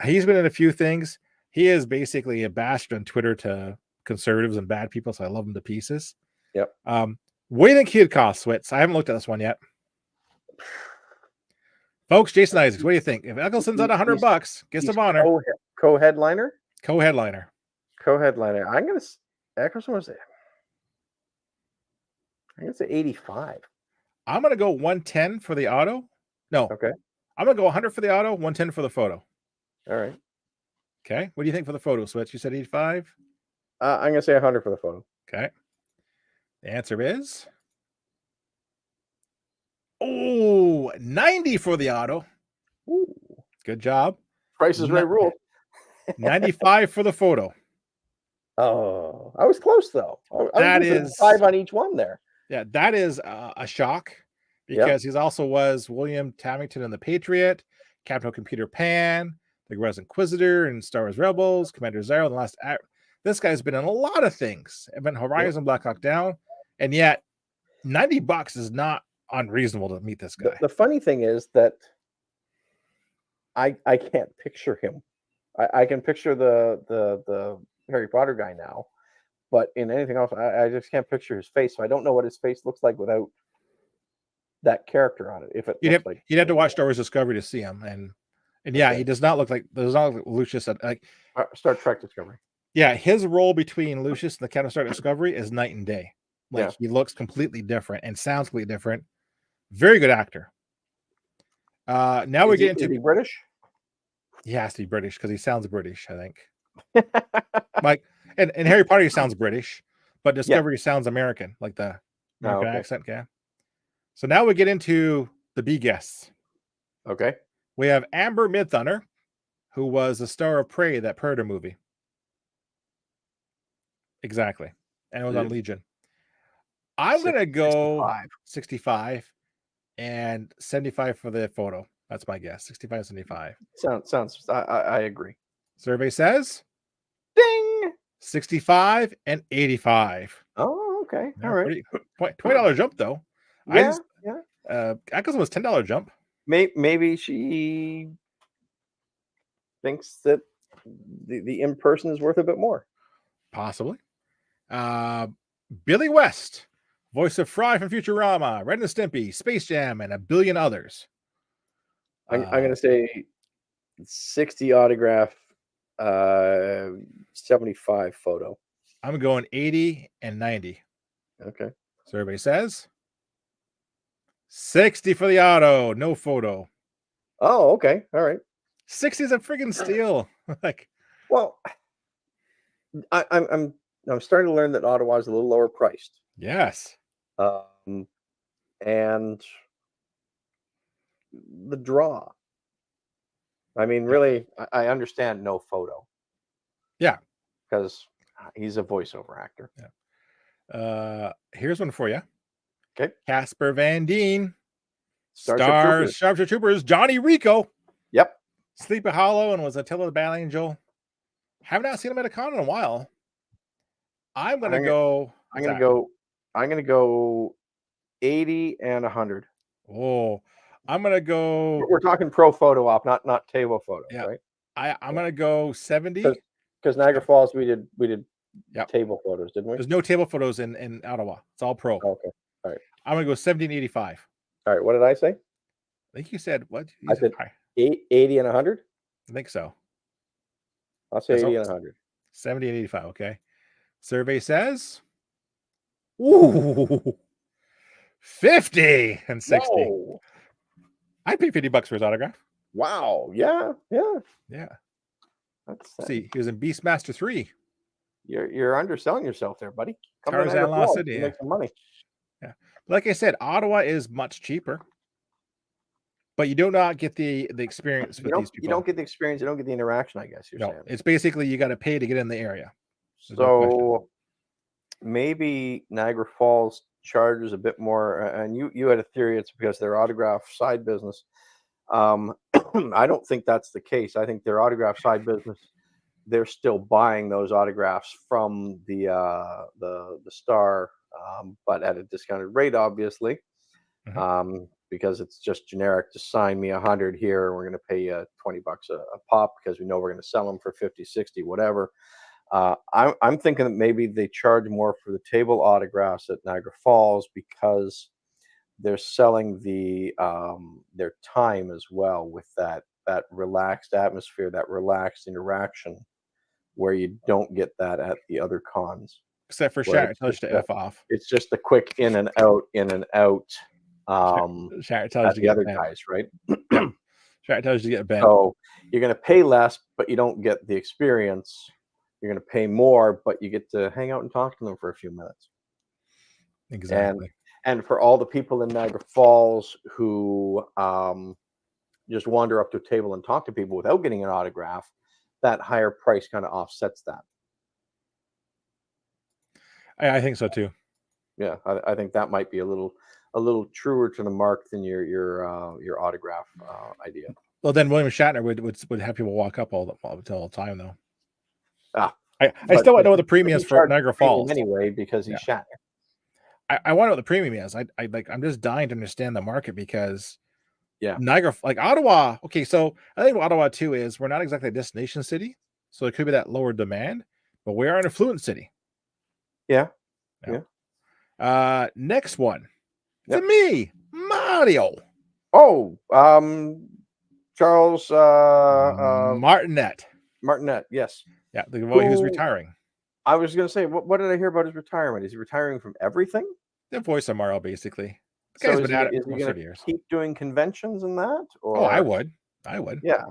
He's been in a few things. He is basically a bastard on Twitter to conservatives and bad people, so I love him to pieces. Yep. What do you think he'd cost, Switz? I haven't looked at this one yet. Folks, Jason Isaacs, what do you think? If Eccleston's at $100, guest of honor, Co-headliner. co-headliner. Co-headliner. Eccleston was it? I'm gonna say 85. I'm gonna go 110 for the auto. No. Okay. I'm gonna go 100 for the auto, 110 for the photo. All right. Okay. What do you think for the photo, Switch? You said 85? I'm gonna say 100 for the photo. Okay. The answer is 90 for the auto. Ooh. Good job. Price is Right rule. 95 for the photo. Oh, I was close though. That is 5 on each one there. Yeah, that is a shock because he also was William Tamington in The Patriot, Captain Computer Pan, The Res Inquisitor, and Star Wars Rebels, Commander Zero, and the last act. This guy's been in a lot of things. Event Horizon, Black Hawk Down, and yet $90 is not unreasonable to meet this guy. The funny thing is that I can't picture him. I can picture the Harry Potter guy now, but in anything else, I just can't picture his face. So I don't know what his face looks like without that character on it. If it you'd have to watch Star Wars Discovery to see him, and yeah, he does not look like Lucius. Like Star Trek Discovery. Yeah, his role between Lucius and the Captain Star Discovery is night and day. Like he looks completely different and sounds completely different. Very good actor. Now we get into is he British. He has to be British because he sounds British, I think. Like and Harry Potter sounds British, but Discovery sounds American, like the American accent. Yeah. So now we get into the B guests. Okay. We have Amber Midthunder, who was the star of Prey, that Predator movie. Exactly. And it was on Legion. I'm going to go 65 and 75 for the photo. That's my guess. 65, 75. Sounds. I agree. Survey says ding 65 and 85. Oh, okay. All right. $20 jump though. Yeah. Eccleston was $10 jump. Maybe she thinks that the in person is worth a bit more. Possibly. Billy West, voice of Fry from Futurama, Ren and Stimpy, Space Jam, and a billion others. I'm going to say 60 autograph, 75 photo. I'm going 80 and 90. Okay. Survey says 60 for the auto, no photo. Oh, okay. All right. 60 is a friggin' steal. Like, well, I'm starting to learn that Ottawa is a little lower priced. Yes. And the draw. I mean, really, I understand no photo. Yeah. Because he's a voiceover actor. Yeah. Here's one for you. Okay. Casper Van Dien. Starship Troopers. Johnny Rico. Yep. Sleepy Hollow and was Attila the Battle Angel. Have not seen him at a con in a while. I'm gonna go 80 and 100. Oh, I'm gonna go. We're talking pro photo op, not table photo. Yeah. Right. I'm gonna go 70. Because Niagara Falls, we did table photos, didn't we? There's no table photos in Ottawa. It's all pro. Okay. All right. I'm gonna go 70 and 85. All right. What did I say? I think you said what? I said 80 and 100. I think so. I'll say 80 and 100. 70 and 85. Okay. Survey says, ooh, 50 and 60. Whoa. I'd pay $50 for his autograph. Wow. Yeah. See, he was in Beastmaster 3. You're underselling yourself there, buddy. Come Tarzan Lost City. Make some money. Yeah. Like I said, Ottawa is much cheaper. But you do not get the experience with these people. You don't get the experience. You don't get the interaction, I guess you're saying. It's basically you got to pay to get in the area. So maybe Niagara Falls charges a bit more. And you had a theory it's because their autograph side business. I don't think that's the case. I think their autograph side business they're still buying those autographs from the star, but at a discounted rate, obviously, Mhm. because it's just generic. Just sign me 100 here, and we're going to pay you $20 a pop because we know we're going to sell them for 50, 60, whatever. I'm thinking that maybe they charge more for the table autographs at Niagara Falls because they're selling their time as well with that relaxed atmosphere, that relaxed interaction, where you don't get that at the other cons, Except for where Shatter tells you to F off. it's just a quick in and out Shatter tells at you the to get other bent. guys, right? Yeah. Shatter tells you to get bent. So you're going to pay less, but you don't get the experience. You're going to pay more, but you get to hang out and talk to them for a few minutes. And Exactly. and for all the people in Niagara Falls who just wander up to a table and talk to people without getting an autograph, that higher price kind of offsets that. I think so too. Yeah, I think that might be a little truer to the mark than your autograph idea. Well, then William Shatner would have people walk up all the time though. Ah, I still want to know what the but premium he is for charged the Niagara premium Falls. anyway because he's Yeah. Shatner. I want to know what the premium is. I'm just dying to understand the market because Yeah, Niagara, like Ottawa. Okay, so I think what Ottawa too is we're not exactly a destination city, so it could be that lower demand, but we are an affluent city. yeah, Yeah. yeah, Next one. It's a yep. me, Mario Oh, Charles Martinet. Martinet. Yes, Yeah, the boy who's who retiring. I was going to say, what did I hear about his retirement? Is he retiring from everything? The voice of Mario, basically. The So guy's been at it is for he most going of to years. keep doing conventions and that, Oh, I or would. I would. yeah?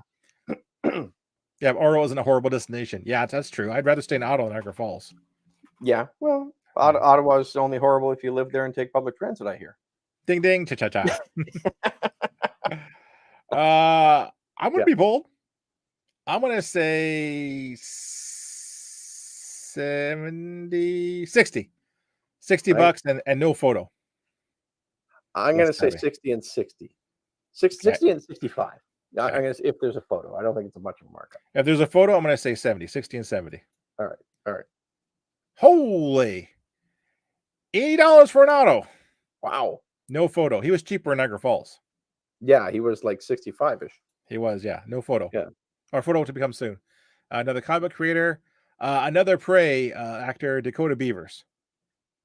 Yeah, Oro isn't a horrible destination. Yeah, that's true. I'd rather stay in Ottawa than Niagara Falls. Yeah, well, Yeah. Ottawa's only horrible if you live there and take public transit, I hear. Ding ding, cha cha cha. I'm gonna Yeah, be bold. I'm gonna say 70, 60. 60 I bucks and no photo. I'm Less gonna say heavy. 60 and 60. Okay. 60 and 65. Okay. I'm gonna if there's a photo. I don't think it's a much of a markup. If there's a photo, I'm gonna say 70, 60 and 70. All right, all right. Holy $80 for an auto. Wow. No photo. He was cheaper in Niagara Falls. Yeah, he was like 65-ish. He was, yeah. No photo. Yeah. Or photo to become soon. Another comic book creator, another Prey actor, Dakota Beavers.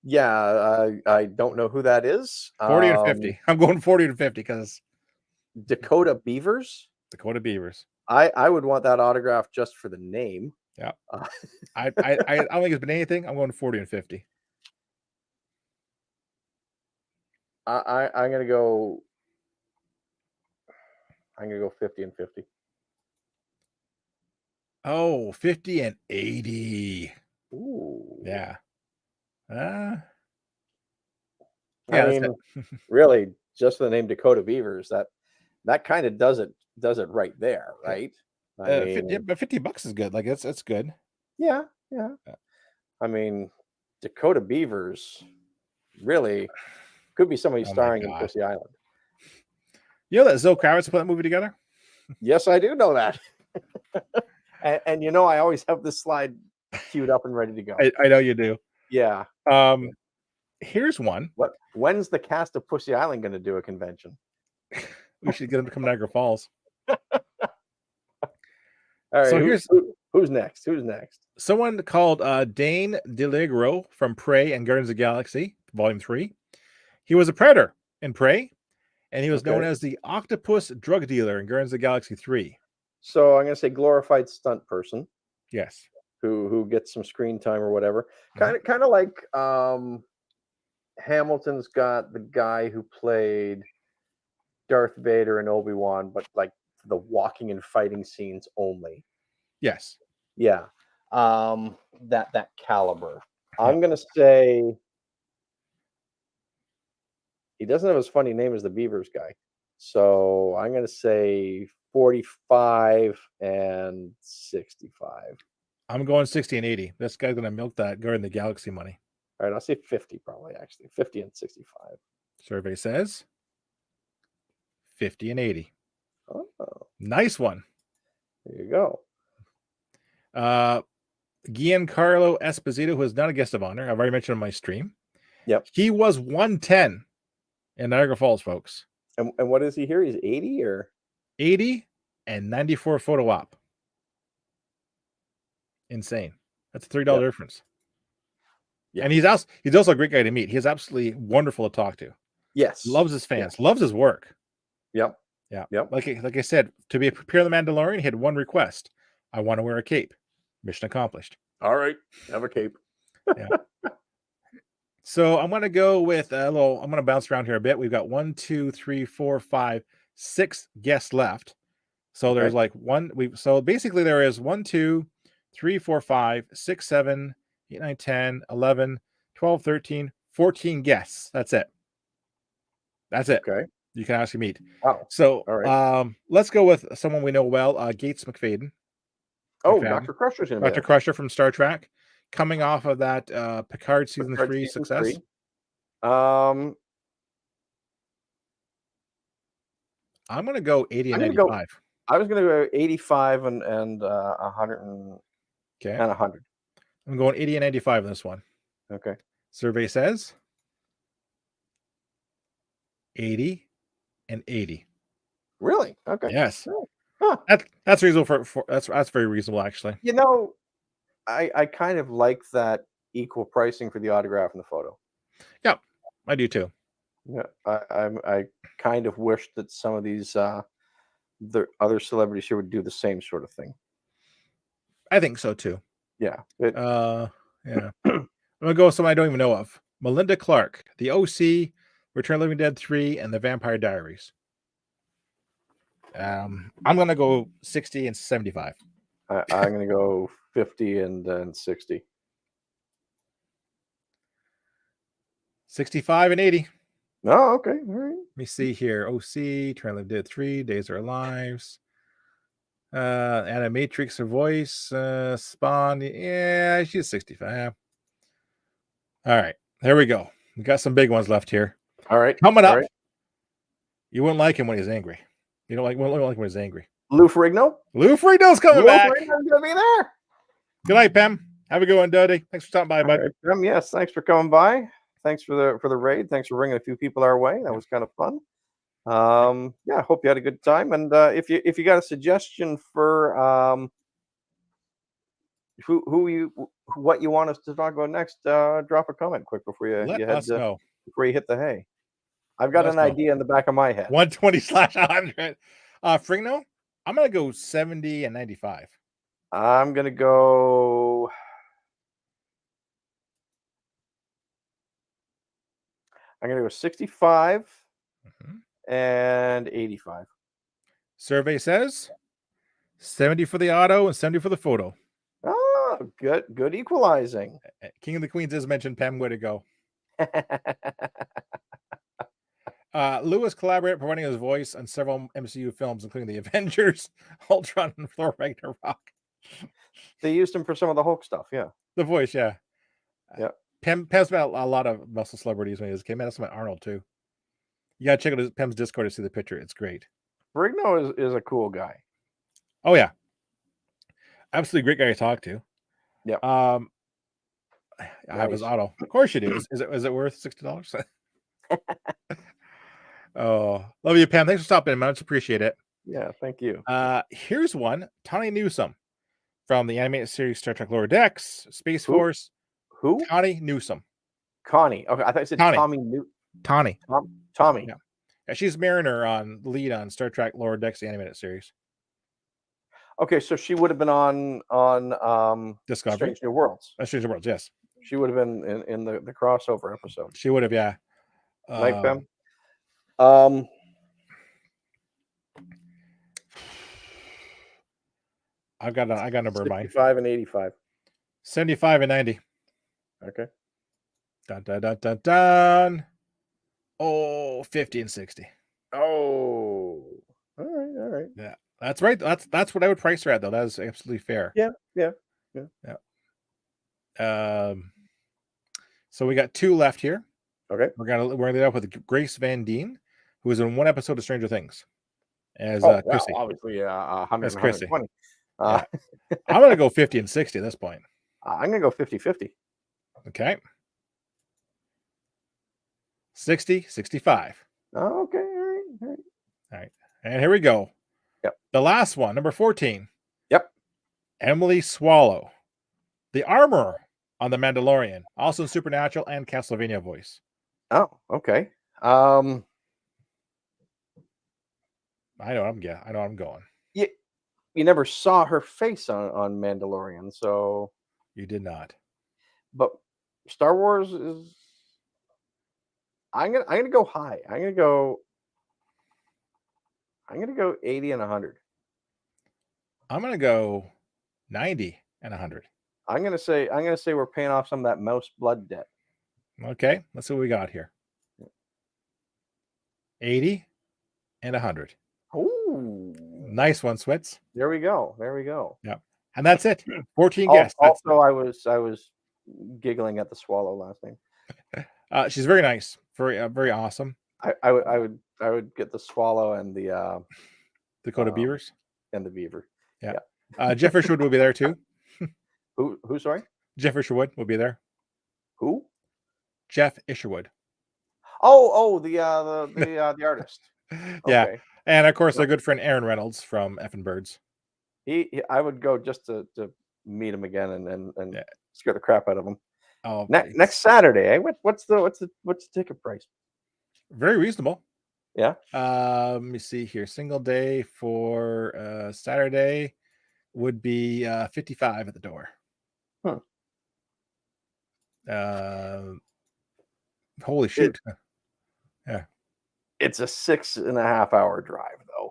Yeah, I don't know who that is. 40 and 50. I'm going 40 to 50 because Dakota Beavers. Dakota Beavers. I would want that autograph just for the name. Yeah. Uh, I don't think it's been anything. I'm going 40 and 50. I'm gonna go. I'm gonna go 50 and 50. Oh, 50 and 80. Ooh. Yeah. I Yeah, that's it. mean, really, just the name Dakota Beavers, that kind of does it right there, Okay. right? I Yeah, mean, but $50 is good. Like that's good. yeah, yeah. Yeah. I mean, Dakota Beavers really could be somebody Oh my starring in god. Pussy Island. You know that Zoe Kravitz put that movie together? Yes, I do know that. And you know, I always have this slide queued up and ready to go. I know you do. Yeah. Um, Here's one. When's the cast of Pussy Island going to do a convention? We should get him to come to Niagara Falls. All right. So here's Who's next? Who's next? someone called Dane DeLigro from Prey and Guardians of the Galaxy, Volume 3. He was a predator in Prey, and he was known Okay. as the octopus drug dealer in Guardians of the Galaxy 3. So I'm going to say glorified stunt person Yes. who gets some screen time or whatever. Mhm. Kind of like Hamilton's got the guy who played Darth Vader and Obi-Wan, but like the walking and fighting scenes only. Yes. Yeah. That caliber. Yeah. I'm gonna say he doesn't have as funny name as the Beavers guy. So I'm gonna say 45 and 65. I'm going 60 and 80. This guy's going to milk that Guardian of the Galaxy money. All right, I'll say 50 probably actually. 50 and 65. Survey says 50 and 80. Oh, Nice one. there you go. Giancarlo Esposito, who is not a guest of honor. I've already mentioned on my stream. Yep. He was 110 in Niagara Falls, folks. And what is he here? He's 80 or 80 and 94 photo op. Insane. That's a $3 difference. Yeah. And he's also a great guy to meet. He's absolutely wonderful to talk to. Yes. Loves his fans. Loves his work. Yep. Yeah. Yep. Like I said, to be appear the Mandalorian, he had one request. I want to wear a cape. Mission accomplished. All right. Have a cape. Yeah. So I'm gonna go with I'm gonna bounce around here a bit. We've got 1, 2, 3, 4, 5, 6 guests left. So there's like so basically there is 1, 2, 3, 4, 5, 6, 7, 8, 9, 10, 11, 12, 13, 14 guests. That's it. Okay. You can actually meet. Wow. So all right. Let's go with someone we know well, Gates McFadden. Oh, Dr. Crusher's gonna be Dr. Crusher from Star Trek, coming off of that Picard season 3 success. 3. I'm gonna go 80 and 85. I was gonna go 85 and 100 and 100. I'm going 80 and 95 in this one. Okay. Survey says 80 and 80. Really? Okay. Yes. Huh. That's reasonable for that's very reasonable, actually. You know, I kind of like that equal pricing for the autograph and the photo. Yeah, I do too. Yeah, I kind of wish that some of these the other celebrities here would do the same sort of thing. I think so too. Yeah. Yeah. I'm gonna go with someone I don't even know of. Melinda Clark, The OC, Return of the Living Dead 3, and The Vampire Diaries. I'm gonna go 60 and 75. I'm gonna go 50 and 60. 65 and 80. Oh, okay. All right. Let me see here. OC, Return of the Living Dead 3, Days of Our Lives. Animatrix, her voice, Spawn. Yeah, she's 65. All right, there we go. We got some big ones left here. All right, coming up. Right. You wouldn't like him when he's angry. You don't like when he's angry. Lou Ferrigno. Lou Ferrigno's coming back. Lou Ferrigno's gonna be there. Good night, Pam. Have a good one, Duddy. Thanks for stopping by, bud. Right, Pam, yes, thanks for coming by. Thanks for the raid. Thanks for bringing a few people our way. That was kind of fun. Yeah, I hope you had a good time. And if you got a suggestion for what you want us to talk about next, drop a comment quick before you before you hit the hay. I've got an idea in the back of my head. 120/100. Ferrigno, I'm gonna go 70 and 95. I'm gonna go. I'm gonna go 65 and 85. Survey says 70 for the auto and 70 for the photo. Oh, good equalizing. King of the Queens is mentioned. Pam, way to go. Lewis collaborated providing his voice on several MCU films, including The Avengers, Ultron, and Thor Ragnarok. They used him for some of the Hulk stuff, yeah. The voice, yeah. Yeah. Pam's met a lot of muscle celebrities when he was a kid. Man, that's met Arnold too. You gotta check out Pam's Discord to see the picture. It's great. Ferrigno is a cool guy. Oh yeah, absolutely great guy to talk to. Yeah. I have his auto. Of course you do. Is it worth $60? Oh, love you, Pam. Thanks for stopping in, man. Much appreciate it. Yeah, thank you. Here's one. Tawny Newsome from the animated series Star Trek Lower Decks, Space Force. Who? Tawny Newsome. Connie. Okay, I thought you said Tommy. Tommy. Tommy. Yeah, she's Mariner on lead on Star Trek Lower Decks, the animated series. Okay, so she would have been on Discovery. Strange New Worlds. Strange New Worlds, yes. She would have been in the crossover episode. She would have, yeah. Like them. I got a number in mind. 65 and 85. 75 and 90. Okay. Dun. Oh, 50 and 60. Oh. All right. Yeah. That's right. That's what I would price her at, though. That is absolutely fair. Yeah. So we got 2 left here. Okay. We're gonna lead up with Grace Van Dien, who was in one episode of Stranger Things as Chrissy. Obviously, 100 as Chrissy. 120. Uh, Yeah. I'm gonna go 50 and 60 at this point. I'm gonna go 50-50. Okay. 60, 65. Oh, okay, all right, all right. All right. And here we go. Yep. The last one, number 14. Yep. Emily Swallow, the armor on The Mandalorian, also in Supernatural and Castlevania voice. Oh, okay. I know I'm going. You, you never saw her face on Mandalorian, so You did not. but Star Wars is. I'm gonna go high. I'm gonna go 80 and 100. I'm gonna go 90 and 100. I'm gonna say we're paying off some of that mouse blood debt. Okay, let's see what we got here. 80 and 100. Ooh, Nice one, Switz. there we go. There we go. Yep. And that's it. 14 guests. That's Also, I was giggling at the swallow last name. she's very nice. Very awesome. I would get the swallow and the Dakota Beavers. and the beaver. Yeah. Jeff Isherwood will be there too. Who? Sorry. Jeff Isherwood will be there. Who? Jeff Isherwood. The artist. Yeah. Okay. And of course, our good friend Aaron Reynolds from Effin' Birds. I would go just to meet him again and Yeah. scare the crap out of him. Oh, Next Saturday. Eh? What's the ticket price? very reasonable. Yeah. Let me see here. Single day for Saturday would be 55 at the door. Holy shoot. Yeah. It's a 6.5-hour drive though.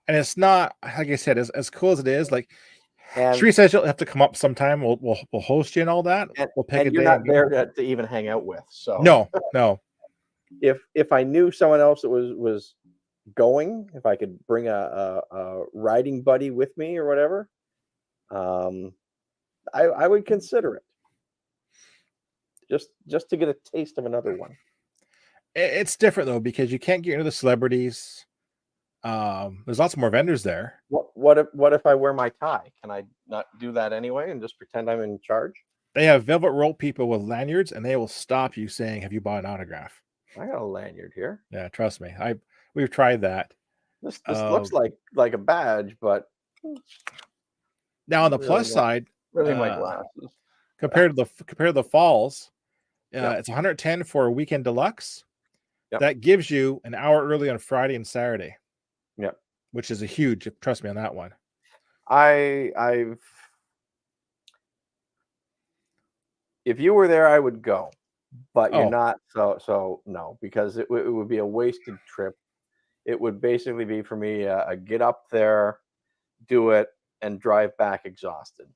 And it's not, like I said, as cool as it is, like And Sheree says you'll have to come up sometime. We'll host you and all that. We'll pick a and you're day not and go. there to even hang out with. So No. if I knew someone else that was going, if I could bring a riding buddy with me or whatever, I would consider it. Just to get a taste of another one. It's different though, because you can't get into the celebrities. There's lots more vendors there. What if I wear my tie? Can I not do that anyway and just pretend I'm in charge? They have velvet rope people with lanyards, and they will stop you saying, "Have you bought an autograph?" I got a lanyard here. Yeah, trust me. We've tried that. This looks like a badge, but Now on the really plus side, really my glasses. compared to the falls, Yep. it's 110 for a weekend deluxe. Yep. That gives you an hour early on Friday and Saturday. Yep. Which is a huge. Trust me on that one. If you were there, I would go, but you're Oh. not. So no, because it would be a wasted trip. It would basically be for me a get up there, do it, and drive back exhausted.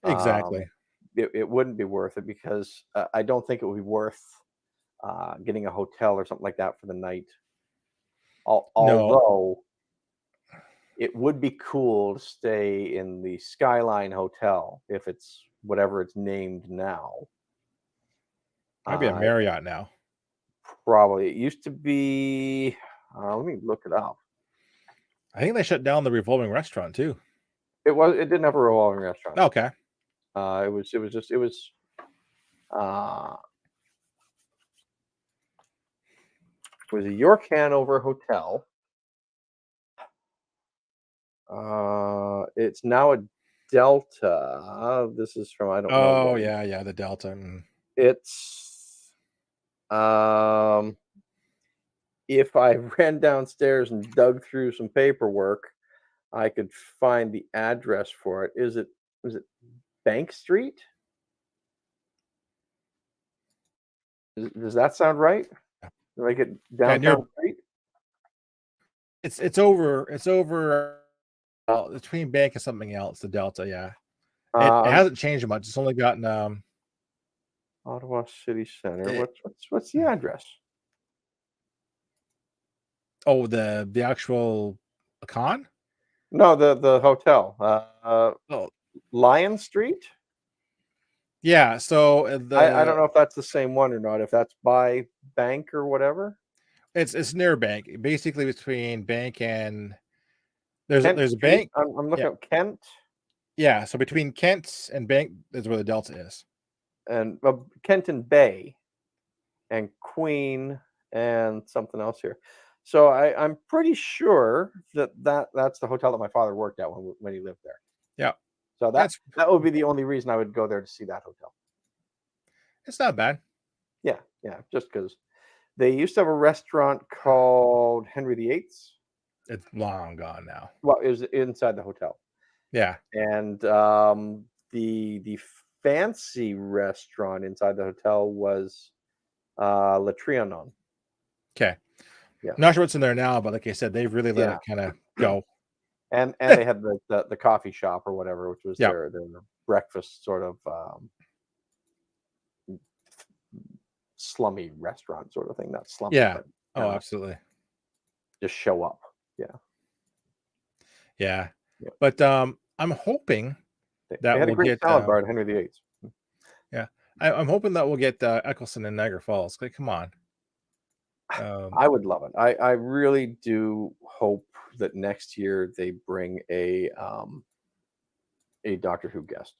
Exactly. It wouldn't be worth it because I don't think it would be worth getting a hotel or something like that for the night. Although it would be cool to stay in the Skyline Hotel if it's whatever it's named now. Might be a Marriott now. Probably. It used to be. Let me look it up. I think they shut down the revolving restaurant too. It didn't have a revolving restaurant. Okay. It was a York Hanover hotel. It's now a Delta. This is from I don't know. Oh yeah, the Delta. It's if I ran downstairs and dug through some paperwork, I could find the address for it. Was it Bank Street? Does that sound right? Like it downtown street? It's over between Bank and something else, the Delta, yeah. It hasn't changed much. It's only gotten Ottawa City Center. What's the address? Oh, the actual con? No, the hotel. Lion Street? Yeah, so I don't know if that's the same one or not, if that's by Bank or whatever. It's near Bank, basically between Bank and there's a Street? bank. I'm looking up Kent. Yeah, so between Kent and Bank is where the Delta is. And Kenton Bay and Queen and something else here. So I'm pretty sure that's the hotel that my father worked at when he lived there. Yeah. So Yeah, that would be the only reason I would go there to see that hotel. it's not bad. Yeah, yeah, just because they used to have a restaurant called Henry VIII's. It's long gone now. Well, it was inside the hotel, Yeah. and the fancy restaurant inside the hotel was La Trianon. Okay. Yeah, Not sure what's in there now, but like I said, they've really let yeah. it kind of go. And they had the coffee shop or whatever, which was Yeah. their breakfast sort of slummy restaurant sort of thing. Not slummy, Yeah. but Oh, kind of absolutely. just show up. Yeah, Yeah. yeah. But I'm hoping They that had a we'll great get salad bar at Henry VIII's. yeah. I'm hoping that we'll get Eccleston and Niagara Falls. Like, come on. I would love it. I really do hope that next year they bring a Doctor Who guest.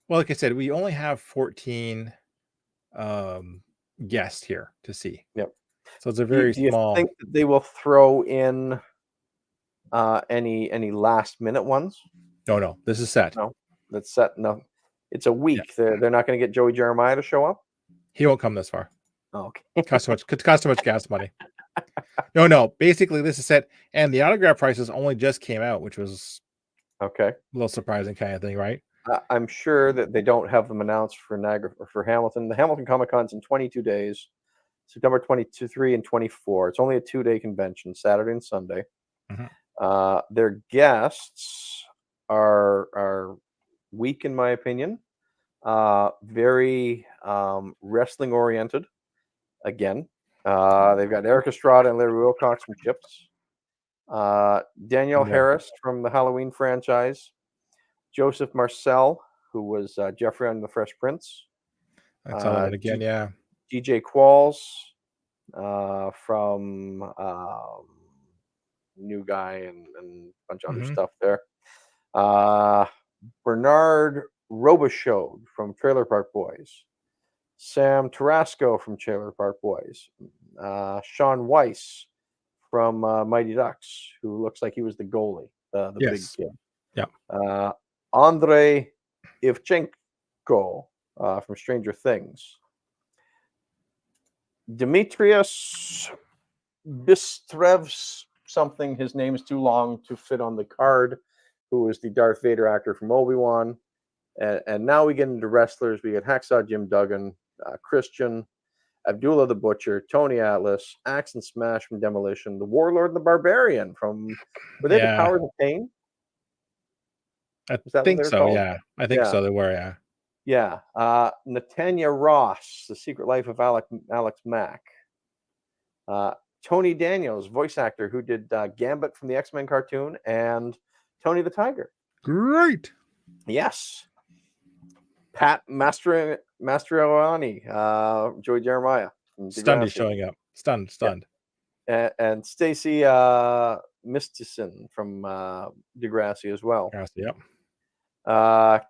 Well, like I said, we only have 14 um guests here to see. Yep. So it's a Do you, very do you small. think that they will throw in any last minute ones? No, no, this is set. No, that's set. No, it's a Yeah. week. They're not going to get Joey Jeremiah to show up. He won't come this far. Oh, okay. Cost too much gas money. No, no. Basically, this is set, and the autograph prices only just came out, which was Okay. a little surprising kind of thing, right? I'm sure that they don't have them announced for Niagara or for Hamilton. The Hamilton Comic Con's in 22 days, September 22, 3, and 24. It's only a 2-day convention, Saturday and Sunday. Mhm. Their guests are weak, in my opinion. Very wrestling oriented. Again, they've got Eric Estrada and Larry Wilcox from Chips. Danielle More. Harris from the Halloween franchise. Joseph Marcel, who was Jeffrey on The Fresh Prince. That's all one again. Yeah. DJ Qualls from New Guy and a bunch of other Hmm. stuff there. Bernard Robichaud from Trailer Park Boys. Sam Tarasco from Trailer Park Boys. Sean Weiss from Mighty Ducks, who looks like he was the goalie, the big Yes. kid. Yeah. Andrei Ivchenko from Stranger Things. Demetrius Bistrevs something. His name is too long to fit on the card. Who is the Darth Vader actor from Obi-Wan? And now we get into wrestlers. We get Hacksaw Jim Duggan, Christian, Abdullah the Butcher, Tony Atlas, Axe and Smash from Demolition, the Warlord and the Barbarian from. Were they the Yeah. Powers of Pain? I Is that what they think were so. called? Yeah. I think Yeah. so. They were. Yeah. Yeah. Netanya Ross, The Secret Life of Alex Mack. Tony Daniels, voice actor who did Gambit from the X-Men cartoon and Tony the Tiger. Great. Yes. Pat Mastroianni, Joey Jeremiah from Stunned he's Degrassi. showing up. Stunned. And Stacy Mistison from Degrassi as well. Yep.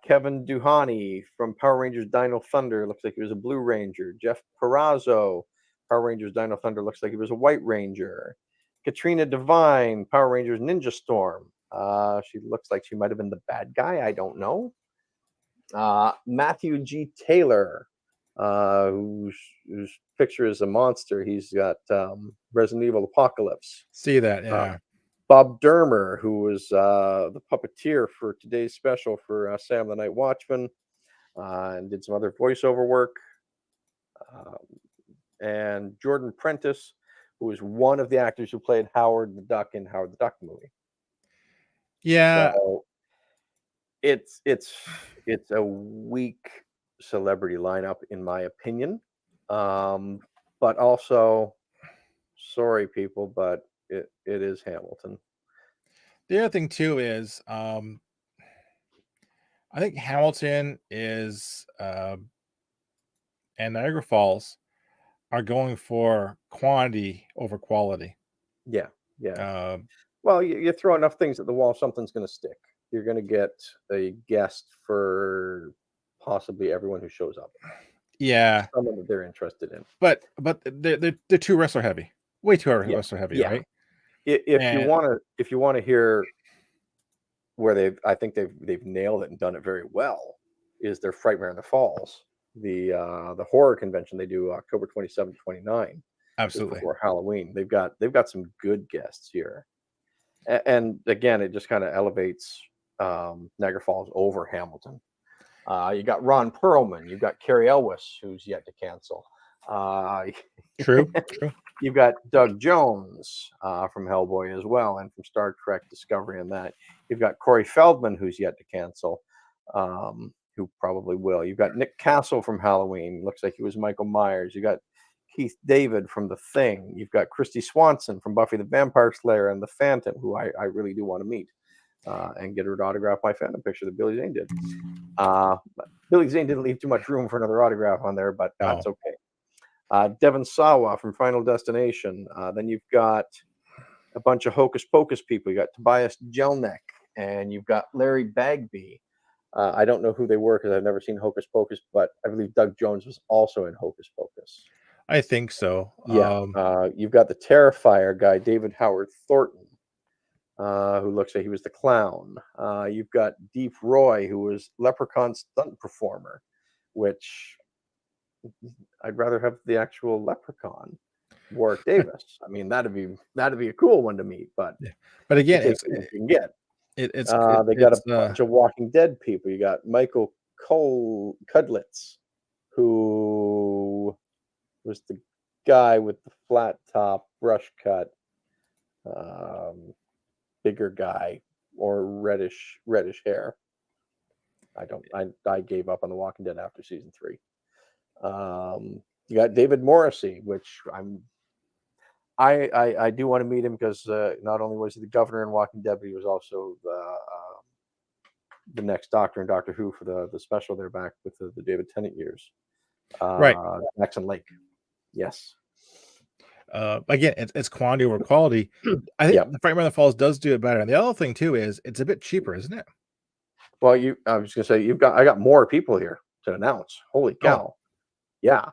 Kevin Duhani from Power Rangers Dino Thunder. Looks like he was a Blue Ranger. Jeff Perazzo, Power Rangers Dino Thunder. Looks like he was a White Ranger. Katrina Devine, Power Rangers Ninja Storm. She looks like she might have been the bad guy. I don't know. Matthew G. Taylor, whose picture is a monster. He's got Resident Evil Apocalypse. See that? Yeah. Bob Dermer, who was the puppeteer for today's special for Sam the Night Watchman, and did some other voiceover work. And Jordan Prentice, who was one of the actors who played Howard the Duck in Howard the Duck movie. Yeah. So it's a weak celebrity lineup, in my opinion. But also, sorry, people, but it is Hamilton. The other thing too is I think Hamilton is and Niagara Falls are going for quantity over quality. Yeah. Uh, Well, you throw enough things at the wall, something's going to stick. you're going to get a guest for possibly everyone who shows up. Yeah, Someone that they're interested in. but they're too wrestler heavy, way too Yeah, wrestler heavy, yeah. right? If you And want to, if you want to hear where I think they've nailed it and done it very well, is their Frightmare in the Falls, the horror convention they do October 27th, 29, just absolutely. before Halloween. They've got some good guests here, and again, it just kind of elevates Niagara Falls over Hamilton. You got Ron Perlman, you've got Carrie Elwes, who's yet to cancel. Uh, True, true. You've got Doug Jones from Hellboy as well, and from Star Trek Discovery and that. You've got Corey Feldman, who's yet to cancel, who probably will. You've got Nick Castle from Halloween. Looks like he was Michael Myers. You got Keith David from The Thing. You've got Christy Swanson from Buffy the Vampire Slayer and The Phantom, who I really do want to meet and get her to autograph my Phantom picture that Billy Zane did. Billy Zane didn't leave too much room for another autograph on there, but that's No. okay. Devon Sawa from Final Destination. Then you've got a bunch of Hocus Pocus people. You got Tobias Jelnek, and you've got Larry Bagby. I don't know who they were because I've never seen Hocus Pocus, but I believe Doug Jones was also in Hocus Pocus. I think so. Yeah. You've got the Terrifier guy, David Howard Thornton, who looks like he was the clown. You've got Deep Roy, who was Leprechaun stunt performer, which I'd rather have the actual Leprechaun, Warwick Davis. I mean, that'd be a cool one to meet, but Yeah. But again, you can get. They got a bunch of Walking Dead people. You got Michael Cudlitz, who was the guy with the flat top, brush cut, bigger guy, or reddish hair. I gave up on The Walking Dead after season 3. You got David Morrissey, which I do want to meet him because not only was he the governor in Walking Dead, but he was also the next Doctor in Doctor Who for the special they're back with the David Tennant years. Right. Jackson Lake. Yes. Again, it's quantity over quality. I think the Frightmare in the Falls does do it better. And the other thing too is it's a bit cheaper, isn't it? Well, I was gonna say I got more people here to announce. Holy cow! Yeah.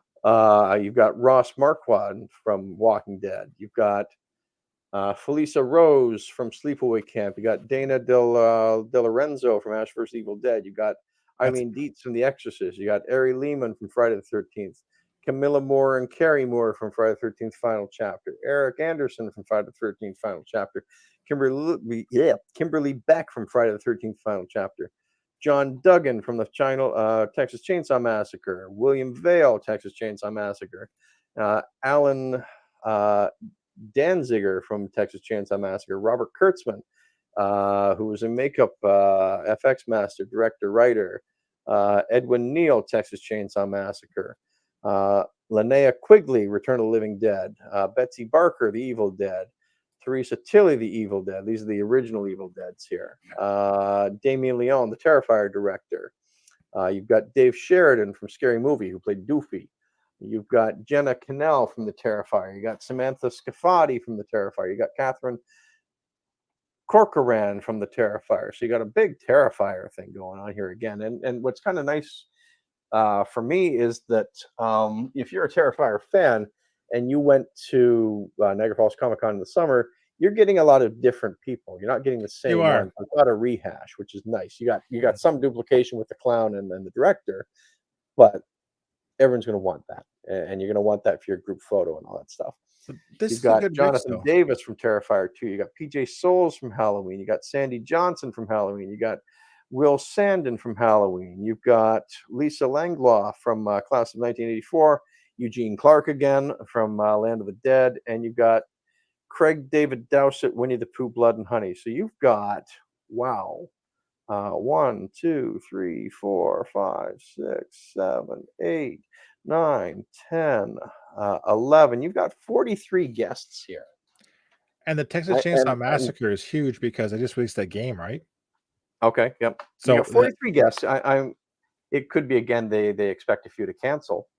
You've got Ross Marquand from Walking Dead. You've got Felisa Rose from Sleepaway Camp. You got Dana Del Lorenzo from Ash vs. Evil Dead. You got Eileen Dietz from The Exorcist. You got Ari Lehman from Friday the 13th. Camilla Moore and Carrie Moore from Friday the 13th Final Chapter. Eric Anderson from Friday the 13th Final Chapter. Kimberly Beck from Friday the 13th Final Chapter. John Duggan from the Texas Chainsaw Massacre. William Vale, Texas Chainsaw Massacre. Alan Danziger from Texas Chainsaw Massacre. Robert Kurtzman, who was a makeup FX master, director, writer. Edwin Neal, Texas Chainsaw Massacre. Linnea Quigley, Return of the Living Dead. Betsy Barker, The Evil Dead. Teresa Tilley, The Evil Dead. These are the original Evil Deads here. Damien Leone, the Terrifier director. You've got Dave Sheridan from Scary Movie, who played Doofy. You've got Jenna Cannell from the Terrifier. You got Samantha Scafati from the Terrifier. You got Catherine Corcoran from the Terrifier. So you got a big Terrifier thing going on here again. And what's kind of nice for me is that if you're a Terrifier fan and you went to Niagara Falls Comic Con in the summer, you're getting a lot of different people. You're not getting the same one. It's not a rehash, which is nice. You got some duplication with the clown and the director, but everyone's going to want that, and you're going to want that for your group photo and all that stuff. You've got Jonathan Davis from Terrifier 2. You got PJ Souls from Halloween. You got Sandy Johnson from Halloween. You got Will Sandin from Halloween. You've got Lisa Langlois from Class of 1984. Eugene Clark again from Land of the Dead. And you've got Craig David Dowsett, Winnie the Pooh, Blood and Honey. So you've got, wow, 1, 2, 3, 4, 5, 6, 7, 8, 9, 10, 11. You've got 43 guests here. And the Texas Chainsaw Massacre is huge because they just released that game, right? Okay, yep. So you got 43 guests. It could be again they expect a few to cancel.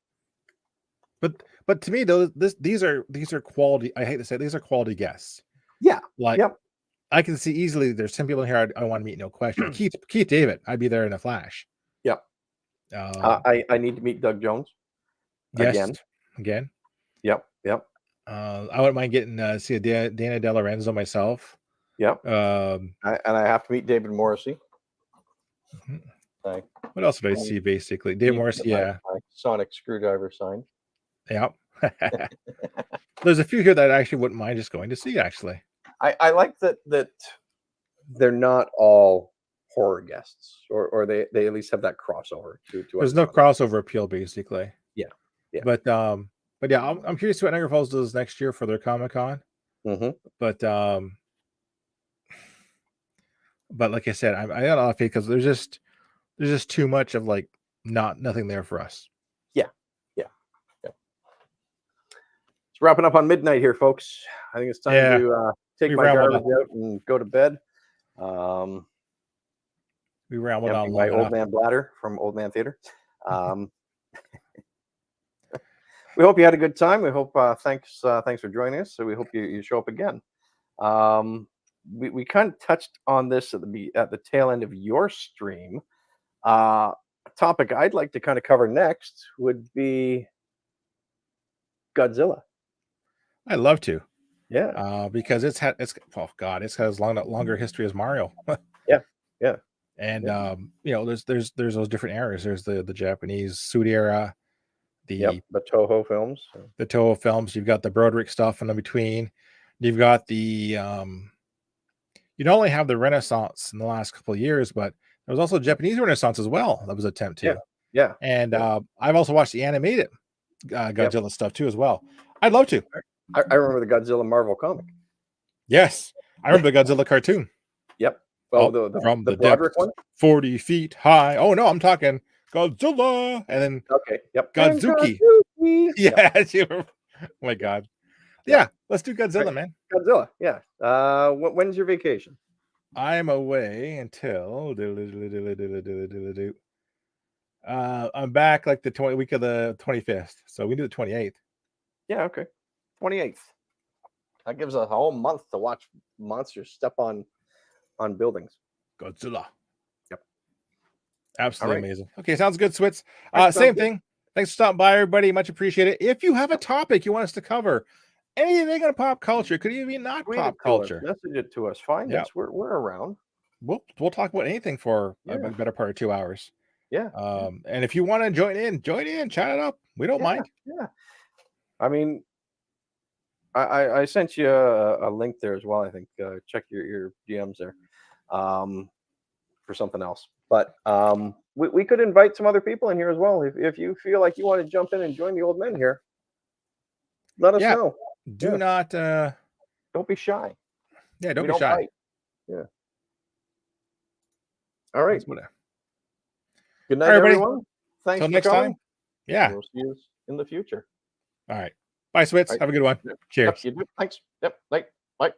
But to me though, these are quality. I hate to say these are quality guests. Yeah. Like yep. I can see easily there's 10 people here I want to meet, no question. Keith David, I'd be there in a flash. Yep. Um, I need to meet Doug Jones yes, again. again. Yep. I wouldn't mind getting see a Dana De Lorenzo myself. Yep. Um, And I have to meet David Morrissey. what else did I see? Basically, David Morrissey. Yeah, my sonic screwdriver sign. yeah. There's a few here that I actually wouldn't mind just going to see. Actually, I like that they're not all horror guests, or they at least have that crossover to there's no crossover appeal, basically. Yeah. But yeah, I'm curious what Niagara Falls does next year for their Comic-Con. But like I said, I got a lot of faith because there's just too much of like nothing there for us. Yeah. It's wrapping up on midnight here, folks. I think it's time to take my garbage out and go to bed. We rambled on my old man bladder from Old Man Theater. We hope you had a good time. We hope thanks for joining us. So we hope you show up again. We kind of touched on this at the tail end of your stream. A topic I'd like to kind of cover next would be Godzilla. I'd love to. Yeah. Because it's got as longer history as Mario. Yeah. And there's those different eras. There's the Japanese suit era, the Toho films. The Toho films. You've got the Broderick stuff in between. You've got the you not only have the Renaissance in the last couple of years, but there was also Japanese Renaissance as well. That was an attempt to. Yeah. And I've also watched the animated Godzilla stuff too as well. I'd love to. I remember the Godzilla Marvel comic. Yes, I remember the Godzilla cartoon. Yep. Well, from the Broderick depths, 40 feet high. Oh no, I'm talking Godzilla, and then Godzuki. Yes, oh my God. Yeah, let's do Godzilla, man. Godzilla. Yeah. When's your vacation? I'm away until I'm back like the week of the 25th, so we do the 28th. Yeah. Okay. 28th. That gives us a whole month to watch monsters step on buildings. Godzilla. Yep. Absolutely amazing. Okay, sounds good, Switz. Same thing. Thanks for stopping by, everybody. Much appreciated. If you have a topic you want us to cover, anything on pop culture, could even be not pop culture, message it to us. Find us. We're around. We'll talk about anything for a better part of 2 hours. Yeah. And if you want to join in, chat it up. We don't mind. Yeah. I mean, I sent you a link there as well. I think check your DMs there for something else. But we could invite some other people in here as well. If you feel like you want to jump in and join the old men here, let us know. Do not don't be shy. Yeah, don't be shy. Bite. Yeah. All right. Good night, everyone. Thanks for next coming. time. Yeah. We'll see you in the future. All right. Bye, Switz. Have a good one. Cheers. Thanks. Yep. Bye.